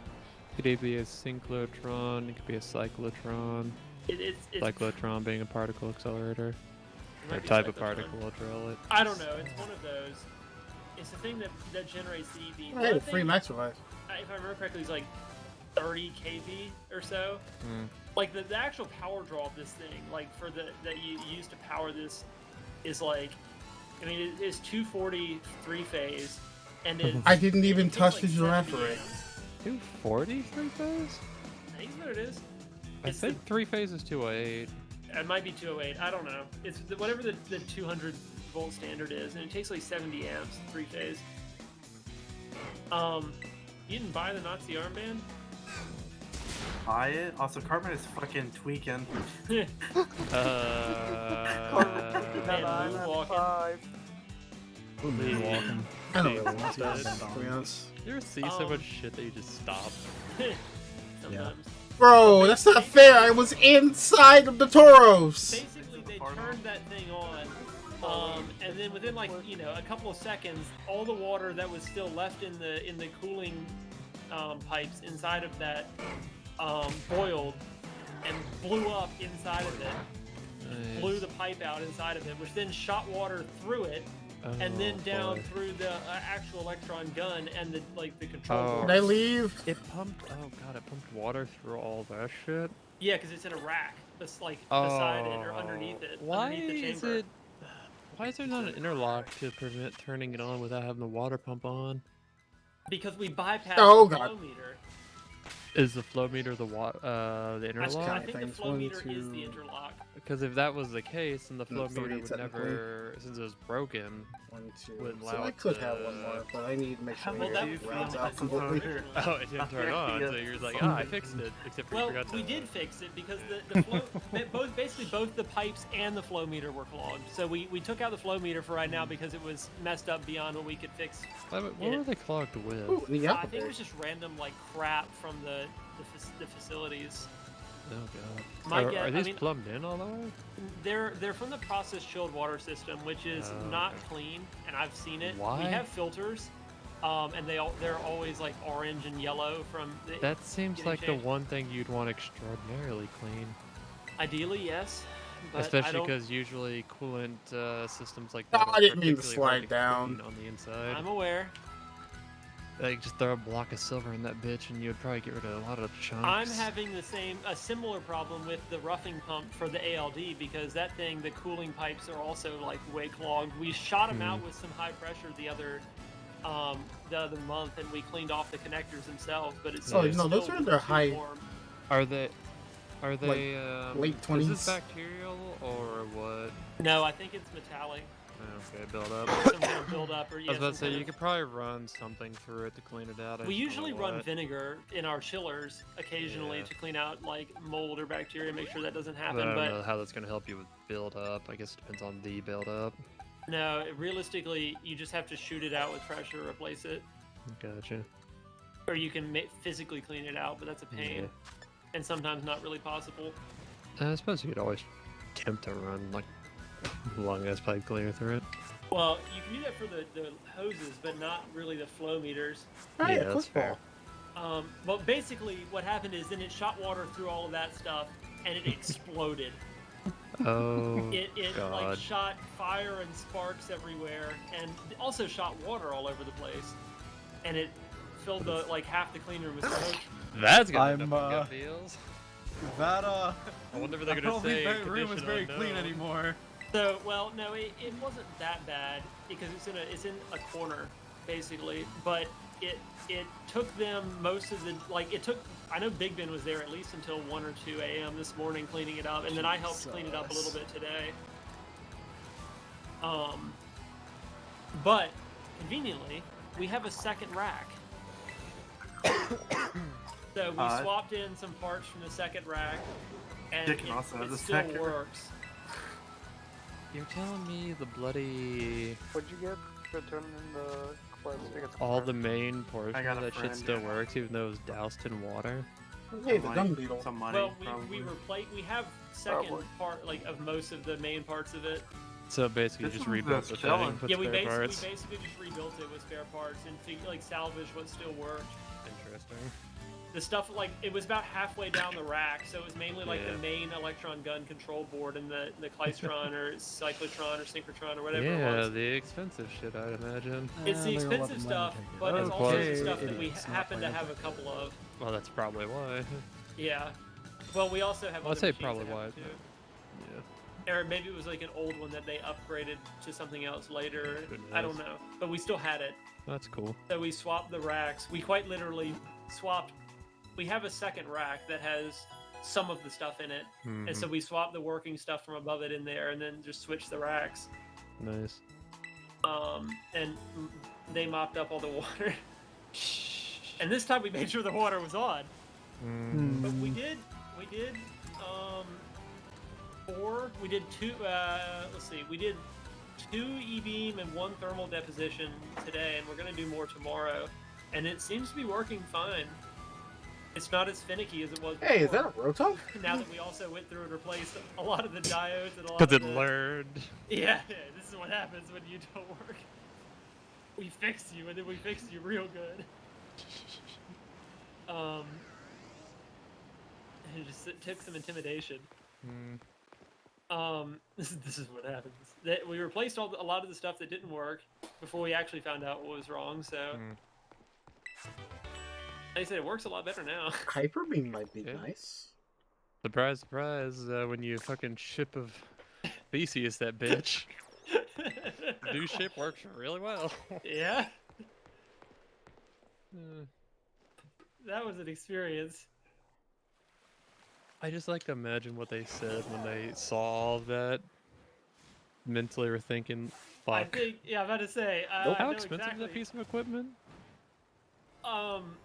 Could either be a synchrotron, it could be a cyclotron. It's Cyclotron being a particle accelerator. It Or might be type of cyclotron. particle will drill it. I don't know. It's one of those. It's the thing that generates the E-beam. I had a free max revive. If I remember correctly, it's like 30 kV or so. Like the actual power draw of this thing, like for that you use to power this, is like, I mean, it's 240 3-phase, and it's. I didn't even it takes touch like the 70 giraffe. amps. 240 3-phase? I think that's what it is. I think 3-phase is 208. It might be 208. I don't know. It's whatever the 200 volt standard is, and it takes like 70 amps 3-phase. You didn't buy the Nazi armband? Buy it? Also, Cartman is fucking tweaking. Man, Moonwalking. Moonwalking. I don't really want that, to be honest. You ever see so much shit that you just stop? Sometimes. Bro, that's not fair. I was inside of the Toros. Basically, they turned that thing on, and then within like a couple of seconds, all the water that was still left in the cooling pipes inside of that boiled and blew up inside of it. Nice. Blew the pipe out inside of it, which then shot water through it, and then down boy. through the actual electron gun and the control board. Can I leave? It pumped. Oh god, it pumped water through all that shit. Yeah, because it's in a rack that's like beside it or underneath it. Why underneath the is chamber. it? Why is there not an interlock to prevent turning it on without having the water pump on? Because we bypassed Oh, the God. flow meter. Is the flow meter the interlock? I think the flow meter is the interlock. Because if that was the case, then the flow three, meter would technically. never, since it was broken, 1, 2. wouldn't So allow I it could to- have one more, but I need to make sure Well, that it was rounds the out completely. Oh, it didn't turn on, so you're just like, I fixed it, except for you Well, forgot to... we did fix it because the flow, basically both the pipes and the flow meter were clogged. So we took out the flow meter for right now because it was messed up beyond what we could fix. What were they clogged with? Ooh, the I apple think it berry. was just random like crap from the facilities. Oh god. My Are, guess- are these I mean- plumbed in all the way? They're from the processed chilled water system, which is Oh, not okay. clean, and I've seen it. Why? We have filters, and they're always like orange and yellow from. That seems getting like the changed. one thing you'd want extraordinarily clean. Ideally, yes. But I Especially don't- because usually coolant systems like Oh, that I are didn't mean to particularly hard slide down. clean on the inside. I'm aware. Like, just throw a block of silver in that bitch, and you'd probably get rid of a lot of chunks. I'm having a similar problem with the roughing pump for the ALD because that thing, the cooling pipes are also like way clogged. We shot them out with some high pressure the other month, and we cleaned off the connectors themselves. But it's those are in their high. Warm. Are they late 20s? Is this bacterial or what? No, I think it's metallic. Okay, build up. Some kind of build up, or I was about to say you could probably run something through it to clean it out. We usually run vinegar in our chillers occasionally to clean out like mold or bacteria, make sure that doesn't happen. I don't know how that's going to help you with build up. I guess it depends on the build up. No, realistically, you just have to shoot it out with pressure, replace it. Gotcha. Or you can physically clean it out, but that's a pain, and sometimes not really possible. I suppose you could always attempt to run like long ass pipe cleaner through it. Well, you can do that for the hoses, but not really the flow meters. Yeah, that's fair. But basically, what happened is then it shot water through all of that stuff, and it exploded. Oh, It God. like shot fire and sparks everywhere, and also shot water all over the place, and it filled the half the clean room with smoke. That's gonna end up in gut feels. That I wonder if they're I gonna don't say think that room is very condition clean unknown. anymore. So, well, no, it wasn't that bad because it's in a corner, basically. But it took them most of the it took. I know Big Ben was there at least until 1 or 2 a.m. this morning cleaning it up, and then I helped clean it up a little bit today. But conveniently, we have a second rack. So we swapped in some parts from the second rack, and Dick can also have it the still second. works. You're telling me the bloody What'd you get for turning in the quest? I think it's all the main portion I got of a that shit friend, still yeah. works, even though it was doused in water? Hey, the dung beetle. Some money, Well, probably. we have second Probably. part of most of the main parts of it. So basically, This just one's rebuilt the just thing, chilling. put Yeah, we spare basically parts. just rebuilt it with spare parts and salvage what still worked. Interesting. The stuff it was about halfway down the rack, so it was mainly Yeah. the main electron gun control board and the Klystron or cyclotron or synchrotron or whatever it Yeah, was. the expensive shit, I'd imagine. It's the expensive stuff, but it's also the stuff that we idiots, not happen to playing. have a couple of. Well, that's probably why. Yeah. Well, we also have. I'd other say machines probably that have why. it, too. Yeah. Or maybe it was an old one that they upgraded to something else later. Who I don't knows? know. But we still had it. That's cool. So we swapped the racks. We quite literally swapped. We have a second rack that has some of the stuff in it. And so we swapped the working stuff from above it in there and then just switched the racks. Nice. And they mopped up all the water. And this time we made sure the water was on. But we did we did two we did 2 e-beam and 1 thermal deposition today, and we're gonna do more tomorrow, and it seems to be working fine. It's not as finicky as it was before. Hey, is that a Rotom? Now that we also went through and replaced a lot of the diodes and a lot Because of it the... learned. Yeah, this is what happens when you don't work. We fix you, and then we fix you real good. It took some intimidation. This is what happens. We replaced a lot of the stuff that didn't work before we actually found out what was wrong. So, like I said, it works a lot better now. Hyper Beam might be Yeah. nice. Surprise, surprise, when you fucking ship of Theseus that bitch. The new ship works really well. Yeah, that was an experience. I just like to imagine what they said when they saw all of that. Mentally were thinking, fuck. I think, yeah, I'm about to say. How I know expensive is exactly. that piece of equipment? Um,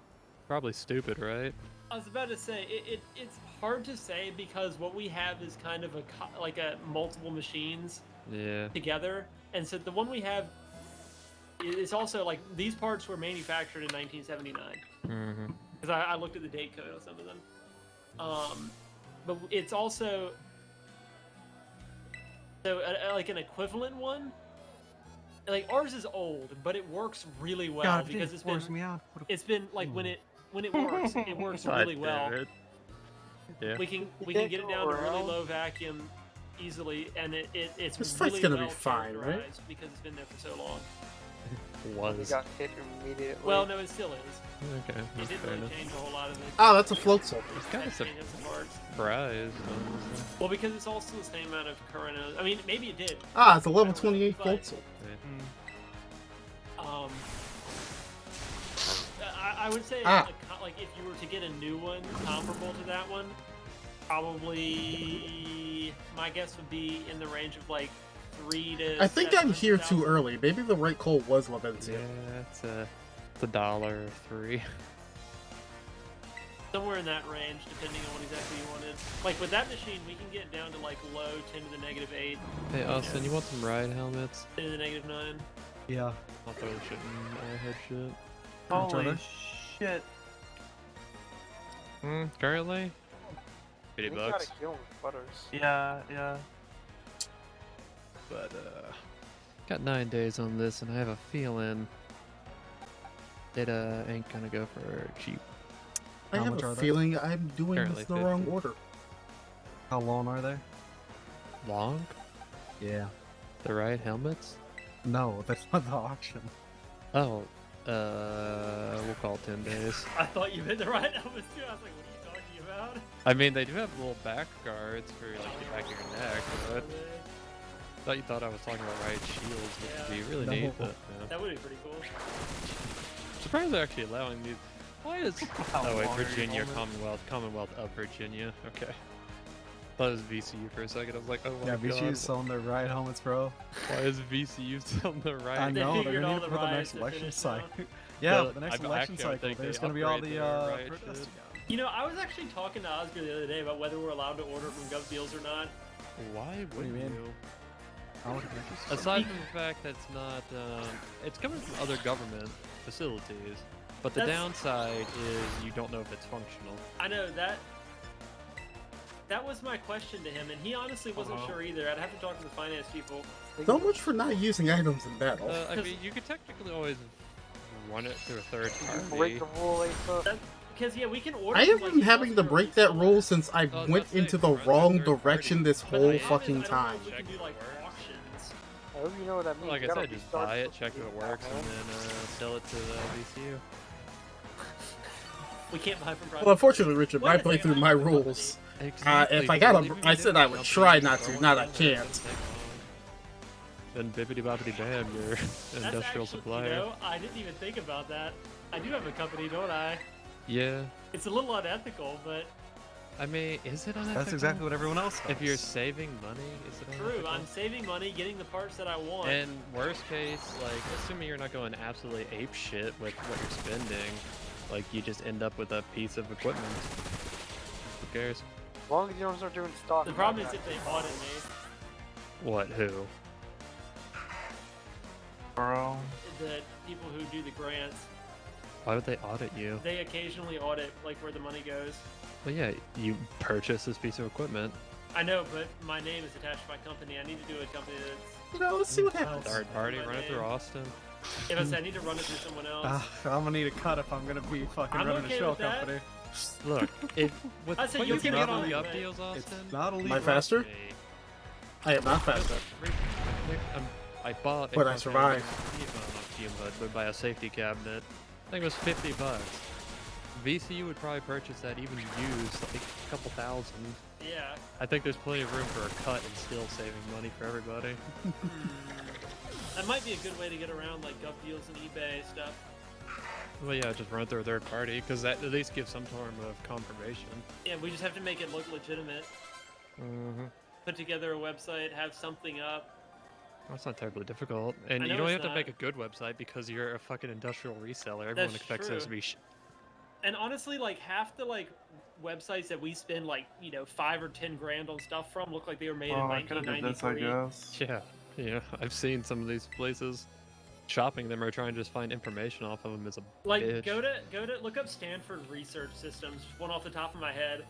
Probably stupid, right? I was about to say it's hard to say because what we have is kind of a multiple machines Yeah. together, and so the one we have is also these parts were manufactured in 1979 Mm-hmm. because I looked at the date code on some of them. But it's also an equivalent one. Ours is old, but it works really well God, because it forced me out. it's been when it works, it works really well. Yeah. We can get it down to really low vacuum easily, and it's This really fight's gonna be well fine, right? characterized because it's been there for so long. Was. got hit immediately. Well, no, it still is. Okay, It that's didn't fair really enough. change a whole lot of it. Oh, that's a float soul. It's kind of Changes some parts. surprised. Well, because it's also the same amount of current. I mean, maybe it did. Ah, it's a level I don't know, 28 but, float soul. I would say like if you were to get a new one comparable to that one, probably my guess would be in the range of like 3 to. I think I'm here 700,000. too early. Maybe the right call was Levencia. Yeah, it's a $1.03. Somewhere in that range, depending on what exactly you wanted. Like with that machine, we can get down to like low 10 to the -8. Hey Austin, you want some ride helmets? 10 to the -9. Yeah. I'll throw the shit in my head shit. Holy shit. Currently? $80 You bucks. gotta kill him with butters. Yeah. But got 9 days on this, and I have a feeling it ain't gonna go for cheap. I How have much a are they? feeling I'm doing Currently this in the wrong 50. order. How long are they? Long? Yeah. The right helmets? No, that's not the auction. Oh, we'll call it 10 days. I thought you meant the right helmets too. I was like, what are you talking about? I mean, they do have little back guards for like the back of your neck, but I thought you thought I was talking about right shields, which would be really neat. But yeah. That would be pretty cool. Surprised they're actually allowing these. Why is? Oh wait, long are your Virginia, helmets? Commonwealth of Virginia. Okay. Thought it was VCU for a second. I was like, oh my Yeah, god. VCU's selling their ride helmets, bro. Why is VCU selling the right? I know, they're figured gonna all need the it for the riots next are election finished cycle. now. Yeah, But the next I'm election actually, I cycle, think there's they gonna be all upgrade the their riot protesting shit. out. You know, I was actually talking to Oscar the other day about whether we're allowed to order from Gov Deals or not. Why would do you mean? you? I don't think it's- Aside from the fact that it's not, it's coming from other government facilities, but the That's- downside is you don't know if it's functional. I know that. That was my question to him, and he honestly wasn't sure either. I'd have to talk to the finance people. So much for not using items in battle. I mean, you could technically always run it through a third Break party. the rule, Asa. Because yeah, we can order. I from, have like, been having to industrial break that resellers, rule since I I was about went to say, into the run it through wrong third direction party. this but whole the problem is, fucking I don't know time. if we can do like auctions. I hope you know what that means. Like You I gotta said, just restart buy it, the check if it game, works, and man. then sell it to the VCU. We can't buy from private. Well, unfortunately, Richard, Wait my a second, playthrough, I'm my not a company. rules. Exactly. If I got Even I if said you I did would have try companies, not throw to, it not I in there, it can't. doesn't take long. Then bibbity boppity bam, you're an That's industrial actually, supplier. You know, I didn't even think about that. I do have a company, don't I? Yeah. It's a little unethical, but I mean, is it unethical? That's exactly what everyone else does. If you're saving money, is it unethical? true. I'm saving money, getting the parts that I want. And worst case, like, assuming you're not going absolutely ape shit with what you're spending, like, you just end up with a piece of equipment. Who cares? As long as you don't start doing stock. The problem is if they audit me. What? Who? Bro. The people who do the grants, Why would they audit you? they occasionally audit like where the money goes. Well, yeah, you purchase this piece of equipment. I know, but my name is attached to my company. I need to do a company that's. You know, let's see what happens. Third party, My run it through name. Austin. If I say I need to run it through someone else. I'm gonna need a cut if I'm gonna be fucking I'm running okay a shell with that. company. Look, with I say what you you can can get get on on it, Gov but- deals, It's Austin. not illegal. Am I faster? Me. I am not faster. I bought a But I fucking survived. fume hood, but by a safety cabinet. I think it was $50. VCU would probably purchase that even used, like a couple thousand. Yeah. I think there's plenty of room for a cut and still saving money for everybody. That might be a good way to get around like Gov Deals and eBay stuff. Well, yeah, just run it through a third party, because that at least gives some form of confirmation. Yeah, we just have to make it look legitimate. Mm-hmm. Put together a website, have something up. That's not terribly difficult. And I you know don't it's have to make not. a good website because you're a fucking industrial reseller. Everyone That's expects true. those to be And honestly, like half the like websites that we spend like 5 or 10 grand on stuff from look like they were made in I could have did this, I 1993. guess. Yeah, I've seen some of these places. Shopping them or trying to just find information off of them is a Like bitch. go to look up Stanford Research Systems. Just one off the top of my head.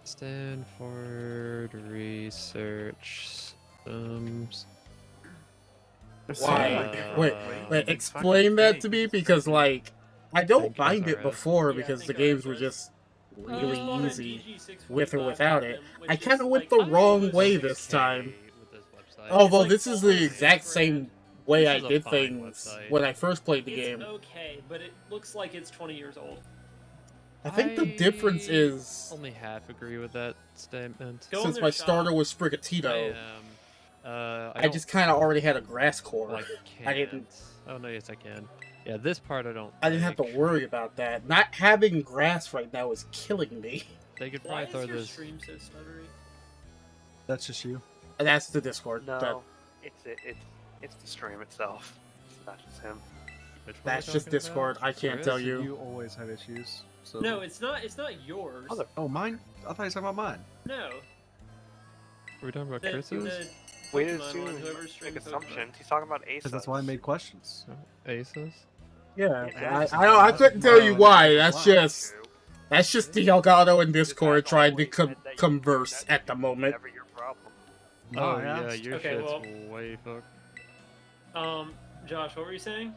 Stanford Research Systems. Why? Wait, explain that to me because, like, I don't mind it before because the games were just really easy with or without it. I kind of went the wrong way this time. Although this is the exact same way This I is a did fine things website. when I first played the It's game. okay, but it looks like it's 20 years old. I think the difference is only half agree with that statement. Go on since their my shop. starter was I Sprigatito, I just kind of already had a grass core. Well, I I can't. didn't. Oh no, yes I can. Yeah, this part I don't. I didn't have to worry about that. Not having grass right now is killing me. They could Why probably is throw your this. stream so stuttery? That's just you. That's the Discord. No, it's the stream itself. It's not just him. That's just Discord. I can't tell you. You always have issues. So. No, it's not. It's not yours. Oh, mine? I thought you were talking about mine. No. Are we talking about The- Chris's? the Way to Pokemon assume, one, whoever make streams assumptions. He's talking about Aces. Because that's why I made questions. Aces. Yeah, Yeah, I couldn't tell you why. That's just the Elgato and Discord trying to converse at the moment. Never your problem. Oh yeah, your Okay, shit's well- way fucked. Josh, what were you saying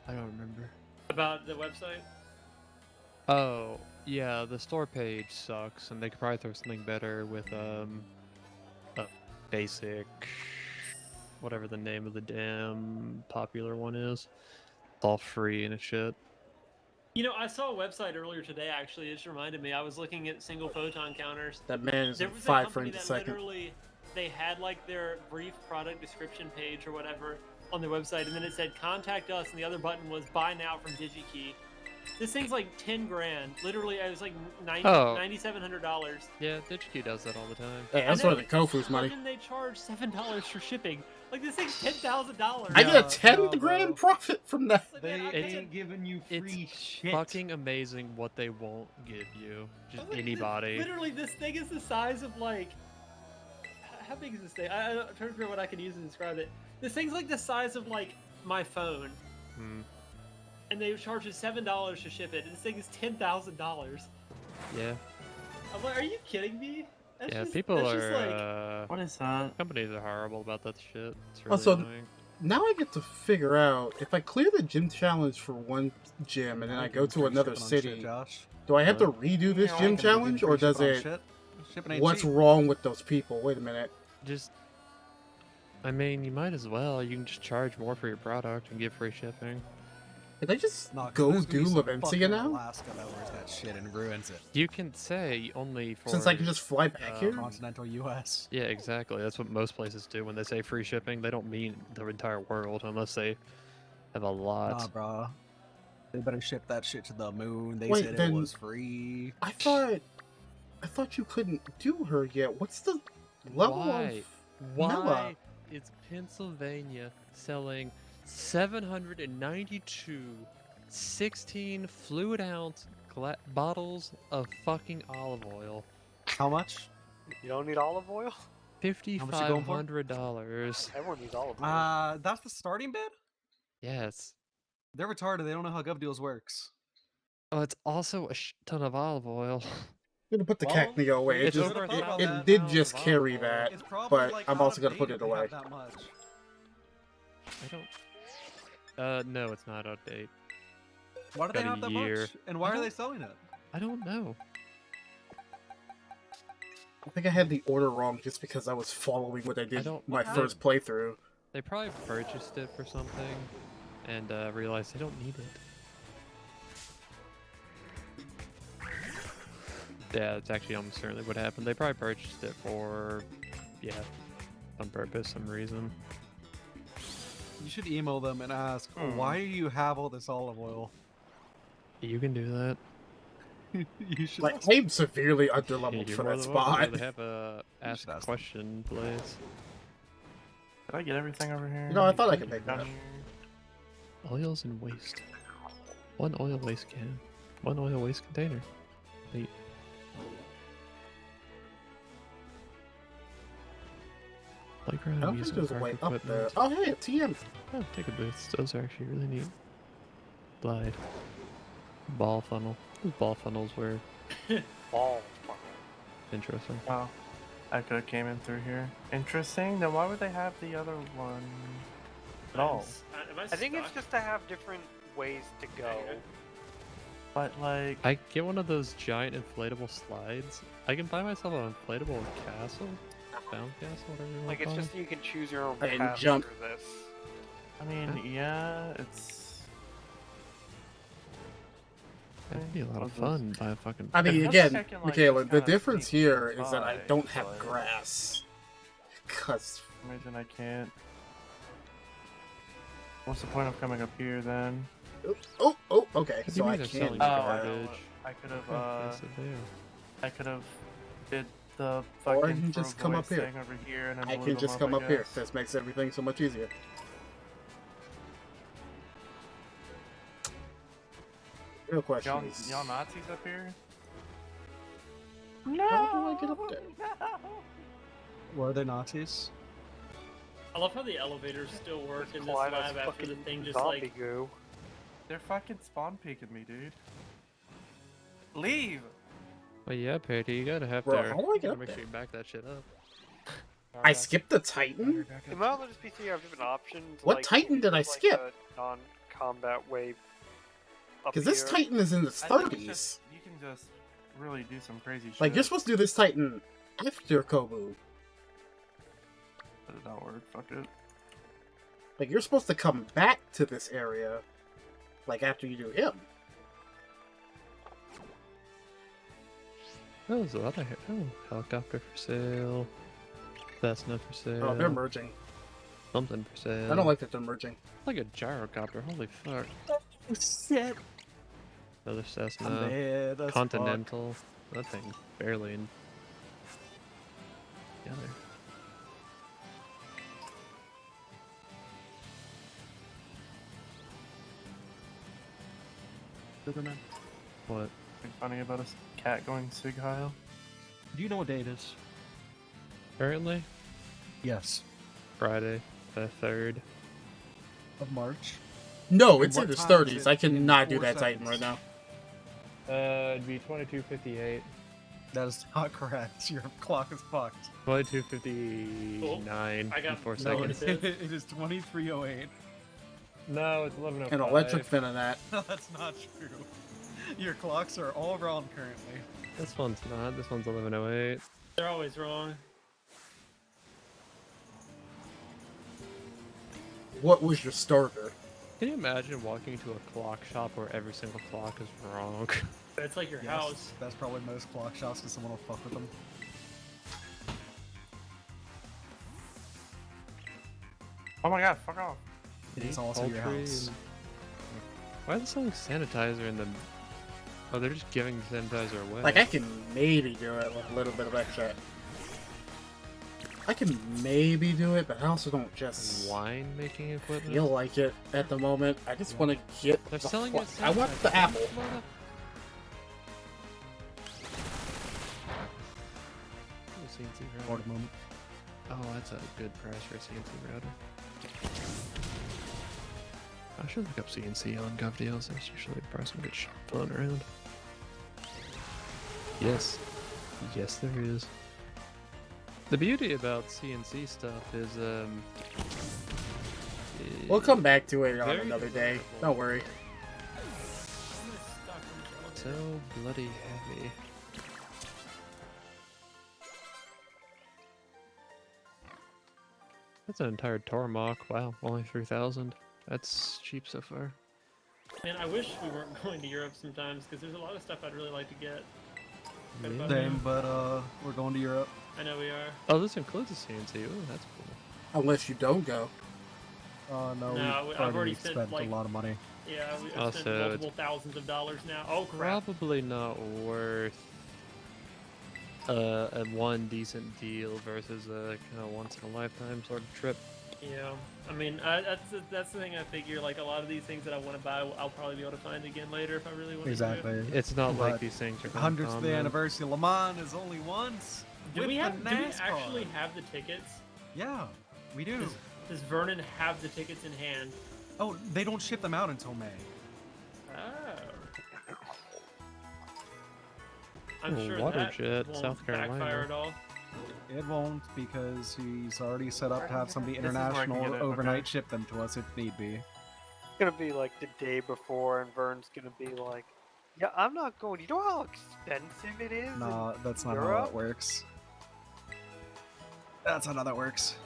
I don't remember. about the website? Oh yeah, the store page sucks, and they could probably throw something better with a basic, whatever the name of the damn popular one is. It's all free and it's shit. You know, I saw a website earlier today. Actually, it just reminded me. I was looking at single photon counters. That man is There at was a 5 company frames a that second. literally, they had like their brief product description page or whatever on their website, and then it said "Contact us," and the other button was "Buy now" from DigiKey. This thing's like 10 grand. Literally, it was like $9,700. Yeah, DigiKey does that all the time. Hey, that's where the Kofu's money. How can they charge $7 for shipping? Like this thing's $10,000. I get a 10 grand profit from that. Like, They man, I ain't can't- giving you free It's shit. fucking amazing what they won't give you. Just Like, anybody. Literally, this thing is the size of like. How big is this thing? I'm trying to figure out what I can use to describe it. This thing's like the size of like my phone, Hmm. and they charge us $7 to ship it. And this thing is $10,000. Yeah. I'm like, are you kidding me? That's Yeah, just, people that's are. Just like, What is that? Companies are horrible about that shit. It's really Also, annoying. now I get to figure out if I clear the gym challenge for one gym and then I go to another city, do I have to redo this gym challenge or does it? What's wrong with those people? Wait a minute. Just. I mean, you might as well. You can just charge more for your product and give free shipping. Did I just No, 'cause go there's gonna be do some Levencia fucker in now? Alaska that wears that shit and ruins it. You can say only for. Since I can just fly back here? Continental U.S. Yeah, exactly. That's what most places do when they say free shipping. They don't mean the entire world unless they have a lot. Nah, bro. They better ship that shit to the moon. They Wait, said then- it was free. I thought you couldn't do her yet. What's the level Why? of Why Mela? is Pennsylvania selling 792 16 fluid ounce bottles of fucking olive oil? How much? You don't need olive oil? much you going for? $5,500. Everyone needs olive oil. That's the starting bid? Yes. They're retarded. They don't know how Gov Deals works. Oh, it's also a ton of olive oil. I'm gonna put the Well, Cacneo away. It, it's just, over it, 1,000 it did pounds just of carry olive oil. that, It's probably but like I'm out also of gonna date put if it they have away. that much. I don't. No, it's not outdated. Why do they Got a have that year. much? And why I are don't- they selling it? I don't know. I think I had the order wrong just because I was following what I did don't- my what first playthrough. They probably purchased it for something and realized they don't need it. Yeah, it's actually almost certainly what happened. They probably purchased it for, yeah, some purpose, some reason. You should email them and ask, Hmm. why do you have all this olive oil? You can do that. You should Like, ask. I'm severely Yeah, underleveled you're for more that than welcome spot. to have a ask a question, please. Did I get everything over here? You know, I thought I could make that. Oils and waste. One oil waste can. One oil waste container. Wait. Playground I don't think amusement there's a way park up there. equipment. Oh, hey, a TM. Oh, take a boost. Those are actually really neat. Glide. Ball funnel. Those ball funnels were Ball. interesting. Oh, Echo came in through here. Interesting. Then why would they have the other one at all? I think it's just to have different ways to go. But like, I get one of those giant inflatable slides. I can buy myself an inflatable castle, bound castle, whatever you want Like to it's call just it. you can choose your own I can path jump. through this. I mean, yeah, it's. That'd be a lot of fun by a fucking. I mean, It feels again, like I can, like, Michaela, just the kinda difference sneak here is that I by, don't have but- grass. Cause Imagine I can't. What's the point of coming up here then? oh, okay. What do you So I mean they're can't. selling do garbage? that. I could have. Yes, they do. I could have did the Or I fucking can just throw come up voice here. thing over here and then I blew can them just up, come I up here. guess. This makes everything so much easier. Real question is, Y'all Nazis up here? how do I get up there? Were they Nazis? I love how the elevators still work in this Clyde has lab after the fucking thing just zombie like. goo. They're fucking spawn peeking me, dude. Leave! Well, yeah, Patty, you gotta have Bro, to. how do I get gotta up make there? sure you back that shit up. I skipped the Titan? It might also just be so you have different options. What like, Titan did I like skip? a non-combat way. Because this Titan is in the I think it's 30s. just, you can just really do some crazy shit. Like, you're supposed to do this Titan after Kobu. That did not work, fuck it. Like, you're supposed to come back to this area, like, after you do him. Oh, there's a lot of helicopter for sale. Cessna for sale. Oh, they're merging. Something for sale. I don't like that they're merging. Like a gyrocopter. Holy fuck. Oh, shit. Another Cessna. I'm dead as Continental. That thing barely in. Together. What? Something funny about a cat going sig heil? Do you know what day it is? Currently? Yes. Friday, the 3rd. Of March? No, And it's in what his time is 30s. it I cannot do in 4 that Titan seconds? right now. It'd be 22:58. That is not correct. Your clock is fucked. 22:59 I got in 4 no seconds. idea. It is 23:08. No, it's 11:05. An electric fin of that. That's not true. Your clocks are all wrong currently. This one's not. This one's 11:08. They're always wrong. What was your starter? Can you imagine walking into a clock shop where every single clock is wrong? It's like your Yes, house. that's probably most clock shops because someone will fuck with them. Oh my god, fuck off. It is also your Poultry house. and- Why are they selling sanitizer in the... Oh, they're just giving sanitizer away. Like, I can maybe do it with a little bit of extra. I can maybe do it, but I also don't just Wine making equipment? feel like it at the moment. I just want to get They're the selling it. I want the apple. CNC router. Hold a moment. Oh, that's a good price for a CNC router. I should look up CNC on GovDeals. There's usually probably some good shit floating around. Yes. Yes, there is. The beauty about CNC stuff is, We'll come back to it on very another day. desirable. Don't worry. So bloody heavy. That's an entire Tormach. Wow, only 3,000. That's cheap so far. Man, I wish we weren't going to Europe sometimes because there's a lot of stuff I'd really like to get. Right Yeah. about Same, now. but we're going to Europe. I know we are. Oh, this includes a CNC. Ooh, that's cool. Unless you don't go. No, No, we've I've already spent, spent like- a lot of money. Yeah, I've spent Also, multiple thousands of dollars now. Oh crap! Probably not worth a one decent deal versus a kind of once in a lifetime sort of trip. Yeah, I mean, that's the thing I figure. Like a lot of these things that I want to buy, I'll probably be able to find again later if I really want to. Exactly. It's not like But these things are 100th of the anniversary of Le Mans is only once. Do with we the have? Do we NASCAR. actually have the tickets? Yeah, we do. Does Vernon have the tickets in hand? Oh, they don't ship them out until May. Oh. I'm Oh, sure Waterjet, that won't South Carolina. backfire at all. It won't because he's already set up to have somebody This is where I can international get it, overnight okay. ship them to us if need be. It's gonna be like the day before, and Vern's gonna be like, "Yeah, I'm not going. You know how expensive it is." Nah, in that's not how Europe?" that works. That's how that works.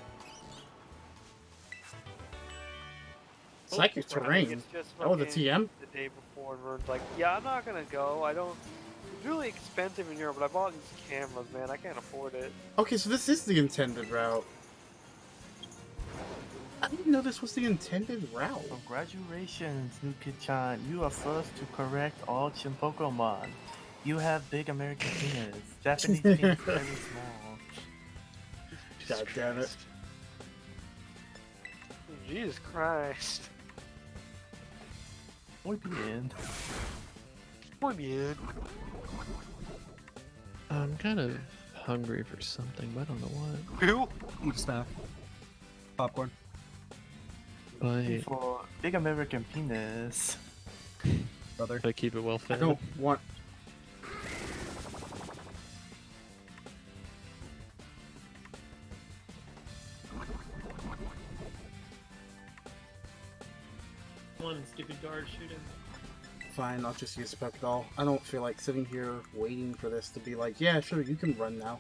Psychic I think terrain. it's just Oh, the fucking TM. the day before, and Vern's like, "Yeah, I'm not gonna go. I don't. It's really expensive in Europe, but I bought these cameras, man. I can't afford it." Okay, so this is the intended route. I didn't know this was the intended route. Congratulations, Nuki-chan. You are first to correct auction Pokemon. You have big American penis. Japanese penis very small. God damn it. Jesus Christ. Muy bien. Muy bien. I'm kind of hungry for something, but I don't know what. Who? Eat a snack. Popcorn. But For big American penis. Brother. I keep it well fed. I don't want. One stupid guard shooting. Fine, I'll just use Spectral. I don't feel like sitting here waiting for this to be like, yeah, sure, you can run now.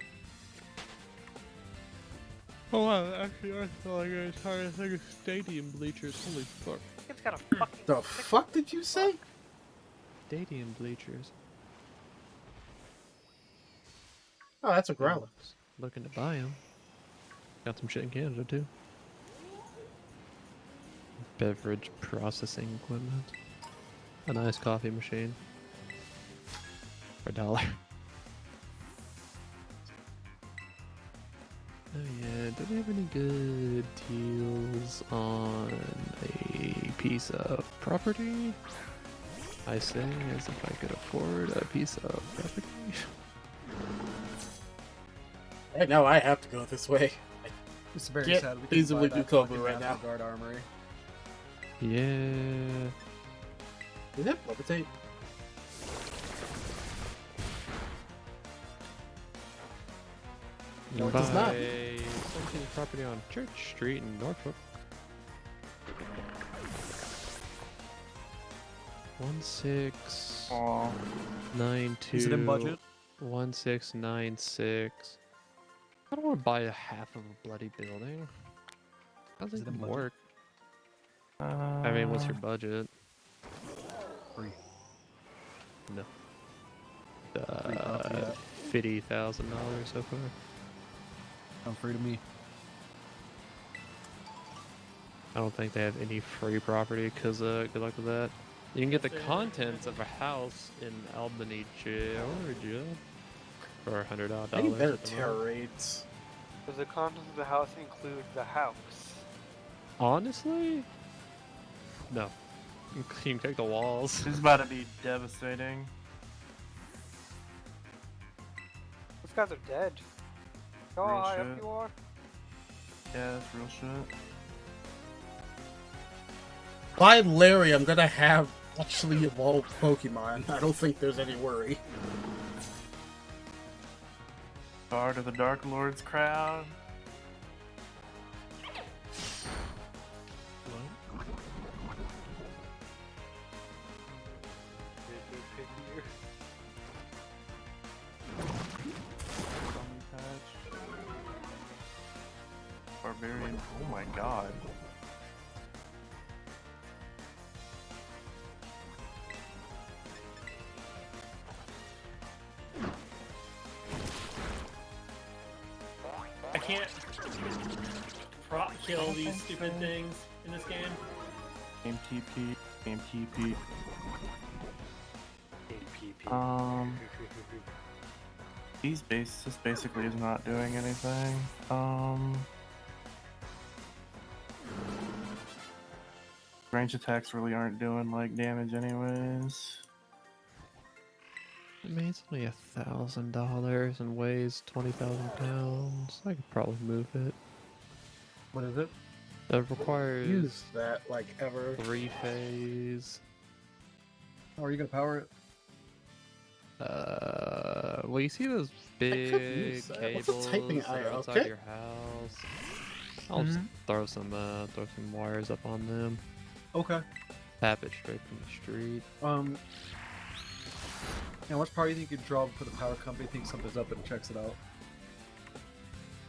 Oh wow, actually I feel like I tired of thinking stadium bleachers. Holy fuck. It's got a fucking. The fuck did you say? Stadium bleachers. Oh, that's a Growlithe. Looking to buy them. Got some shit in Canada too. Beverage processing equipment. A nice coffee machine. For $1. Oh yeah, do we have any good deals on a piece of property? I say as if I could afford a piece of property. Right now I have to go this way. It's very Can't sad. We can easily buy do that Kobu fucking right National now. Guard armory. Yeah. Is it levitate? No, it does not. Buy some property on Church Street in Norfolk. 1692. Is it in budget? 1696. I don't want to buy a half of a bloody building. How does Is it it in budget? work? I mean, what's your budget? Free. No. Free property, yeah. $50,000 so far. Come free to me. I don't think they have any free property because good luck with that. You can get the contents of a house in Albany, Georgia for $100 odd. I need better terror raids. Does the contents of the house include the house? Honestly? No. You can take the walls. This is about to be devastating. Those guys are dead. Go Real how high up shit. you are. Yeah, that's real shit. By Larry, I'm gonna have actually evolved Pokemon. I don't think there's any worry. Guard of the Dark Lord's crown. Barbarian. Oh my god. I can't prop kill these stupid things in this game. Game TP. Game TP. This basically is not doing anything. Range attacks really aren't doing like damage anyways. I mean, it's only $1,000 and weighs 20,000 pounds. I could probably move it. What is it? It requires Use that like ever. 3-phase. How are you gonna power it? Well, you see those big use that. cables What's the typing that are I- outside okay. your house? I'll just throw some wires up on them. Okay. Tap it straight from the street. How much power do you think you could draw before the power company thinks something's up and checks it out?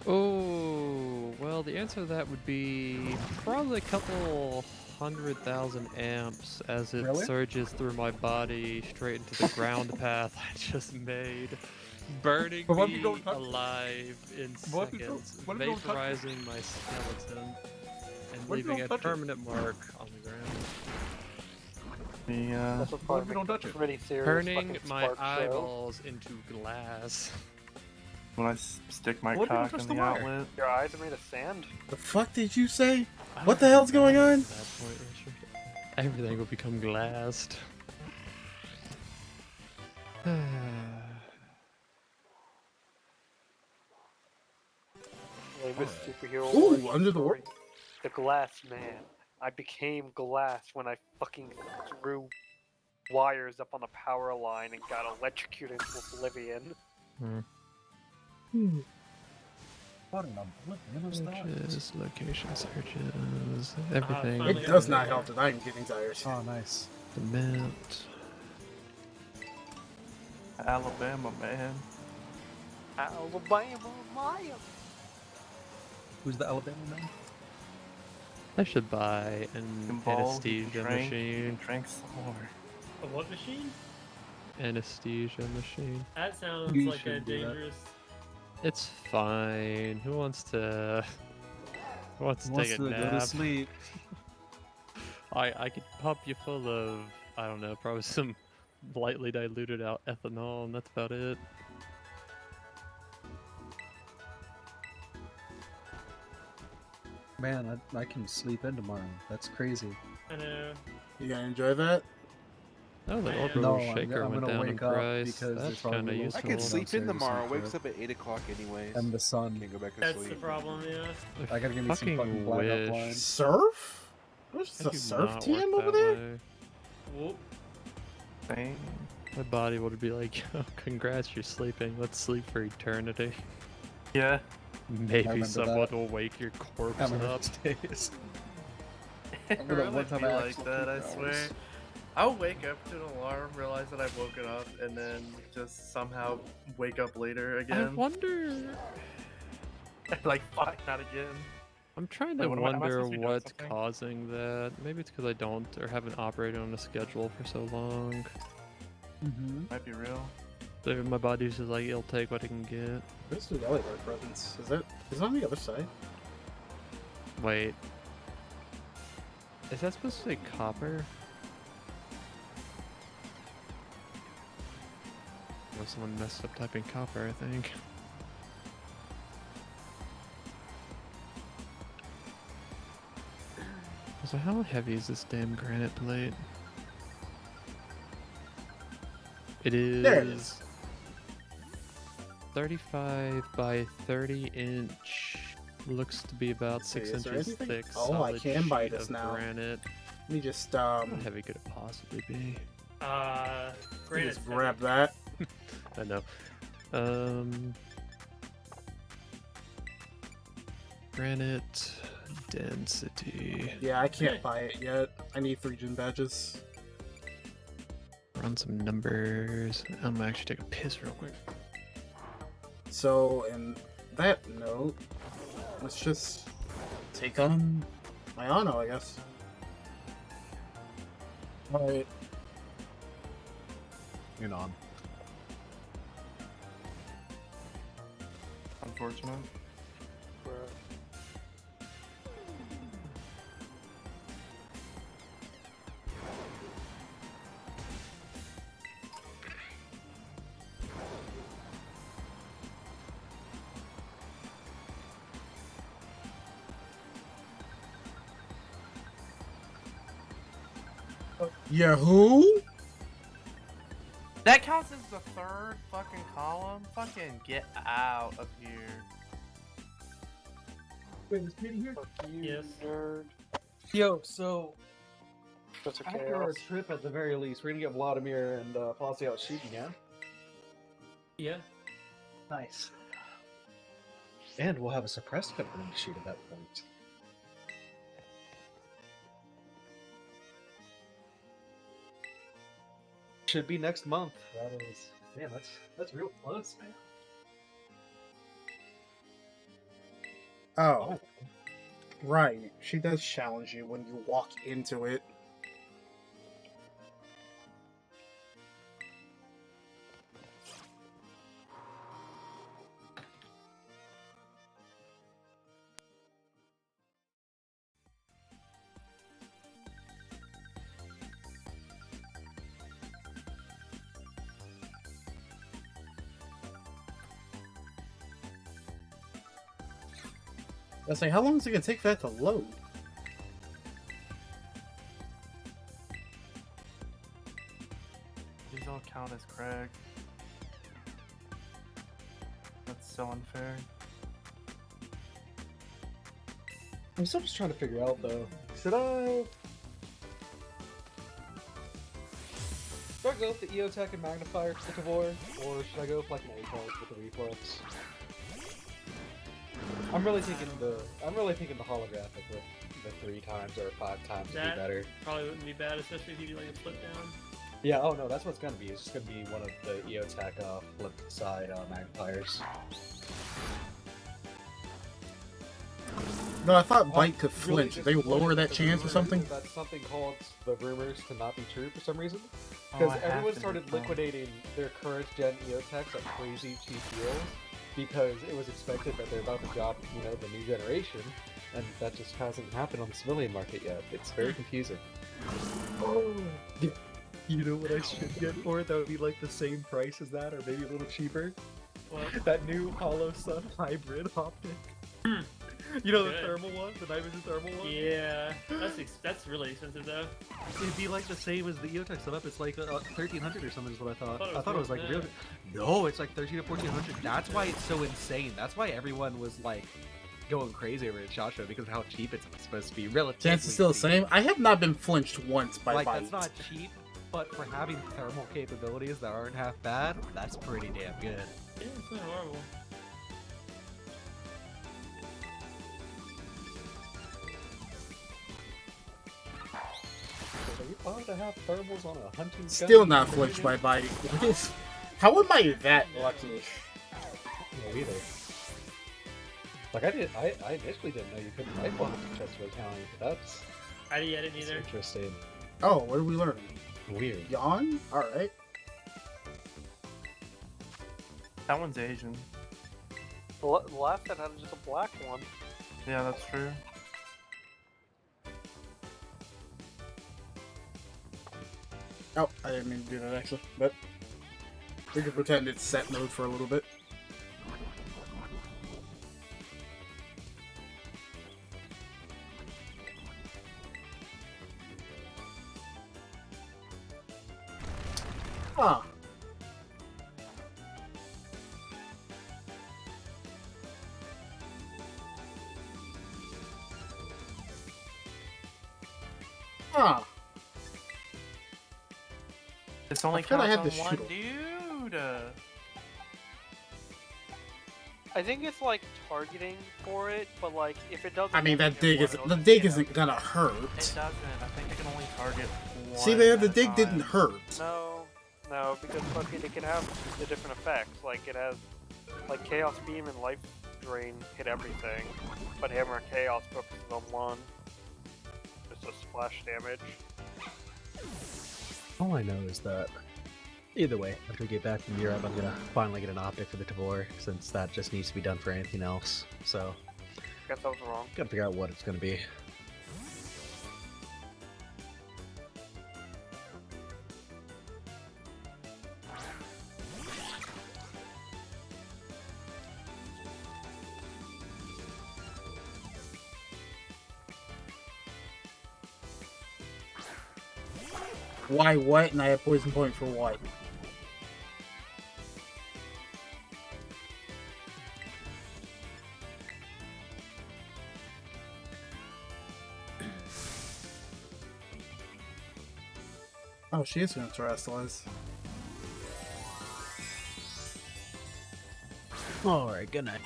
Oh, well, the answer to that would be probably a couple 100,000 amps as it Really? surges through my body straight into the ground path I just made, burning But what if you me don't touch it? alive in What if you don't- seconds, what if you don't touch it? vaporizing my skeleton, and What if you leaving a don't touch it? permanent mark on the ground. The What if you don't touch it? Pretty serious. Turning fucking my spark show. eyeballs into glass. when I stick my What if you don't cock touch in the the wire? outlet. Your eyes are made of sand. The fuck did you say? I What don't the hell's even going know on? At that point, Richard. Everything will become glassed. Latest superhero. Ooh, origin Under the story. World. The Glass Man. I became glass when I fucking threw wires up on a power line and got electrocuted into oblivion. What an oblivion is that? Searches, location searches, everything. It does not help that I'm getting tired. Oh, nice. The map. Alabama, man. Alabama, Maya. Who's the Alabama man? I should buy an anesthesia machine. Drink some more. A what machine? Anesthesia machine. That sounds You like a should do that. dangerous. It's fine. Who wants to? Who wants to Wants take a to nap? go to sleep. I could pump you full of, I don't know, probably some lightly diluted out ethanol, and that's about it. Man, I can sleep in tomorrow. That's crazy. I know. You gonna enjoy that? Oh, the Man. Orbital No, I'm Shaker went gonna down in wake up price. because That's there's probably kind of a little useful. I can sleep in downstairs tomorrow. somewhere. Wakes up at 8 o'clock anyways. And the sun. Can't go back to That's sleep. the problem, yeah. I gotta give me some Fucking fucking blackout wish. line. Surf? There's I a do surf not team work over that there? way. Whoop. Dang. My body would be like, oh, congrats, you're sleeping. Let's sleep for eternity. Yeah. Maybe remember someone that. will wake your corpse I remember up. those days. It Remember that really one time be I like actually that, I took swear. hours? I'll wake up to an alarm, realize that I've woken up, and then just somehow wake up later I again. wonder. Like, fuck, not again. I'm trying Wait, to what am I wonder supposed to be doing what's something? causing that. Maybe it's because I don't or haven't operated on a schedule for so long. Mm-hmm. Might be real. So my body's just like, it'll take what it can get. Where's the alleyway presence? Is it on the other side? Wait. Is that supposed to say copper? Well, someone messed up typing copper, I think. So how heavy is this damn granite plate? It is, There it is. 35 by 30 inch. Looks to be about 6 is there inches anything? thick. Oh, I solid can buy sheet this of now. Granite. Let me just How heavy could it possibly be? Granite. just grab that. I know. Granite density. Yeah, I can't buy it yet. I need 3 gym badges. Run some numbers. I'm gonna actually take a piss real quick. So, in that note, let's just take on Mayano, I guess. Alright. You're on. Unfortunate. Yahoo? That counts as the third fucking column? Fucking get out of here. Wait, is Katie here? Yes. Nerd. Yo, so That's okay. after our trip, at the very least, we're gonna get Vladimir and Posse out shooting, yeah? Yeah. Nice. And we'll have a suppressed company to shoot at that point. Should be next month. That is, man. That's real close, man. Oh. Right. She does challenge you when you walk into it. I was like, how long is it gonna take for that to load? These all count as Craig. That's so unfair. I'm still just trying to figure out though. Should I go with the EOTech and magnifier for the Tavor, or should I go with like an A-Pulse with the reflex? I'm really thinking the holographic with the 3 times or 5 times would be That better. probably wouldn't be bad, especially if you do like a flip down. Yeah, oh no, that's what it's gonna be. It's just gonna be one of the EOTech flip side magnifiers. No, I thought Bite could Really flinch. They lower that chance or something? That's something called the rumors to not be true for some reason. Because everyone started liquidating their current gen EOTechs at crazy cheap deals because it was expected that they're about to drop, you know, the new generation, and that just hasn't happened on the civilian market yet. It's very confusing. Oh, you know what I should get for it? That would be like the same price as that, or maybe a little cheaper. What? That new Hollow Sun hybrid optic. You know the thermal one, the night vision thermal one. Yeah, that's really expensive though. It'd be like the same as the EOTech setup. It's like 1,300 or something is what I thought. I I thought it was like more real. No, it's like 1,300 to 1,400. That's why it's so insane. That's why everyone was like going crazy over it at SHOT Show because of how cheap it's supposed to be. Relatively. Chance is still the same. I have not been flinched once by like Bite. that's not cheap, but for having thermal capabilities that aren't half bad, that's pretty damn good. Yeah, it's not horrible. Are you allowed to have thermals on a hunting gun? Still not flinched by Bite. How am I that lucky? No, either. Like I initially didn't know you couldn't rifle hunting chest retaliate, but that's I didn't either. interesting. Oh, what are we learning? Weird. Yawn? Alright. That one's Asian. The last set had just a black one. Yeah, that's true. Oh, I didn't mean to do that actually, but we can pretend it's set mode for a little bit. Ah. Ah. It's only I forgot I counts had on the one shield. dude. I think it's like targeting for it, but like if it doesn't. I mean, that dig is is the dig isn't gonna hurt. It doesn't. I think it can only target one. See there, the at a dig time. didn't hurt. No, because fucking it can have the different effects. Like it has, like Chaos Beam and Life Drain hit everything, but Hammer of Chaos focuses on one. Just a splash damage. All I know is that either way, after we get back from Europe, I'm gonna finally get an optic for the Tavor, since that just needs to be done for anything else. So, Guess I was wrong. gotta figure out what it's gonna be. Why what? And I have poison point for what? Oh, she is gonna terrestrialize. Alright, good night.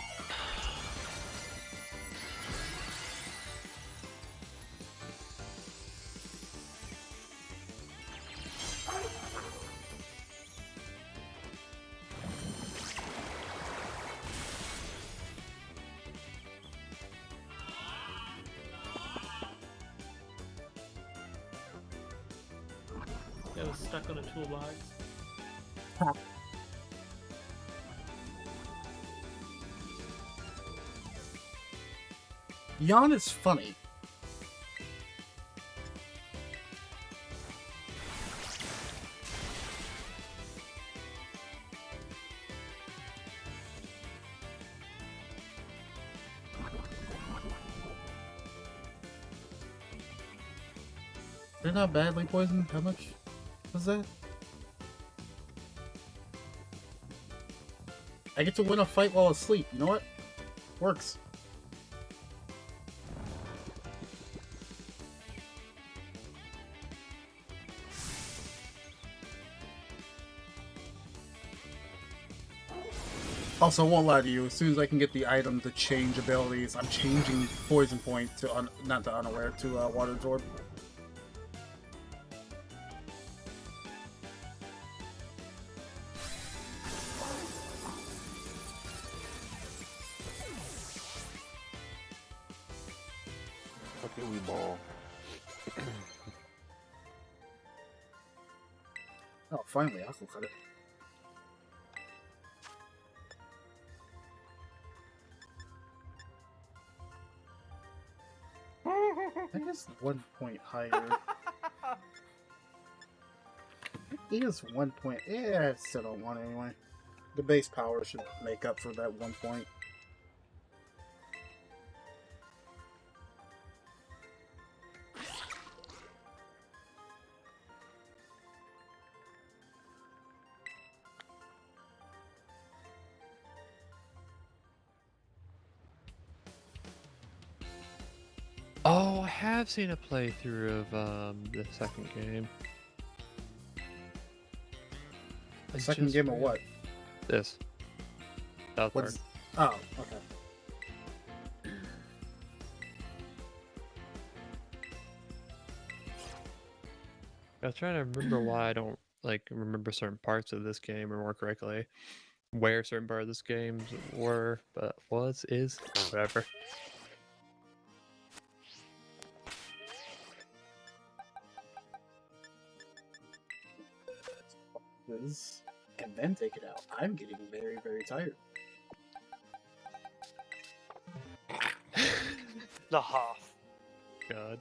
still stuck on a toolbox. Jan is funny. They're not badly poisoned. How much was that? I get to win a fight while asleep. You know what? Works. Also, I won't lie to you. As soon as I can get the item to change abilities, I'm changing Poison Point to not to Unaware to Water Absorb. Okay, we ball. Oh, finally, Aqua cut it. I guess 1 point higher. He is 1 point. Yeah, I still don't want it anyway. The base power should make up for that 1 point. Oh, I have seen a playthrough of the second game. The second game of what? This. South Park. What's... Oh, okay. I was trying to remember why I don't remember certain parts of this game or more correctly, where certain parts of this game were, but is, whatever. And then take it out. I'm getting very, very tired. The Hoff. God.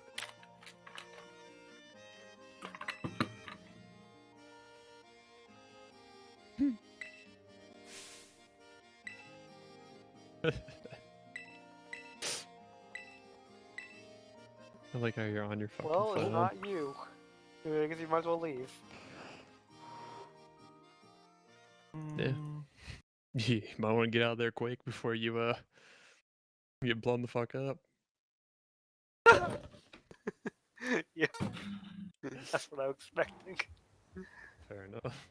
I like how you're on your fucking Well, phone. it's not you. I guess you might as well leave. Yeah. You might want to get out of there quick before you get blown the fuck up. Yeah. That's what I was expecting. Fair enough.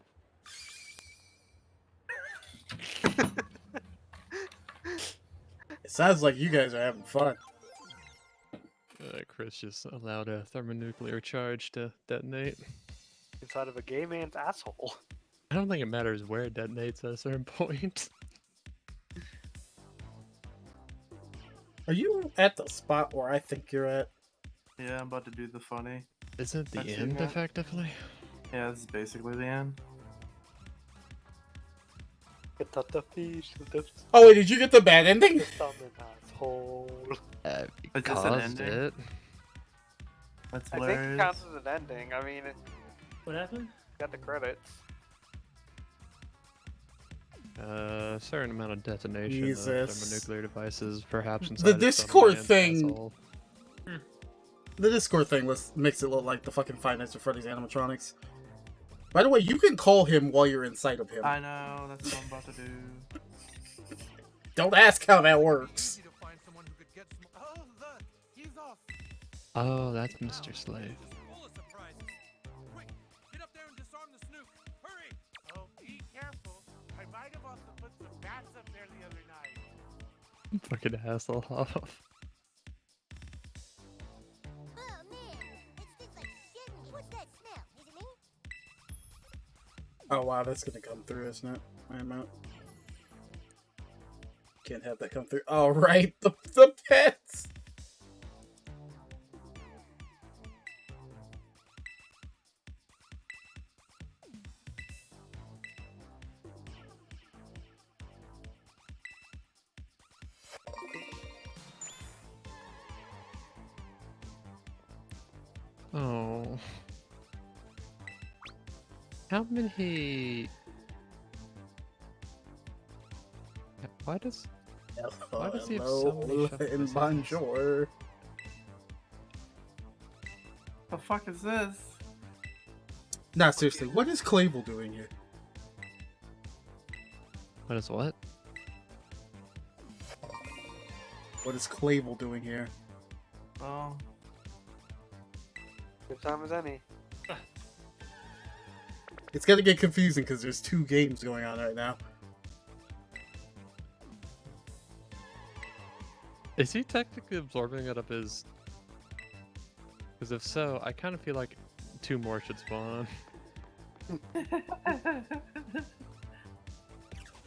It sounds like you guys are having fun. Chris just allowed a thermonuclear charge to detonate. Inside of a gay man's asshole. I don't think it matters where it detonates at a certain point. Are you at the spot where I think you're at? Yeah, I'm about to do the funny. Isn't it the That's end, it. effectively? Yeah, this is basically the end. Oh wait, did you get the bad ending? Asshole. Is this an Caused ending? it. That's I think hilarious. it counts as an ending. I mean, What happened? got the credits. A certain amount of detonation of Jesus. thermonuclear devices, perhaps inside The of some Discord man's thing. asshole. The Discord thing makes it look like the fucking Five Nights at Freddy's animatronics. By the way, you can call him while you're inside of him. I know, that's what I'm about to do. Don't ask how that works. Oh, that's Mr. Slave. Fucking asshole off. Oh wow, that's gonna come through, isn't it? I'm out. Can't have that come through. Oh right, the pets. Oh. How many... Why does he have so many shuffle and decisions? bonjour. The fuck is this? Nah, seriously, what is Clavel doing here? What is what? What is Clavel doing here? Well, Good time as any. It's gonna get confusing because there's 2 games going on right now. Is he technically absorbing it up his... Because if so, I kind of feel like 2 more should spawn.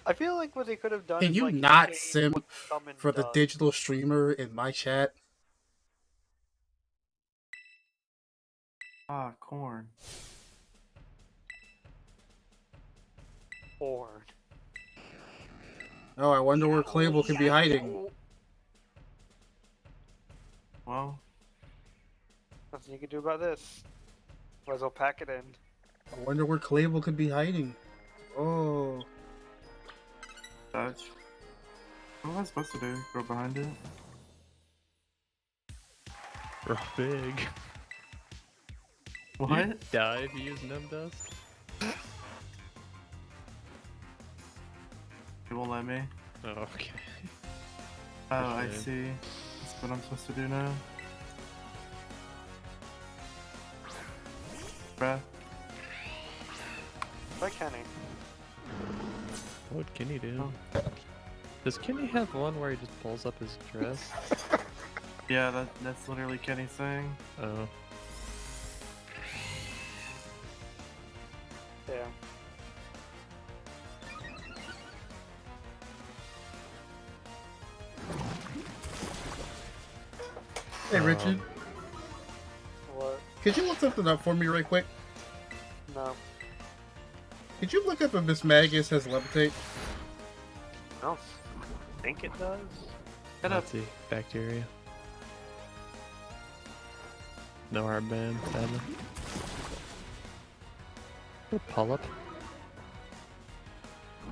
I feel like what they could have done Can is you like not change simp what summon for the does. digital streamer in my chat? ah, corn. Or Oh, I wonder where Clavel could be hiding. Well, nothing you can do about this. Might as well pack it in. I wonder where Clavel could be hiding. Oh. dodge. What am I supposed to do? Go behind it? Real big. What? You die if you use Numb Dust? It won't let me. Oh, okay. Oh, I Shame. see. That's what I'm supposed to do now. Bruh. Bye, Kenny. What can he do? Does Kenny have one where he just pulls up his dress? Yeah, that's literally Kenny's thing. Oh. Yeah. Hey, Richard. What? Could you look something up for me right quick? No. Could you look up if Miss Magus has levitate? I don't think it does. Shut up. Let's see. Bacteria. No hardband, sadly. A polyp.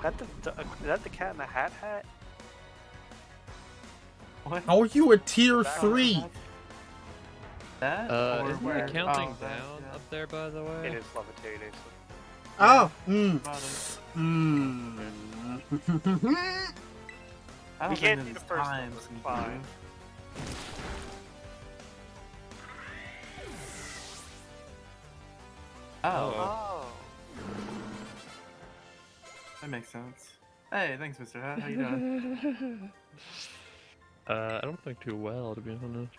Is that the Cat in the Hat hat? What? How are you a tier Back 3? That? Or Isn't where? it counting Oh, that, down yeah. up there, by the way? It is levitating. Oh, About it. I You don't can't think do the there's first time one, since fine. Oh, Oh. that makes sense. Hey, thanks, Mr. Hat. How you doing? I don't think too well, to be honest.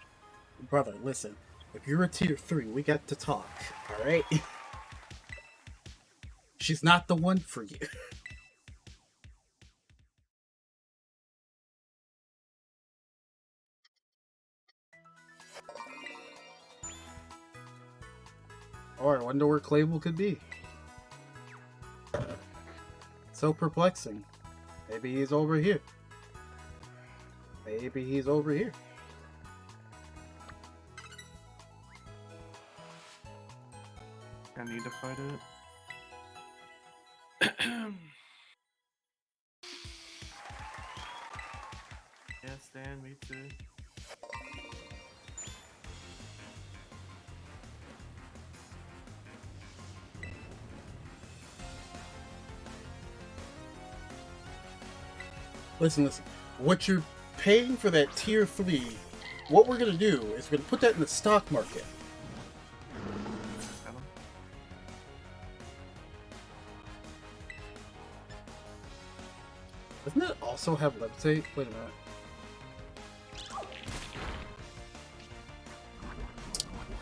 Brother, listen. If you're a tier 3, we got to talk, alright? She's not the one for you. Or I wonder where Clavel could be. So perplexing. Maybe he's over here. Maybe he's over here. I need to fight it. Yeah, Stan, me too. Listen. What you're paying for that tier 3, what we're gonna do is we're gonna put that in the stock market. Got him. Doesn't it also have levitate? Wait a minute.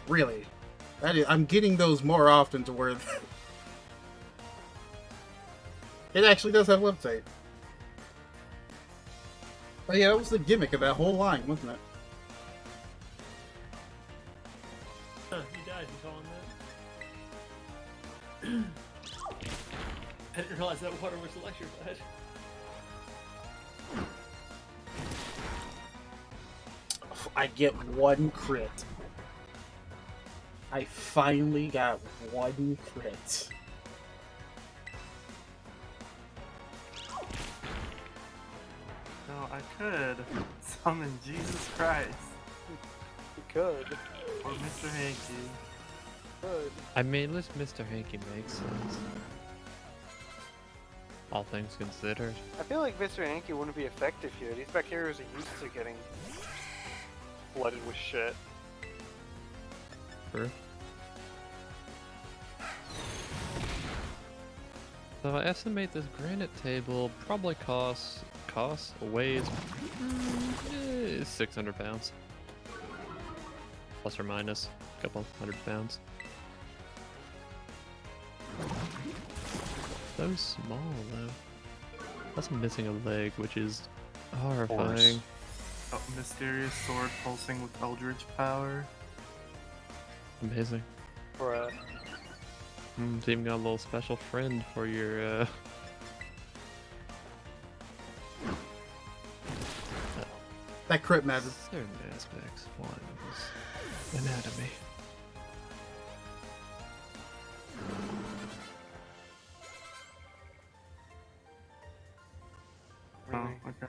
Really? I'm getting those more often to where it actually does have levitate. Oh yeah, that was the gimmick of that whole line, wasn't it? Huh, you died, you calling that? I didn't realize that water was electrified. I get 1 crit. I finally got one crit. No, I could summon Jesus Christ. You could. Or Mr. Hanky. Could. I mean, at least Mr. Hanky makes sense. All things considered. I feel like Mr. Hanky wouldn't be effective here. These bacteria are used to getting flooded with shit. True. So I estimate this granite table probably weighs 600 pounds. Plus or minus a couple 100 pounds. So small though. Plus I'm missing a leg, which is horrifying. Oh, mysterious sword pulsing with eldritch power. Amazing. Bruh. It's even got a little special friend for your That crit matters. certain aspects. One is anatomy. Oh, okay.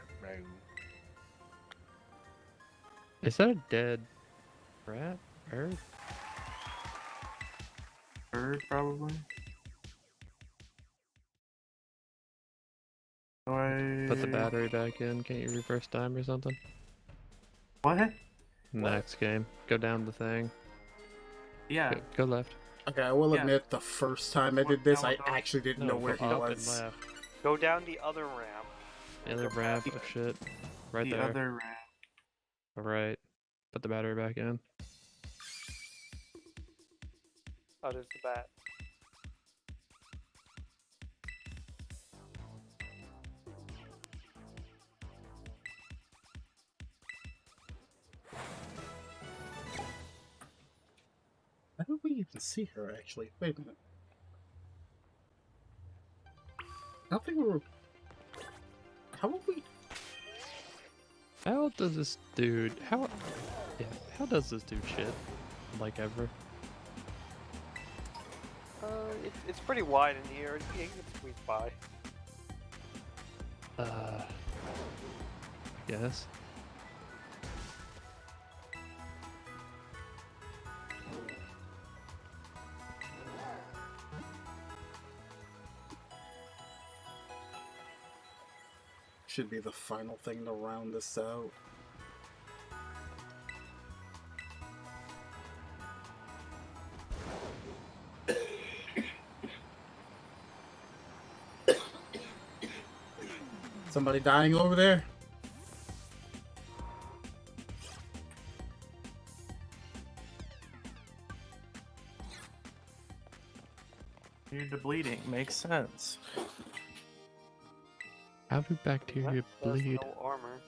Is that a dead rat? Bird? Bird, probably. Put the battery back in. Can't you reverse time or something? What? Next game. Go down the thing. Yeah. Go left. Okay, I will Yeah. admit, the first time I did this, I actually didn't know where he go up and was. left. Go down the other ramp. The other ramp of shit. Right The there. other ramp. Alright. Put the battery back in. Oh, there's the bat. How did we even see her, actually? Wait a minute. I don't think we were... How would we... How does this dude... How does this dude shit? Like ever? It's pretty wide in here. You can squeeze by. Yes. Should be the final thing to round this out. Somebody dying over there? You're the bleeding. Makes sense. How do bacteria There's bleed? no armor.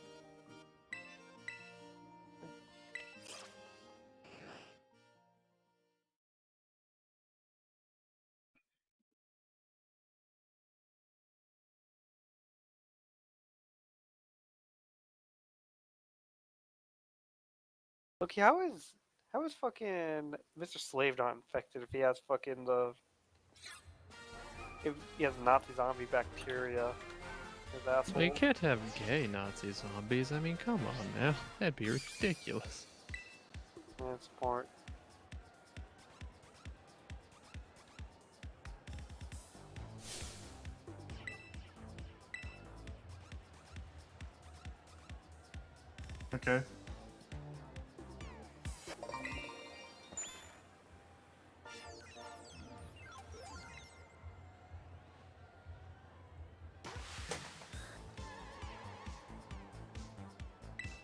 Look, how is fucking Mr. Slave not infected if he has fucking if he has Nazi zombie bacteria? His asshole. Well, you can't have gay Nazi zombies. I mean, come on now. That'd be ridiculous. That's smart. Okay.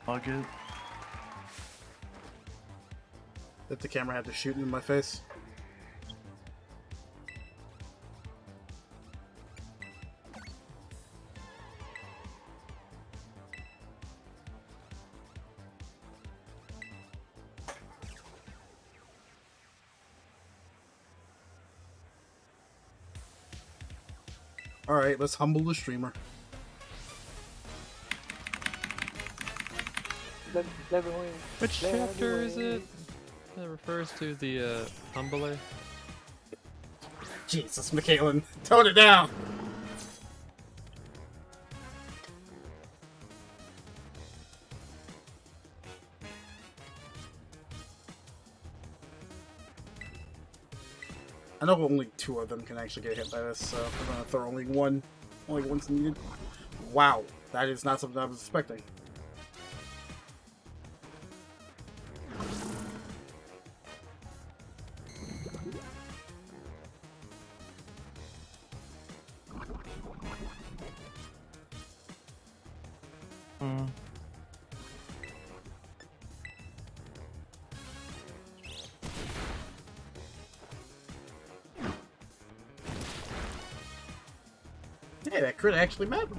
Plug it. That the camera had to shoot in my face. Alright, let's humble the streamer. Which chapter is it? That refers to the humbler. Jesus, Michaelan, tone it down. I know only 2 of them can actually get hit by this, so I'm gonna throw only one's needed. Wow, that is not something I was expecting. Hey, that crit actually mattered.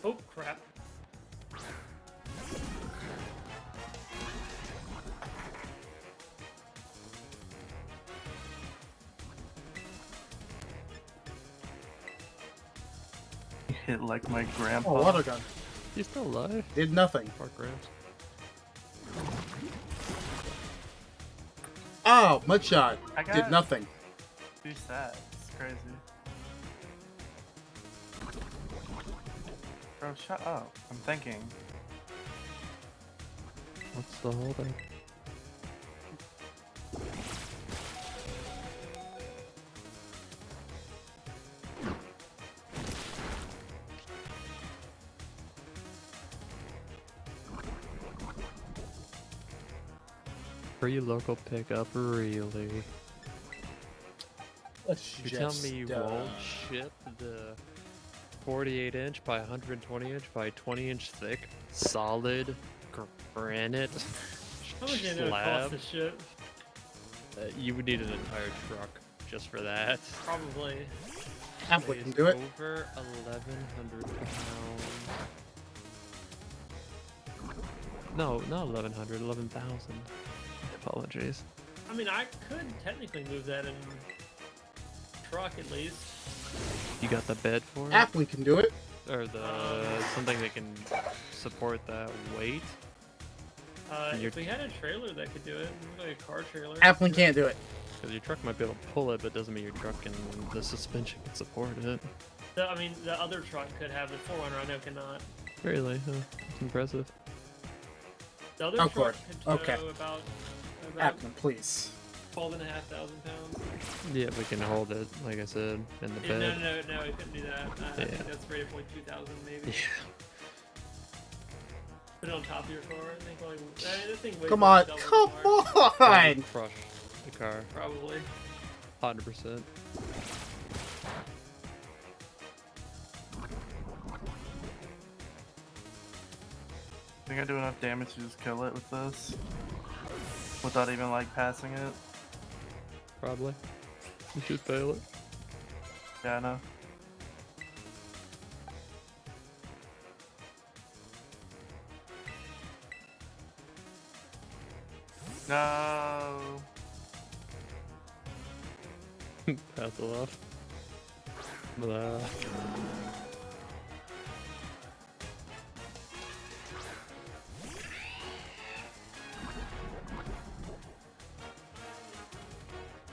Oh crap! Hit like my grandpa. Oh, water gun. He's still alive. Did nothing. Poor Gramps. Oh, mudshot. I got Did nothing. 2 stats. It's crazy. Bro, shut up. I'm thinking. What's the holdup? Free local pickup, really? Let's You tell me you won't ship the 48-inch by 120-inch by 20-inch thick solid granite How much did it cost to ship? You would need an entire truck just for that. Probably. Apple can do it. Over 1,100 pounds. No, not 1,100, 11,000. Apologies. I mean, I could technically move that in truck at least. You got the bed for it? Apple can do it. Or the something that can support that weight? If we had a trailer that could do it, like a car trailer. Apple can't do it. Because your truck might be able to pull it, but doesn't mean your truck and the suspension can support it. I mean, the other truck could have it. 4Runner, I know cannot. Really? Huh? That's impressive. The other Oh, truck cool. could tow Okay. about Apple, please. 12,500 pounds. Yeah, we can hold it, like I said, in the Yeah, bed. no, we couldn't do that. I Yeah. think that's rated point 2,000 maybe. Yeah. Put it on top of your car. I think like that thing weighs Come like on, double come the car. on! That would crush the car. Probably. 100%. Think I do enough damage to just kill it with this? Without even like passing it? Probably. You should fail it. Yeah, I know. No. Pass it off. Blah.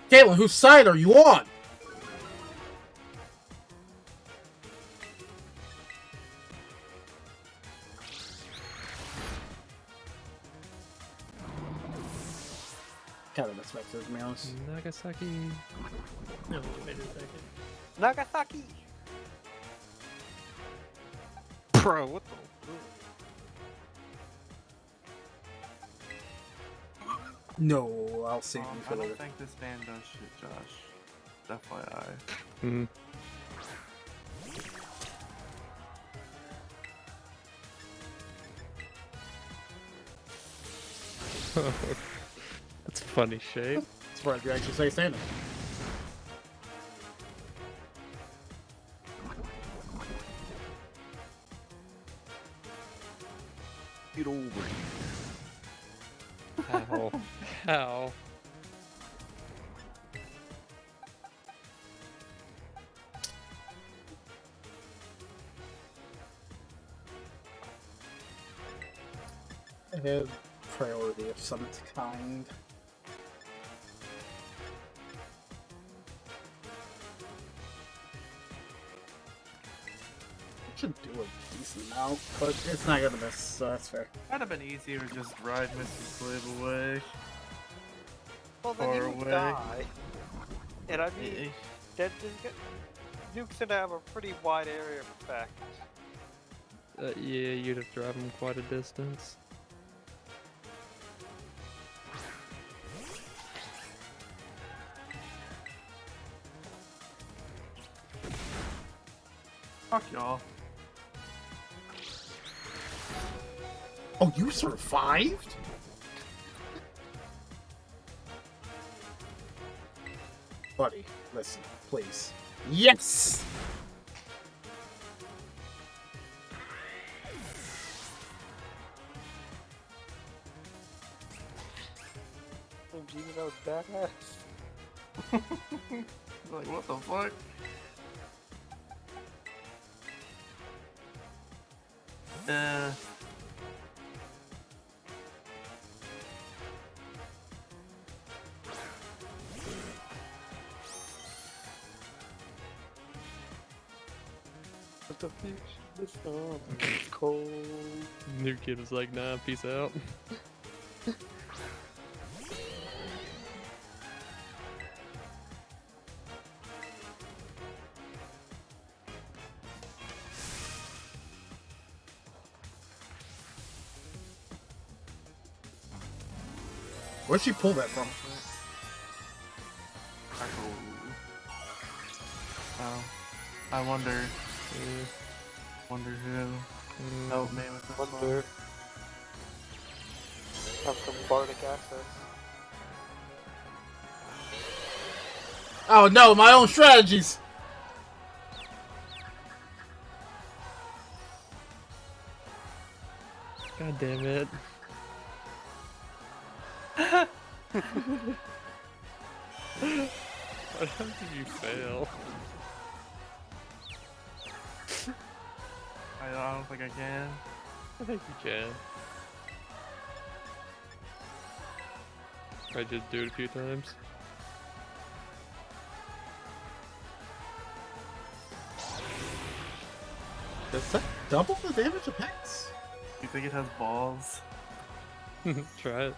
Caitlin, whose side are you on? Kind of expected, to be honest. Nagasaki. No, wait a second. Nagasaki! Bro, what the? No, I'll save you I for don't later. think this band does shit, Josh. FYI. Hmm. That's a funny shape. Surprised you actually say Santa. How? How? I have priority of some kind. I should do a decent amount, but it's not gonna miss, so that's fair. Might have been easier to just ride Mr. Slave away. Well, then Far you would away. die. And I mean, Nuke's gonna have a pretty wide area of effect. Yeah, you'd have to drive him quite a distance. Fuck y'all. Oh, you survived? Buddy, listen, please. Yes! Gene, that was badass. Like, what the fuck? But the fish, the sun, it's cold. New kid was like, nah, peace out. Where'd she pull that from? Oh. I wonder. Wonder who helped me with this Wonder. Have some bardic access. Oh no, my own strategies! God damn it. How did you fail? I don't think I can. I think you can. I just do it a few times. Does that double the damage of Hex? You think it has balls? Try it.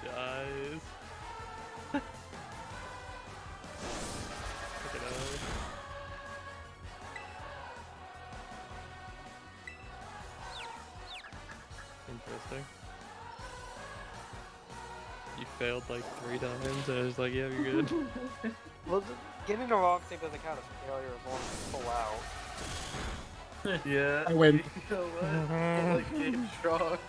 Guys. Look at that. Interesting. You failed like 3 times, and I was like, yeah, you're good. Well, getting the wrong thing doesn't count as a failure as long as you pull out. Yeah. I win. You know what? Like Game Shark.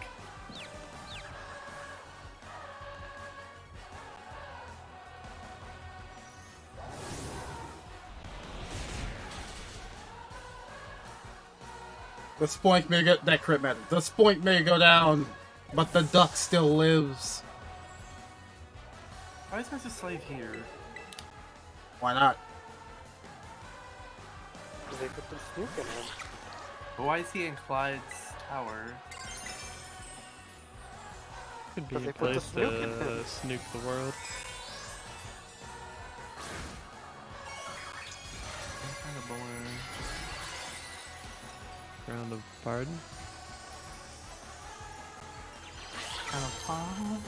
The spoink may go, that crit matter. The spoink may go down, but the duck still lives. Why is Mr. Slave here? Why not? Because they put the snook in him. But why is he in Clyde's tower? Could be But a they put the place snook in to him. snook the world. I'm kind of bored. Round of pardon. Kind of fun.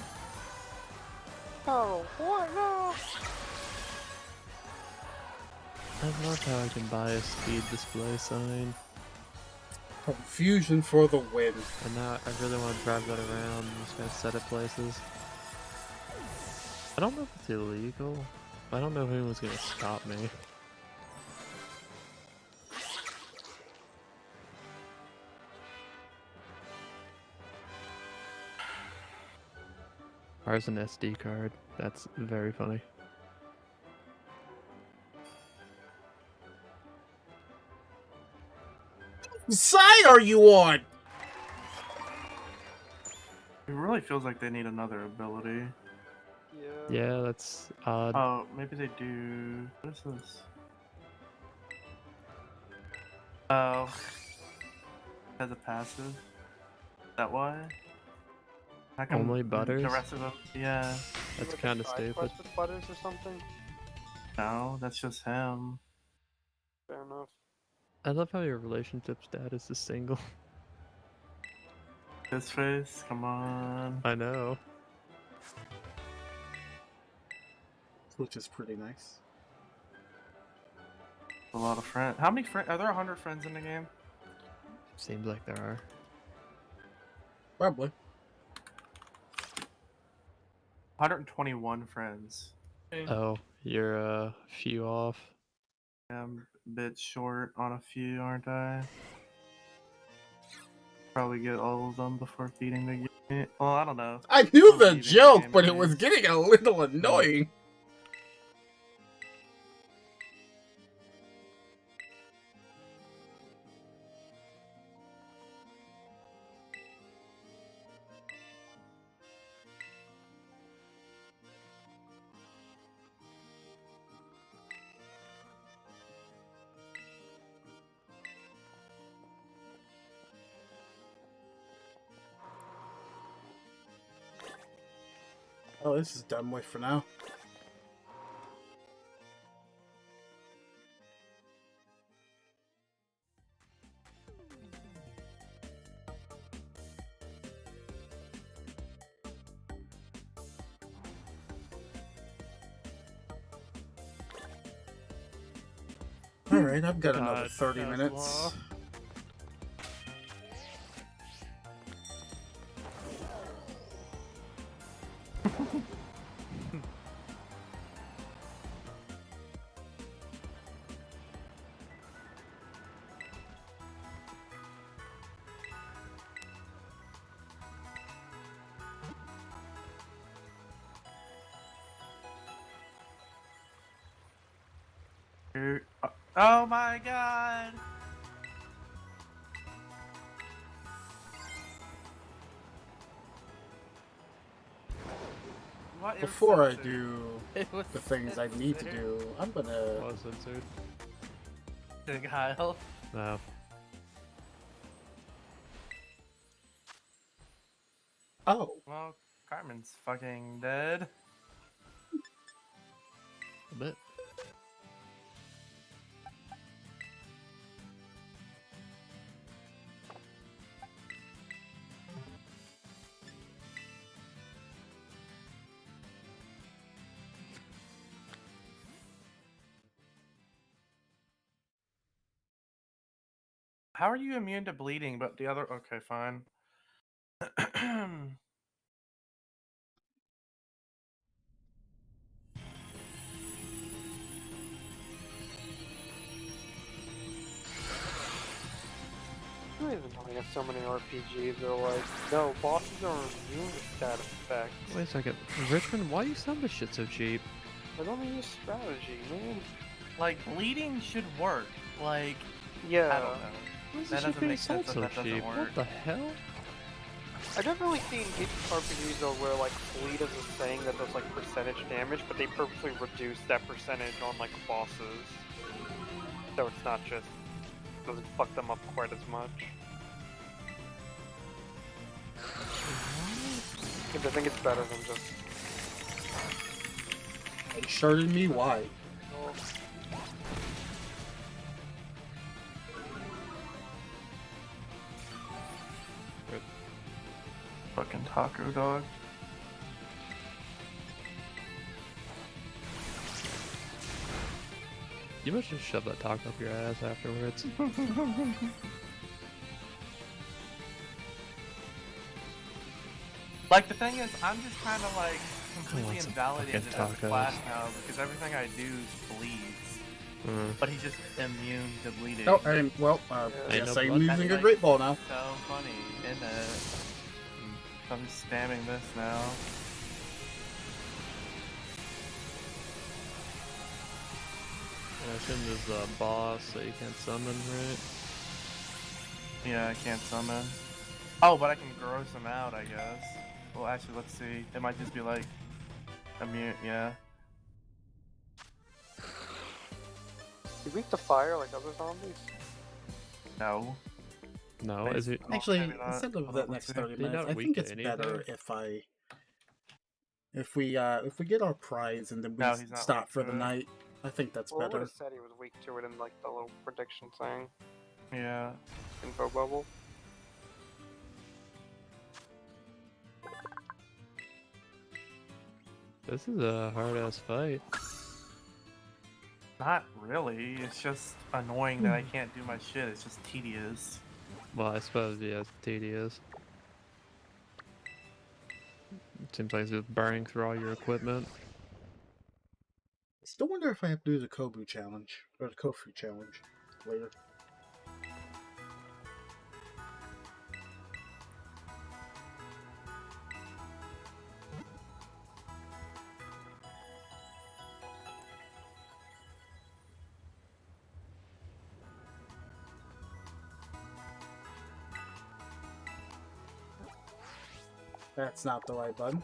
Oh, what? No! I love how I can buy a speed display sign. Confusion for the win. And now I really want to drive that around and just kind of set it places. I don't know if it's illegal. I don't know if anyone's going to stop me. Ours an SD card. That's very funny. What side are you on? It really feels like they need another ability. Yeah, that's odd. Oh, maybe they do. What is this? Oh, as a passive. Is that why? How come Only the Butters? rest of them? Yeah. That's Like a kind of side stupid. quest with Butters or something? No, that's just him. Fair enough. I love how your relationship status is single. His face, come on. I know. Which is pretty nice. A lot of friends. How many friends? Are there 100 friends in the game? Seems like there are. Probably. 121 friends. Oh, you're a few off. I'm a bit short on a few, aren't I? Probably get all of them before beating the game. Well, I don't know. I knew Before the beating joke, game, but at it was least. getting a little annoying. Oh, this is done with for now. Alright, I've got another 30 minutes. Oh my god! What Before I censored? do It was the things I need to do, I'm gonna... Was censored? Big Heil. No. Oh. Well, Carmen's fucking dead. A bit. How are you immune to bleeding, but the other... Okay, fine. I don't even know we have so many RPGs that are like, no, bosses are immune to stat effects. Wait a second. Richmond, why you sell this shit so cheap? I don't use strategy, man. Like, bleeding should work. Like, Yeah. I don't know. Why is That this shit doesn't being make sense sold that so that cheap? doesn't work. What the hell? I've definitely seen RPGs though where like bleed is a thing that does like percentage damage, but they purposely reduce that percentage on like bosses. So it's not just doesn't fuck them up quite as much. Because I think it's better than just It shirted me wide. Fucking taco dog. You must just shove that taco up your ass afterwards. Like, the thing is, I'm just kind of like want completely some invalidated as fucking a tacos. class now because everything I do bleeds. But he's just immune to bleeding. Oh, well, I Ain't guess no I'm blood. using a That's, great ball now. So funny, isn't it? I'm spamming this now. Bleep'n is a boss, so you can't summon, right? Yeah, I can't summon. Oh, but I can gross them out, I guess. Well, actually, let's see. It might just be like immune. Yeah. You weak to fire like other zombies? No. No, is it? Actually, maybe not. instead of Hold that on, next let's see. 30 They're minutes, not I weak think to it's better anything? if we get our prize and then we No, he's not stop weak for to the it. night. I think that's Well, it would better. have said he was weak to it in like the little prediction thing. Yeah. Info bubble. This is a hard ass fight. Not really. It's just annoying that I can't do my shit. It's just tedious. Well, I suppose, yeah, it's tedious. Seems like it's just burning through all your equipment. I still wonder if I have to do the Kobu challenge or the Kofu challenge later. That's not the right button.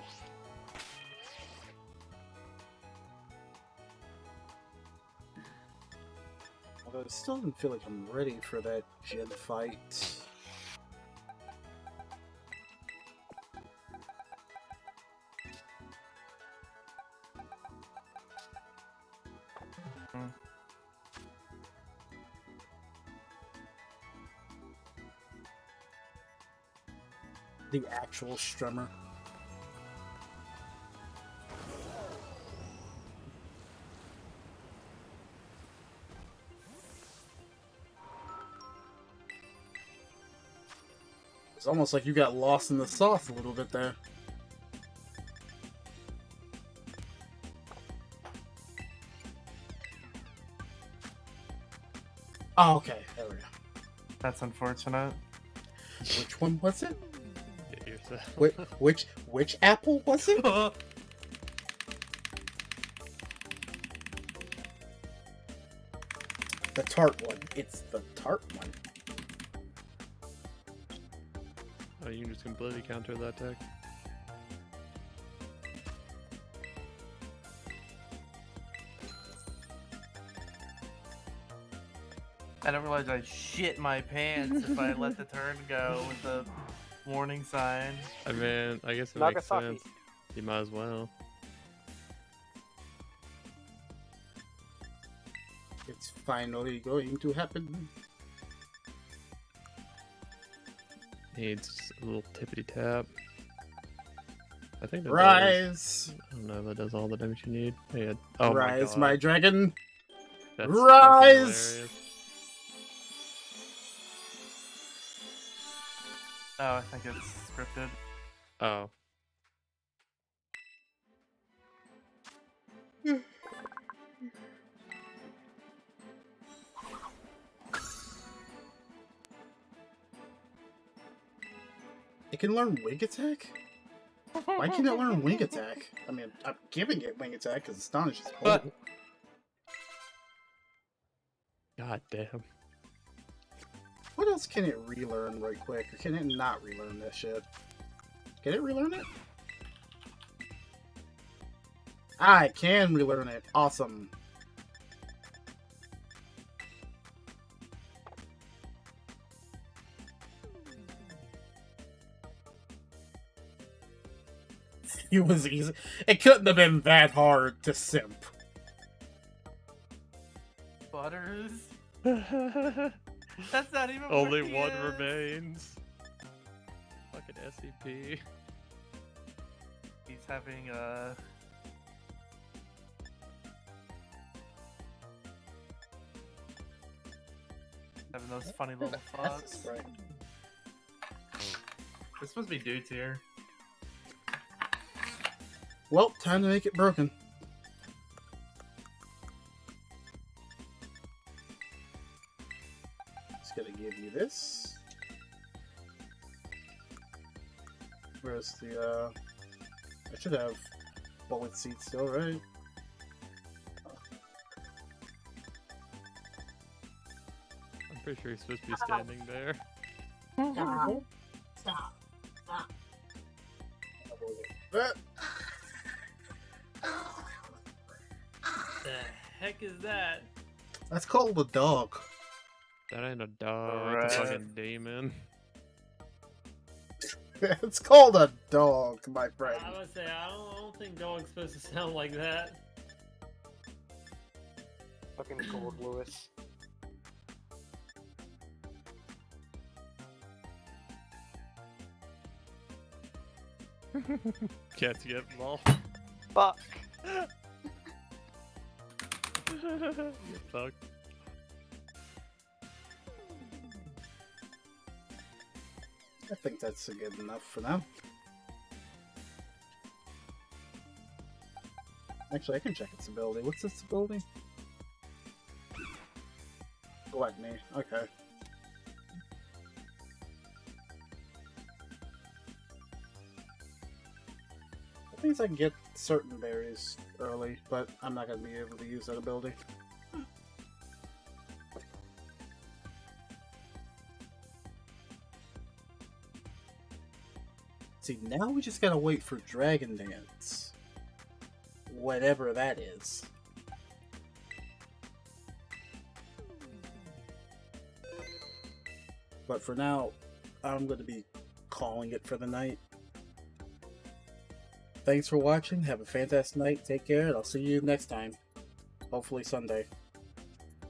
Although it still doesn't feel like I'm ready for that gym fight. The actual strummer. It's almost like you got lost in the sauce a little bit there. Oh, okay. There we go. That's unfortunate. Which one was it? Get yourself. Which apple was it? The tart one. It's the tart one. Oh, you can just completely counter that tech. I don't realize I shit my pants if I let the turn go with the warning sign. I mean, I guess it makes Nagasaki. sense. You might as well. It's finally going to happen. Needs a little tippity tap. I think that Rise! I don't know if that does all the damage you need. Yeah. Oh Rise, my my god. dragon! That's Rise! hilarious. Oh, I think it's scripted. Oh. It can learn Wing Attack? Why can't it learn Wing Attack? I mean, I'm giving it Wing Attack because Astonish is cool. God damn. What else can it relearn right quick? Or can it not relearn that shit? Can it relearn it? I can relearn it. Awesome. It was easy. It couldn't have been that hard to simp. Butters? That's not even Only where he one is. remains. Fucking SCP. He's having having those funny little thoughts. That's right. This supposed to be dudes here. Well, time to make it broken. Just gonna give you this. Where's the, I should have bullet seats still, right? pretty sure he's supposed to be standing there. Stop. Stop. Stop. The heck is that? That's called a dog. That ain't a dog. That's a fucking demon. It's called a dog, my friend. I would say I don't think dog's supposed to sound like that. Fucking cold, Lewis. Cats get involved. Fuck. Get fucked. I think that's good enough for now. Actually, I can check its ability. What's its ability? Gluttony. Okay. That means I can get certain berries early, but I'm not going to be able to use that ability. See, now we just gotta wait for Dragon Dance. Whatever that is. But for now, I'm gonna be calling it for the night. Thanks for watching, have a fantastic night, take care, and I'll see you next time. Hopefully Sunday.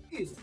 Jesus.